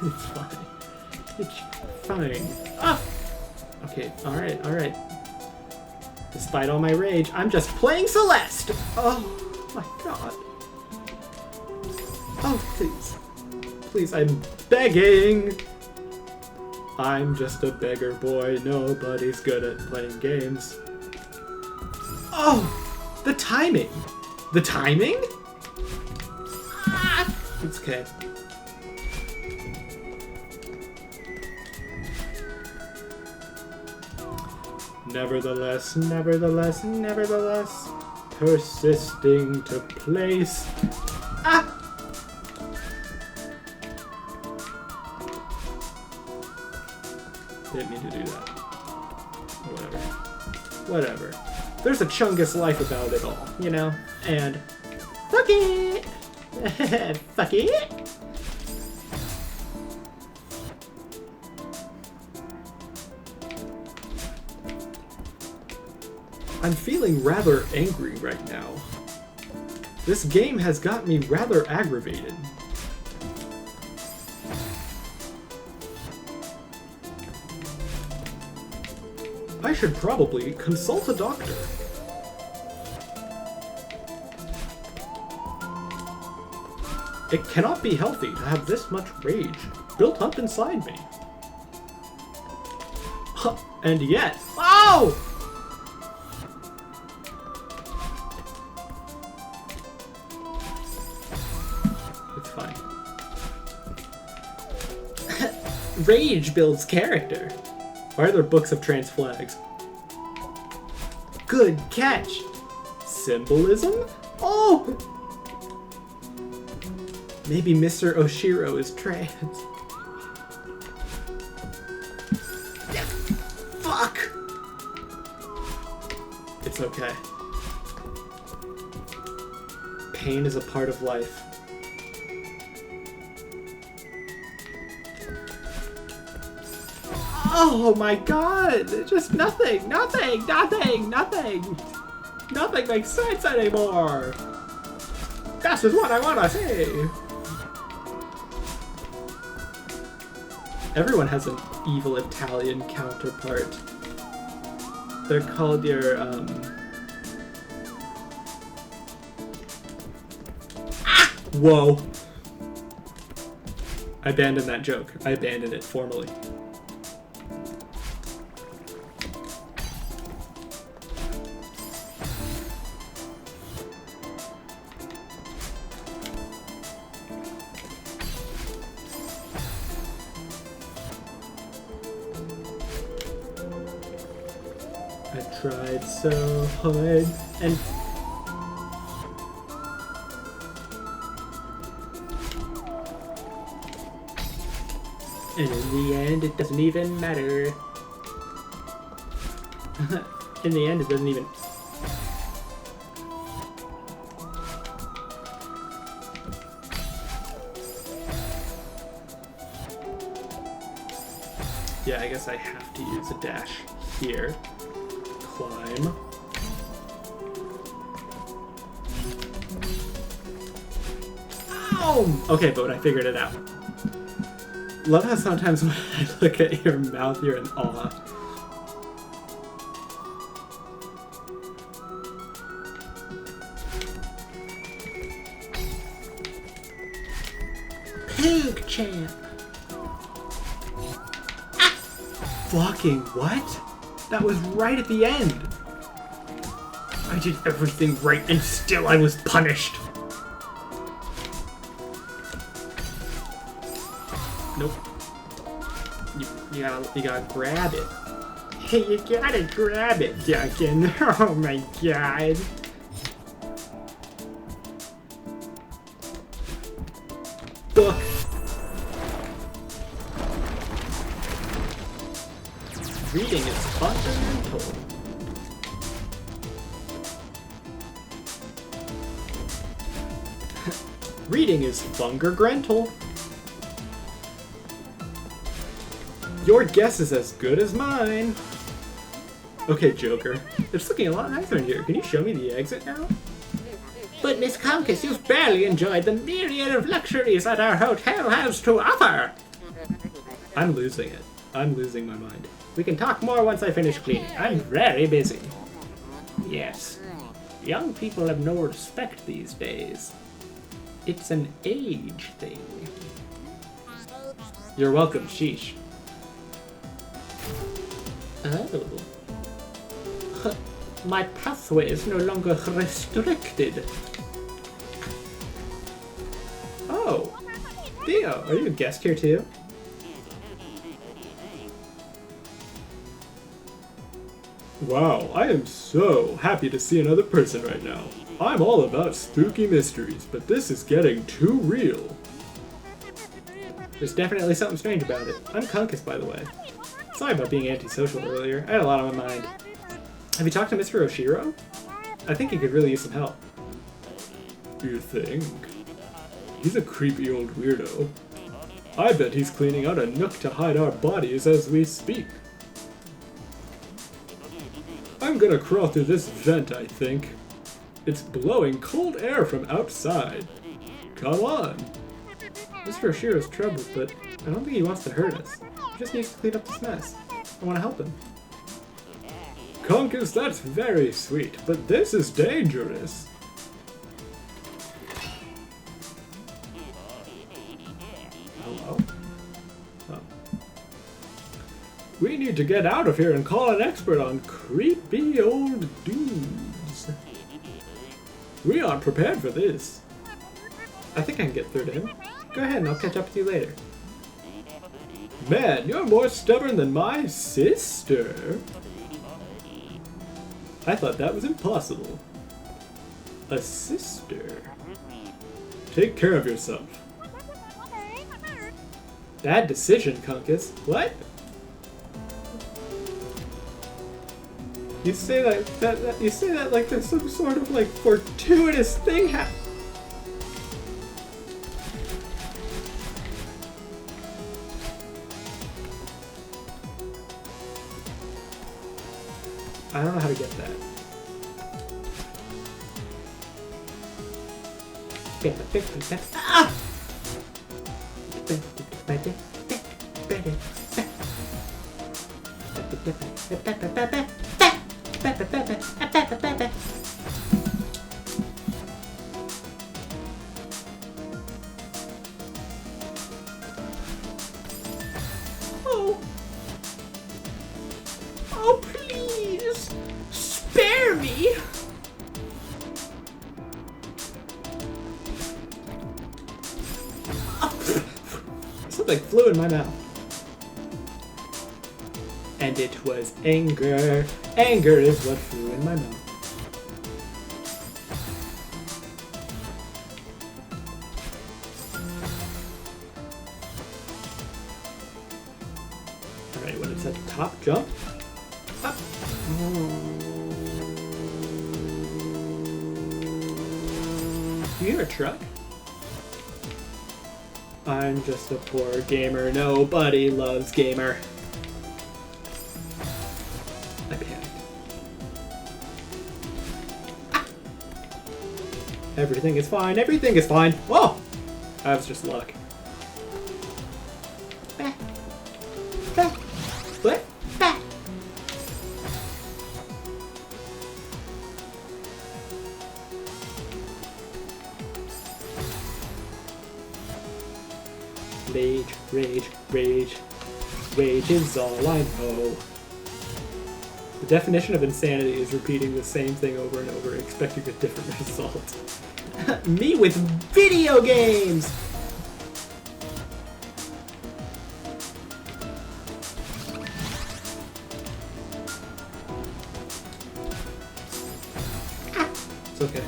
S2: It's fine. It's fine. Ah! Okay, alright, alright. Despite all my rage, I'm just playing Celeste! Oh my god. Oh, please. Please, I'm begging! I'm just a beggar boy. Nobody's good at playing games. Oh! The timing! The timing? Ah! It's okay. Nevertheless, nevertheless, nevertheless. persisting to place. Ah! Didn't mean to do that. Whatever. Whatever. There's a Chungus life about it all, you know? And fuck it! Fuck it! I'm feeling rather angry right now. This game has got me rather aggravated. I should probably consult a doctor. It cannot be healthy to have this much rage built up inside me. And yet... Oh! It's fine. Rage builds character. Why are there books of trans flags? Good catch! Symbolism? Oh! Maybe Mr. Oshiro is trans. Fuck! It's okay. Pain is a part of life. Oh my god! Just nothing! Nothing! Nothing! Nothing! Nothing makes sense anymore! That's just what I wanna say! Everyone has an evil Italian counterpart. They're called your, Ah! Whoa! I abandoned that joke. I abandoned it formally. I tried so hard, and in the end, it doesn't even matter. In the end, it doesn't even... Yeah, I guess I have to use a dash here. Climb. Ow! Okay, but I figured it out. Love how sometimes when I look at your mouth, you're in awe. Pig champ! Ah! Fucking what? That was right at the end! I did everything right and still I was punished! Nope. You gotta grab it. Hey, you gotta grab it, Duncan. Oh my god. Book. Reading is fundamental. Reading is fungergrental. Your guess is as good as mine. Okay, Joker. It's looking a lot nicer in here. Can you show me the exit now?
S3: But Miss Chungus, you've barely enjoyed the myriad of luxuries that our hotel has to offer.
S2: I'm losing it. I'm losing my mind.
S3: We can talk more once I finish cleaning. I'm very busy. Yes. Young people have no respect these days. It's an age thing.
S2: You're welcome, sheesh.
S3: Oh. My pathway is no longer restricted.
S2: Oh. Theo, are you a guest here too?
S1: Wow, I am so happy to see another person right now. I'm all about spooky mysteries, but this is getting too real.
S2: There's definitely something strange about it. I'm Chungus, by the way. Sorry about being antisocial earlier. I had a lot on my mind. Have you talked to Mr. Oshiro? I think he could really use some help.
S1: You think? He's a creepy old weirdo. I bet he's cleaning out a nook to hide our bodies as we speak. I'm gonna crawl through this vent, I think. It's blowing cold air from outside. Come on.
S2: Mr. Oshiro's troubled, but I don't think he wants to hurt us. He just needs to clean up this mess. I want to help him.
S1: Chungus, that's very sweet, but this is dangerous.
S2: Hello? Oh.
S1: We need to get out of here and call an expert on creepy old dudes. We aren't prepared for this.
S2: I think I can get through to him. Go ahead and I'll catch up with you later.
S1: Man, you're more stubborn than my sister. I thought that was impossible. A sister. Take care of yourself.
S2: Bad decision, Chungus. What? You say that you say that like there's some sort of like fortuitous thing happening. I don't know how to get that. Ah! Oh! Oh, please! Spare me! Something flew in my mouth. And it was anger. Anger is what flew in my mouth. Alright, when it's at the top, jump. Up. Do you hear a truck? I'm just a poor gamer. Nobody loves gamer. I panicked. Ah. Everything is fine. Everything is fine. Whoa! That was just luck. Bah. Bah. What? Bah. Rage, rage, rage. Rage is all I know. The definition of insanity is repeating the same thing over and over, expecting a different result. Me with video games! It's okay.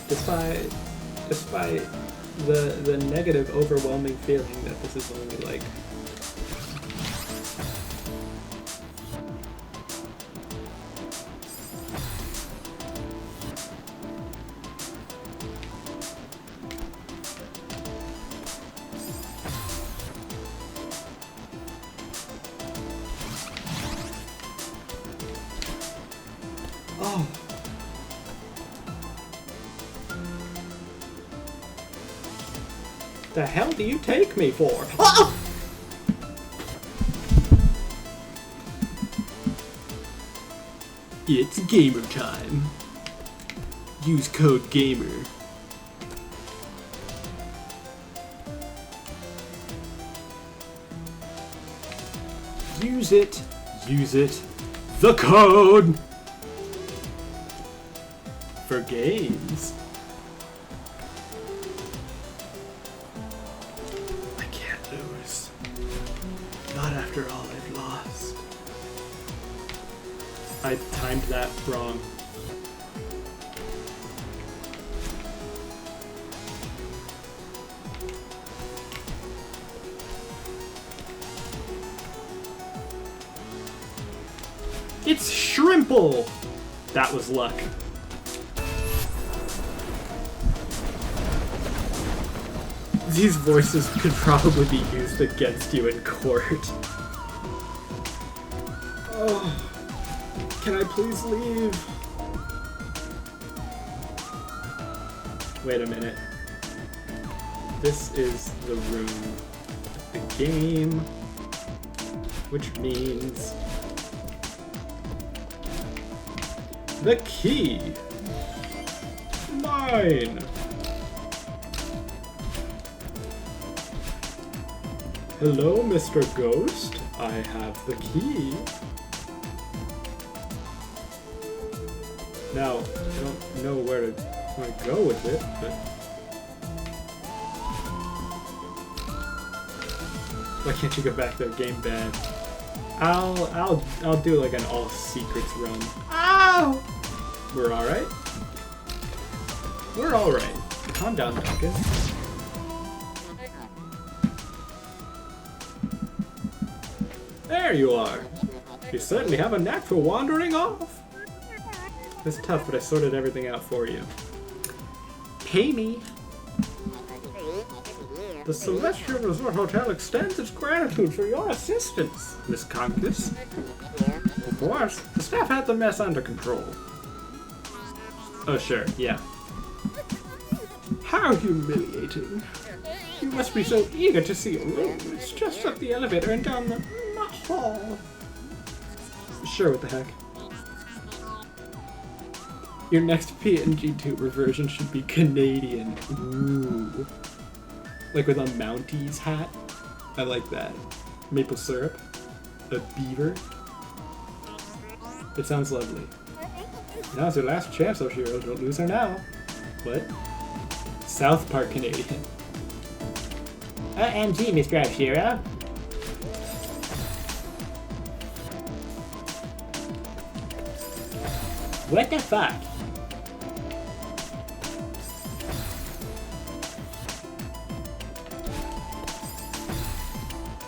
S2: Despite the negative, overwhelming feeling that this is only like oh. The hell do you take me for? Oh!
S1: It's gamer time. Use code GAMER. Use it. Use it. The code! For games. I can't lose. Not after all I've lost. I timed that wrong. It's Shrimple! That was luck. These voices could probably be used against you in court. Oh, can I please leave? Wait a minute. This is the room of the game, which means the key. Mine. Hello, Mr. Ghost. I have the key. Now, I don't know where to go with it, but why can't you go back there? Game bad. I'll do like an all secrets run. Ow! We're all right. We're all right. Calm down, Duncan. There you are. You certainly have a knack for wandering off. It's tough, but I sorted everything out for you. Pay me. The Celestial Resort Hotel extends its gratitude for your assistance, Miss Chungus. Of course, the staff had the mess under control. Oh, sure, yeah. How humiliating. You must be so eager to see a room. It's just up the elevator and down the hall. Sure, what the heck. Your next PNG tuber version should be Canadian. Ooh. Like with a Mounties hat. I like that. Maple syrup. A beaver. It sounds lovely. Now's your last chance, Oshiro. Don't lose her now. What? South Park Canadian.
S3: OMG, Mr. Oshiro. What the fuck?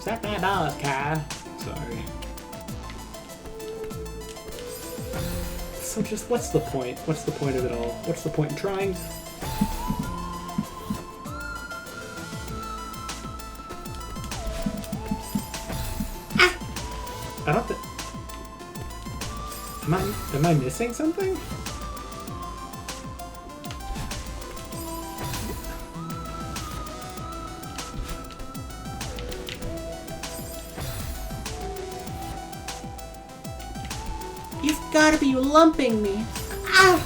S3: Suck my balls, Kyle.
S1: Sorry. So just what's the point? What's the point of it all? What's the point in trying? I don't think... Am I missing something?
S3: You've gotta be lumping me. Ah!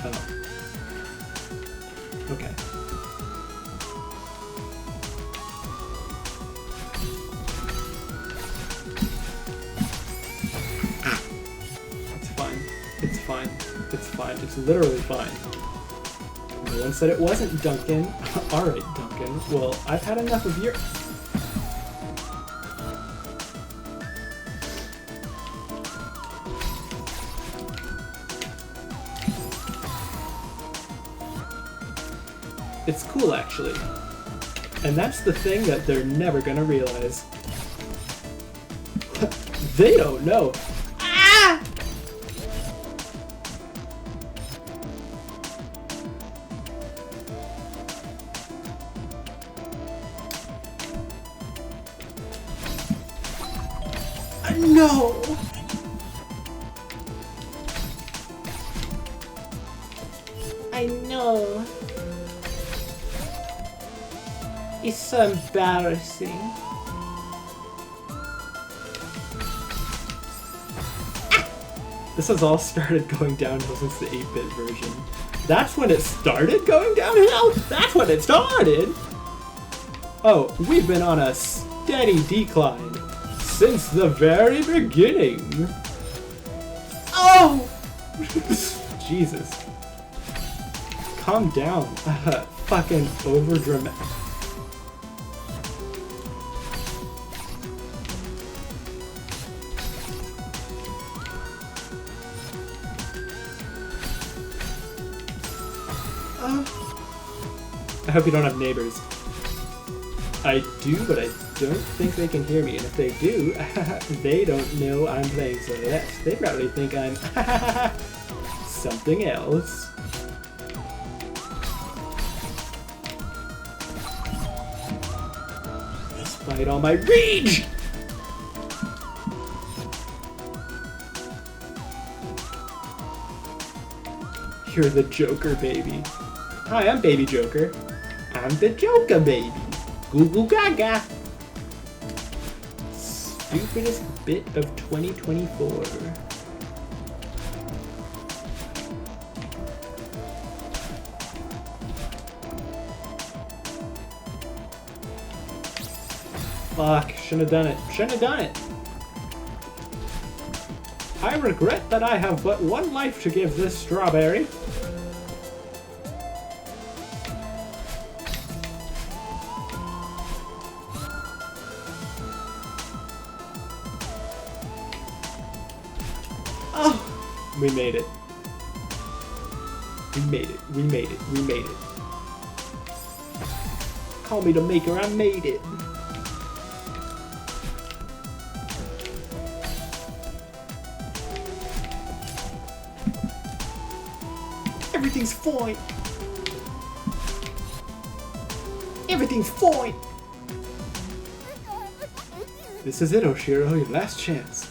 S1: Oh. Okay. It's fine. It's fine. It's fine. It's literally fine. No one said it wasn't, Duncan. Alright, Duncan. Well, I've had enough of your... It's cool, actually. And that's the thing that they're never gonna realize. They don't know. Ah! No!
S3: I know. It's so embarrassing.
S1: This has all started going downhill since the 8-bit version. That's when it started going downhill? That's when it started! Oh, we've been on a steady decline since the very beginning. Oh! Jesus. Calm down.
S2: fucking overdramatic. I hope you don't have neighbors. I do, but I don't think they can hear me. And if they do, they don't know I'm playing Celeste. They probably think I'm something else. Despite all my rage! You're the Joker, baby. Hi, I'm Baby Joker. I'm the Joker, baby. Goo goo gaga. Stupidest bit of 2024. Fuck, shouldn't have done it. Shouldn't have done it. I regret that I have but one life to give this strawberry. Oh, we made it. We made it. We made it. We made it. Call me the maker. I made it. Everything's fine. Everything's fine. This is it, Oshiro, your last chance.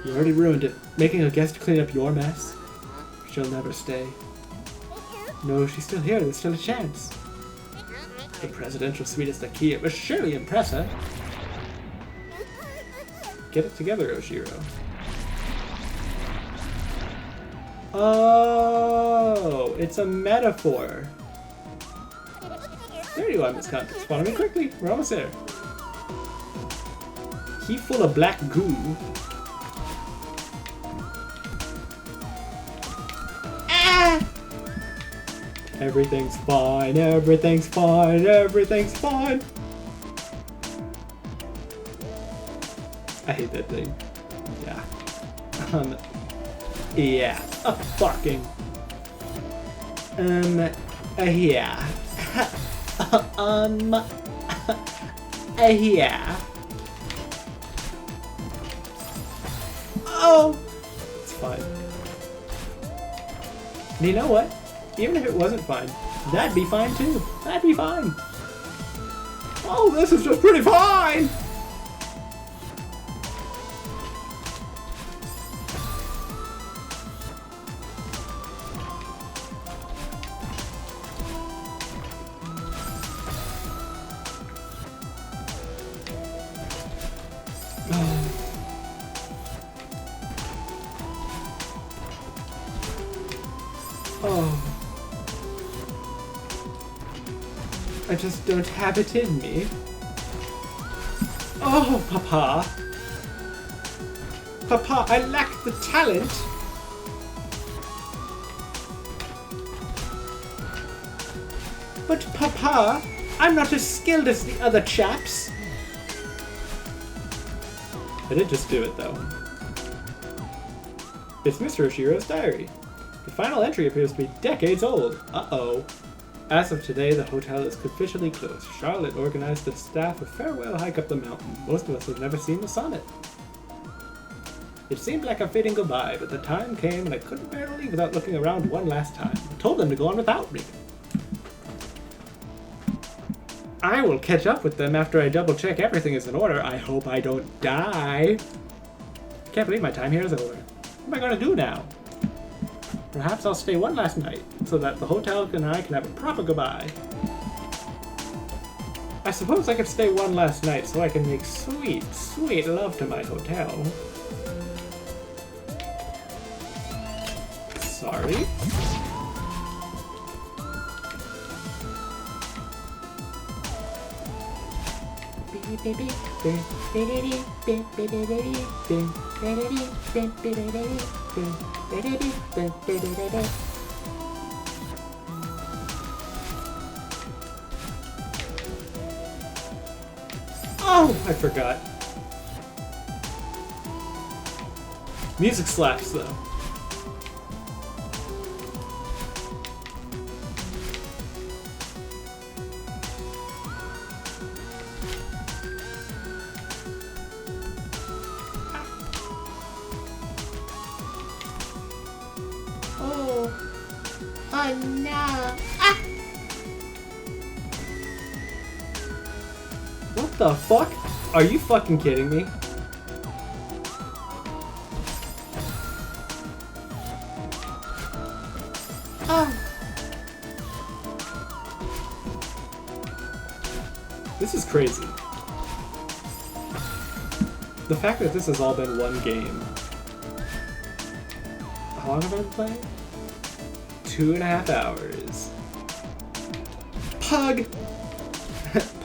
S2: You already ruined it, making a guest clean up your mess. She'll never stay. No, she's still here, there's still a chance. The presidential suite is the key, it must surely impress her. Get it together, Oshiro. Oh, it's a metaphor. There you are, Miss Context. Follow me quickly. We're almost there. He full of black goo. Ah! Everything's fine. Everything's fine. Everything's fine. I hate that thing. Yeah. Yeah. Fucking. Yeah. Yeah. Oh! It's fine. And you know what? Even if it wasn't fine, that'd be fine too. That'd be fine. Oh, this is just pretty fine! Oh. I just don't have it in me. Oh, Papa. Papa, I lack the talent. But Papa, I'm not as skilled as the other chaps. I did just do it, though. It's Mr. Oshiro's diary. The final entry appears to be decades old. Uh-oh. As of today, the hotel is officially closed. Charlotte organized the staff a farewell hike up the mountain. Most of us have never seen the summit. It seemed like a fitting goodbye, but the time came and I couldn't bear to leave without looking around one last time. I told them to go on without me. I will catch up with them after I double-check everything is in order. I hope I don't die. Can't believe my time here is over. What am I going to do now? Perhaps I'll stay one last night, so that the hotel and I can have a proper goodbye. I suppose I could stay one last night so I can make sweet, sweet love to my hotel. Sorry? Oh, I forgot. Music slaps though.
S5: Oh no! Ah!
S2: What the fuck? Are you fucking kidding me?
S5: Oh!
S2: This is crazy. The fact that this has all been one game. How long have I been playing? 2.5 hours. Pug!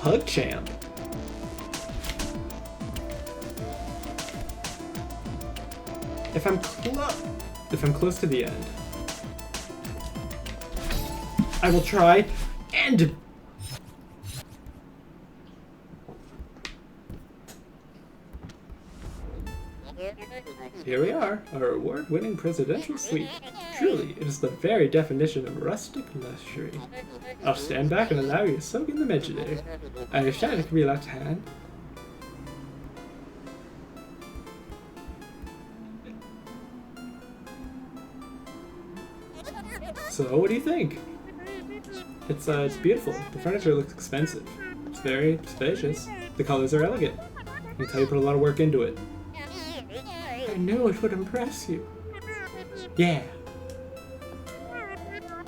S2: Pug champ. If I'm close to the end, I will try and here we are, our award-winning presidential suite. Truly, it is the very definition of rustic luxury. I'll stand back and allow you to soak in the melee. I shan't be left hand. So, what do you think? It's beautiful. The furniture looks expensive. It's very spacious. The colors are elegant. I can tell you put a lot of work into it. I knew it would impress you. Yeah.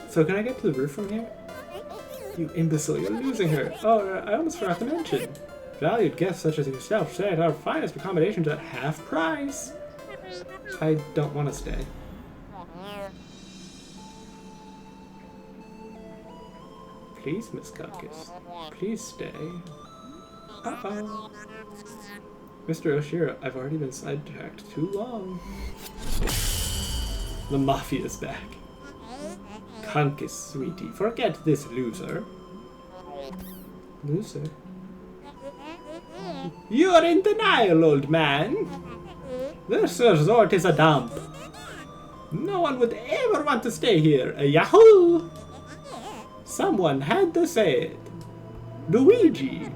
S2: So can I get to the roof from here? You imbecile, you're losing her. Oh, I almost forgot to mention. Valued guests such as yourself stay at our finest accommodations at half price. I don't want to stay. Please, Miss Chungus. Please stay. Uh-oh. Mr. Oshiro, I've already been sidetracked too long. The Mafia's back. Chungus, sweetie, forget this loser. Loser? You are in denial, old man. This resort is a dump. No one would ever want to stay here. Yahoo! Someone had to say it. Luigi.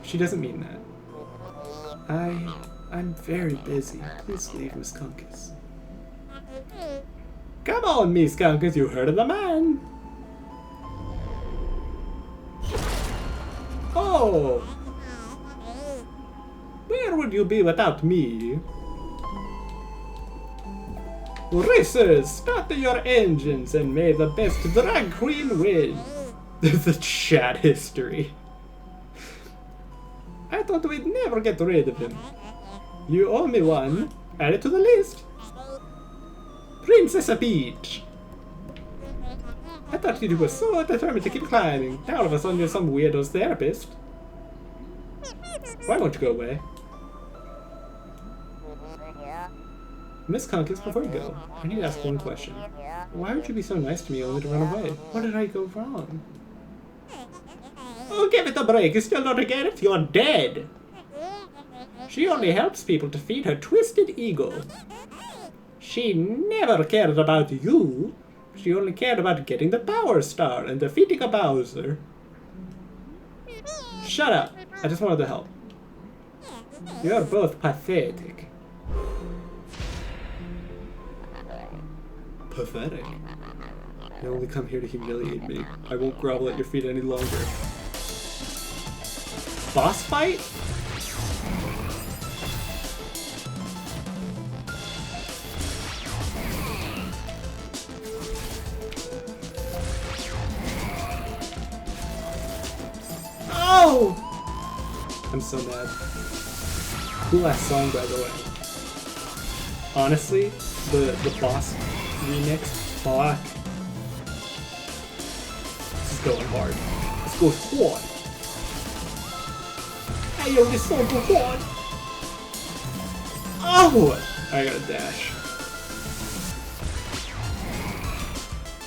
S2: She doesn't mean that. I'm very busy. Please leave, Miss Chungus. Come on, Miss Chungus, you heard of the man. Oh! Where would you be without me? Racers, start your engines and may the best drag queen win. The chat history. I thought we'd never get rid of him. You owe me one. Add it to the list. Princess Peach. I thought you were so determined to keep climbing. Now all of a sudden you're some weirdo's therapist. Why won't you go away? Miss Chungus, before you go, I need to ask one question. Why would you be so nice to me only to run away? What did I go wrong? Oh, give it a break. You still don't get it? You're dead. She only helps people to feed her twisted ego. She never cared about you. She only cared about getting the Power Star and defeating a Bowser. Shut up. I just wanted to help. You're both pathetic. Pathetic? You only come here to humiliate me. I won't grovel at your feet any longer. Boss fight? Oh! I'm so mad. Cool ass song, by the way. Honestly, the boss remix, fuck. This is going hard. This goes hard. Hey yo, this song goes hard. Oh! I gotta dash.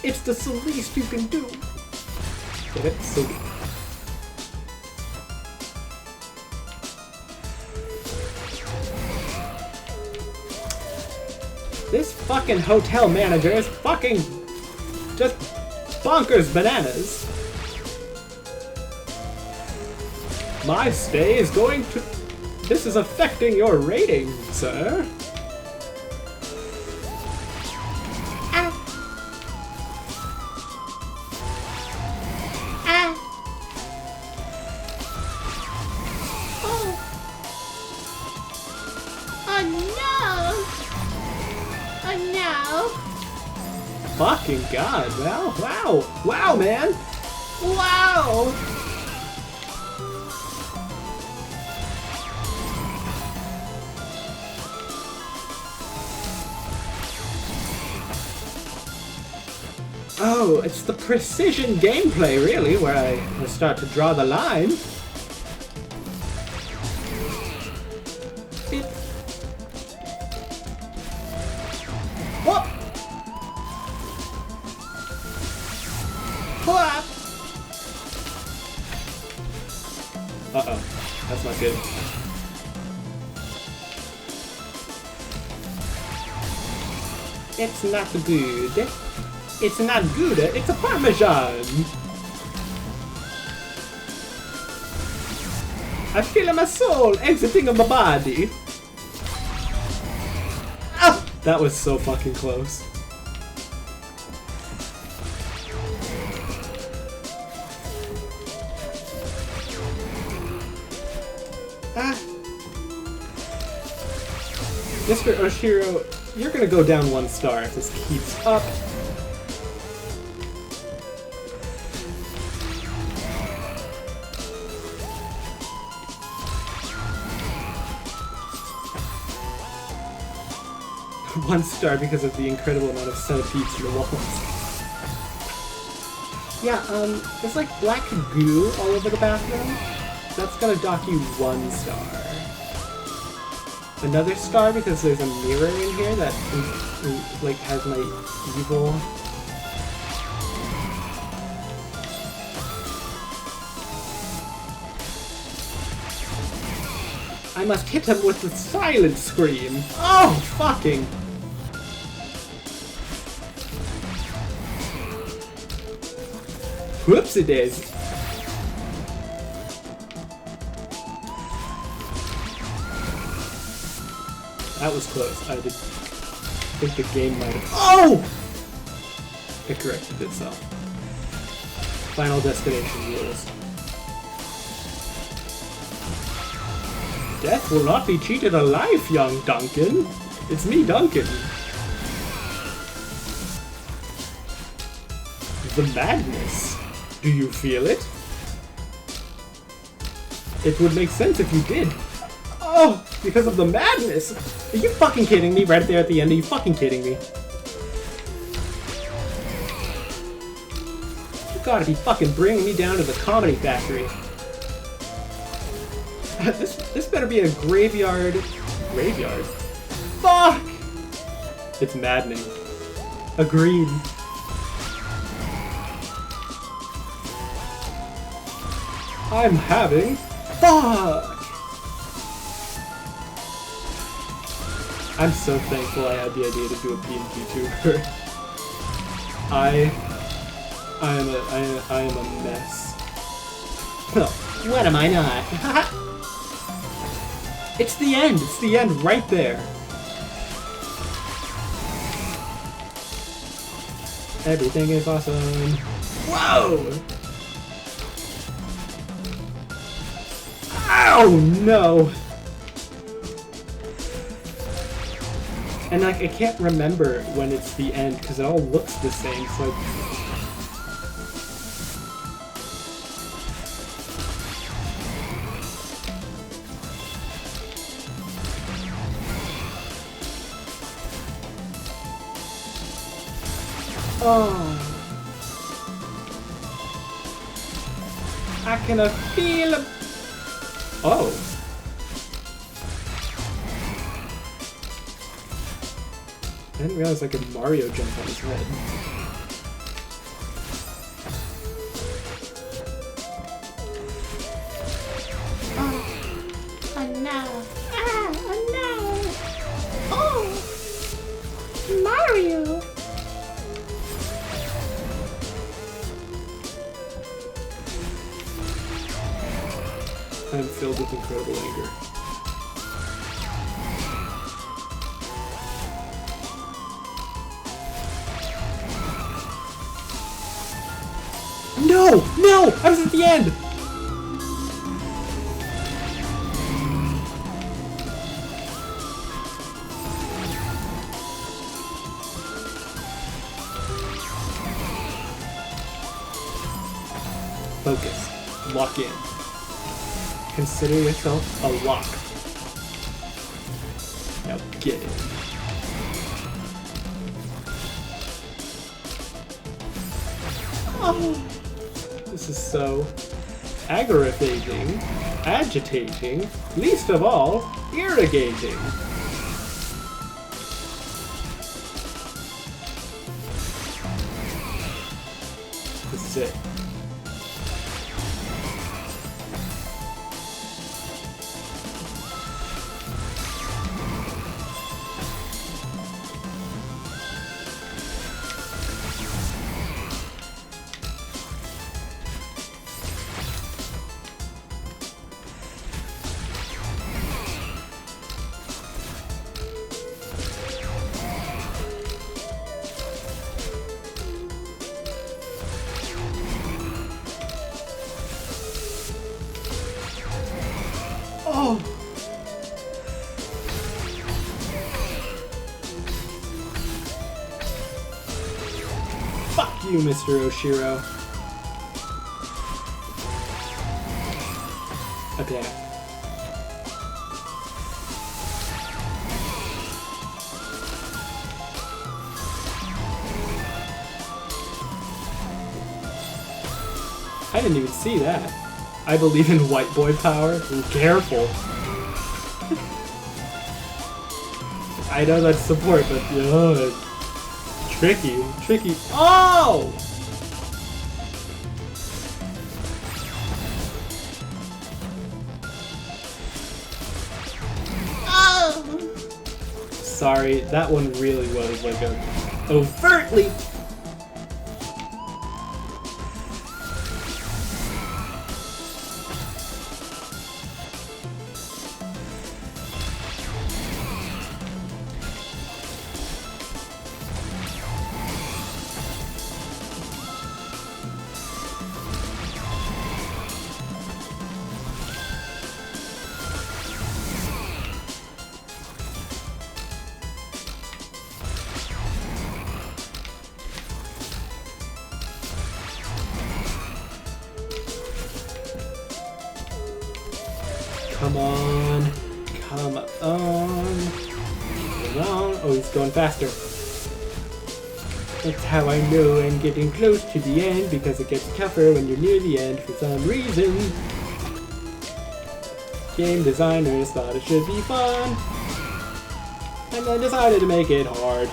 S2: It's the least you can do. Get it? So
S3: This fucking hotel manager is fucking just bonkers bananas. My stay is going to... This is affecting your rating, sir.
S5: Ah. Ah. Oh. Oh no. Oh no.
S3: Fucking god, wow, wow, wow, man. Wow. Oh, it's the precision gameplay, really, where I start to draw the line. What? What? Uh-oh, that's not good. It's not good. It's not good, it's a Parmesan! I feel my soul exiting my body! Ah! That was so fucking close. Ah! Mr. Oshiro, you're gonna go down 1 star if this keeps up. One star because of the incredible amount of centipedes in the walls. Yeah, there's like black goo all over the bathroom. That's gonna dock you 1 star. Another star because there's a mirror in here that like has my evil. I must hit him with the silent scream. Oh, fucking. Whoopsie daisy. That was close. I did think the game might have. Oh! It corrected itself. Final destination rules. Death will not be cheated alive, young Duncan. It's me, Duncan. The madness. Do you feel it? It would make sense if you did. Oh, because of the madness. Are you fucking kidding me right there at the end? Are you fucking kidding me? You gotta be fucking bringing me down to the comedy factory. This better be a graveyard. Graveyard? Fuck! It's maddening. Agreed. I'm having fuck! I'm so thankful I had the idea to do a PNG tuber. I am a mess. What am I not? It's the end! It's the end right there! Everything is awesome. Whoa! Oh no! And like I can't remember when it's the end because it all looks the same. So oh, I can feel. Oh. I didn't realize I could Mario jump on his head.
S5: Oh no. Ah, oh no. Oh.
S2: with incredible anger. No! No! I was at the end! Focus. Lock in. Consider yourself a lock. Now get it. Oh, this is so aggravating, agitating, least of all, irrigating. This is it. Oh! Fuck you, Mr. Oshiro. Okay. I didn't even see that. I believe in white boy power. Ooh, careful. I know that's support, but tricky, tricky. Oh!
S5: Oh!
S2: Sorry, that one really was like a overtly. Come on. Come on. Come on. Oh, he's going faster. That's how I know I'm getting close to the end, because it gets tougher when you're near the end for some reason. Game designers thought it should be fun, and then decided to make it hard.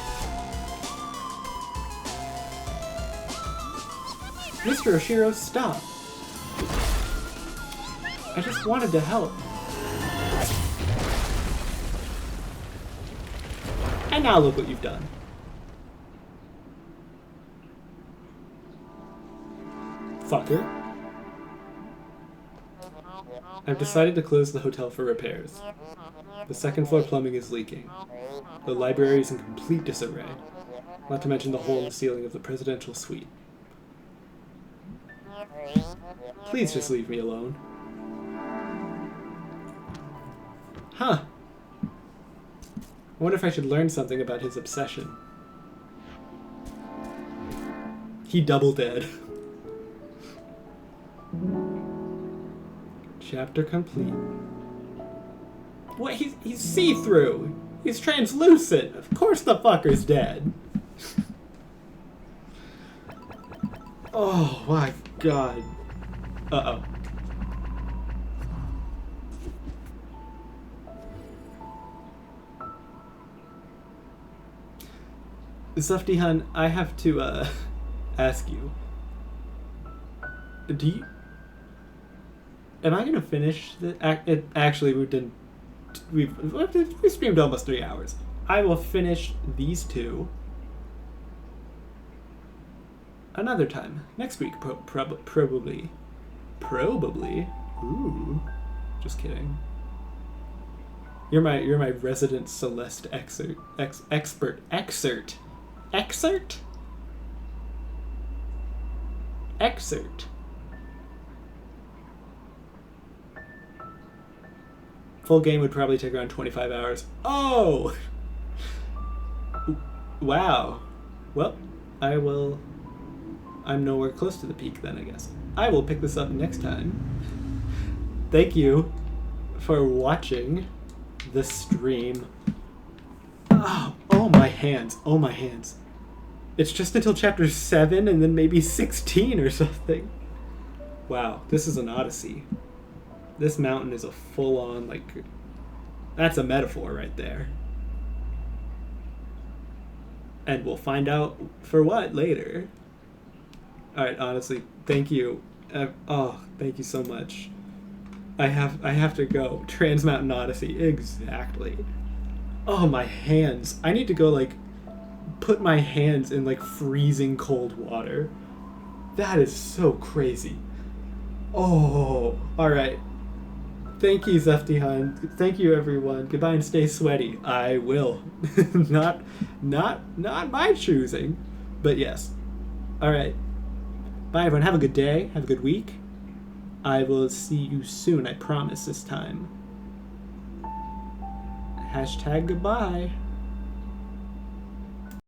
S2: Mr. Oshiro, stop. I just wanted to help. And now look what you've done. Fucker. I've decided to close the hotel for repairs. The second floor plumbing is leaking. The library is in complete disarray. Not to mention the hole in the ceiling of the presidential suite. Please just leave me alone. Huh. I wonder if I should learn something about his obsession. He double dead. Chapter complete. What? He's see-through. He's translucent. Of course the fucker's dead. Oh my god. Uh-oh. Sufty-hun, I have to, ask you. Do you... Am I gonna finish the... Actually, we've streamed almost 3 hours. I will finish these two another time. Next week, probably. Probably. Ooh.
S1: Just kidding. You're my resident Celeste expert. Excerpt. Full game would probably take around 25 hours. Oh! Wow. Well, I'm nowhere close to the peak then, I guess. I will pick this up next time. Thank you for watching the stream. Oh my hands. Oh my hands. It's just until chapter 7 and then maybe 16 or something. Wow, this is an odyssey. This mountain is a full-on, like... That's a metaphor right there. And we'll find out for what later. Alright, honestly, thank you. Thank you so much. I have to go. Trans Mountain Odyssey, exactly. Oh, my hands. I need to go, like, put my hands in, like, freezing cold water. That is so crazy. Oh, alright. Thank you, Zeftihan. Thank you, everyone. Goodbye and stay sweaty. I will. not my choosing, but yes. Alright. Bye, everyone. Have a good day. Have a good week. I will see you soon, I promise this time. # goodbye.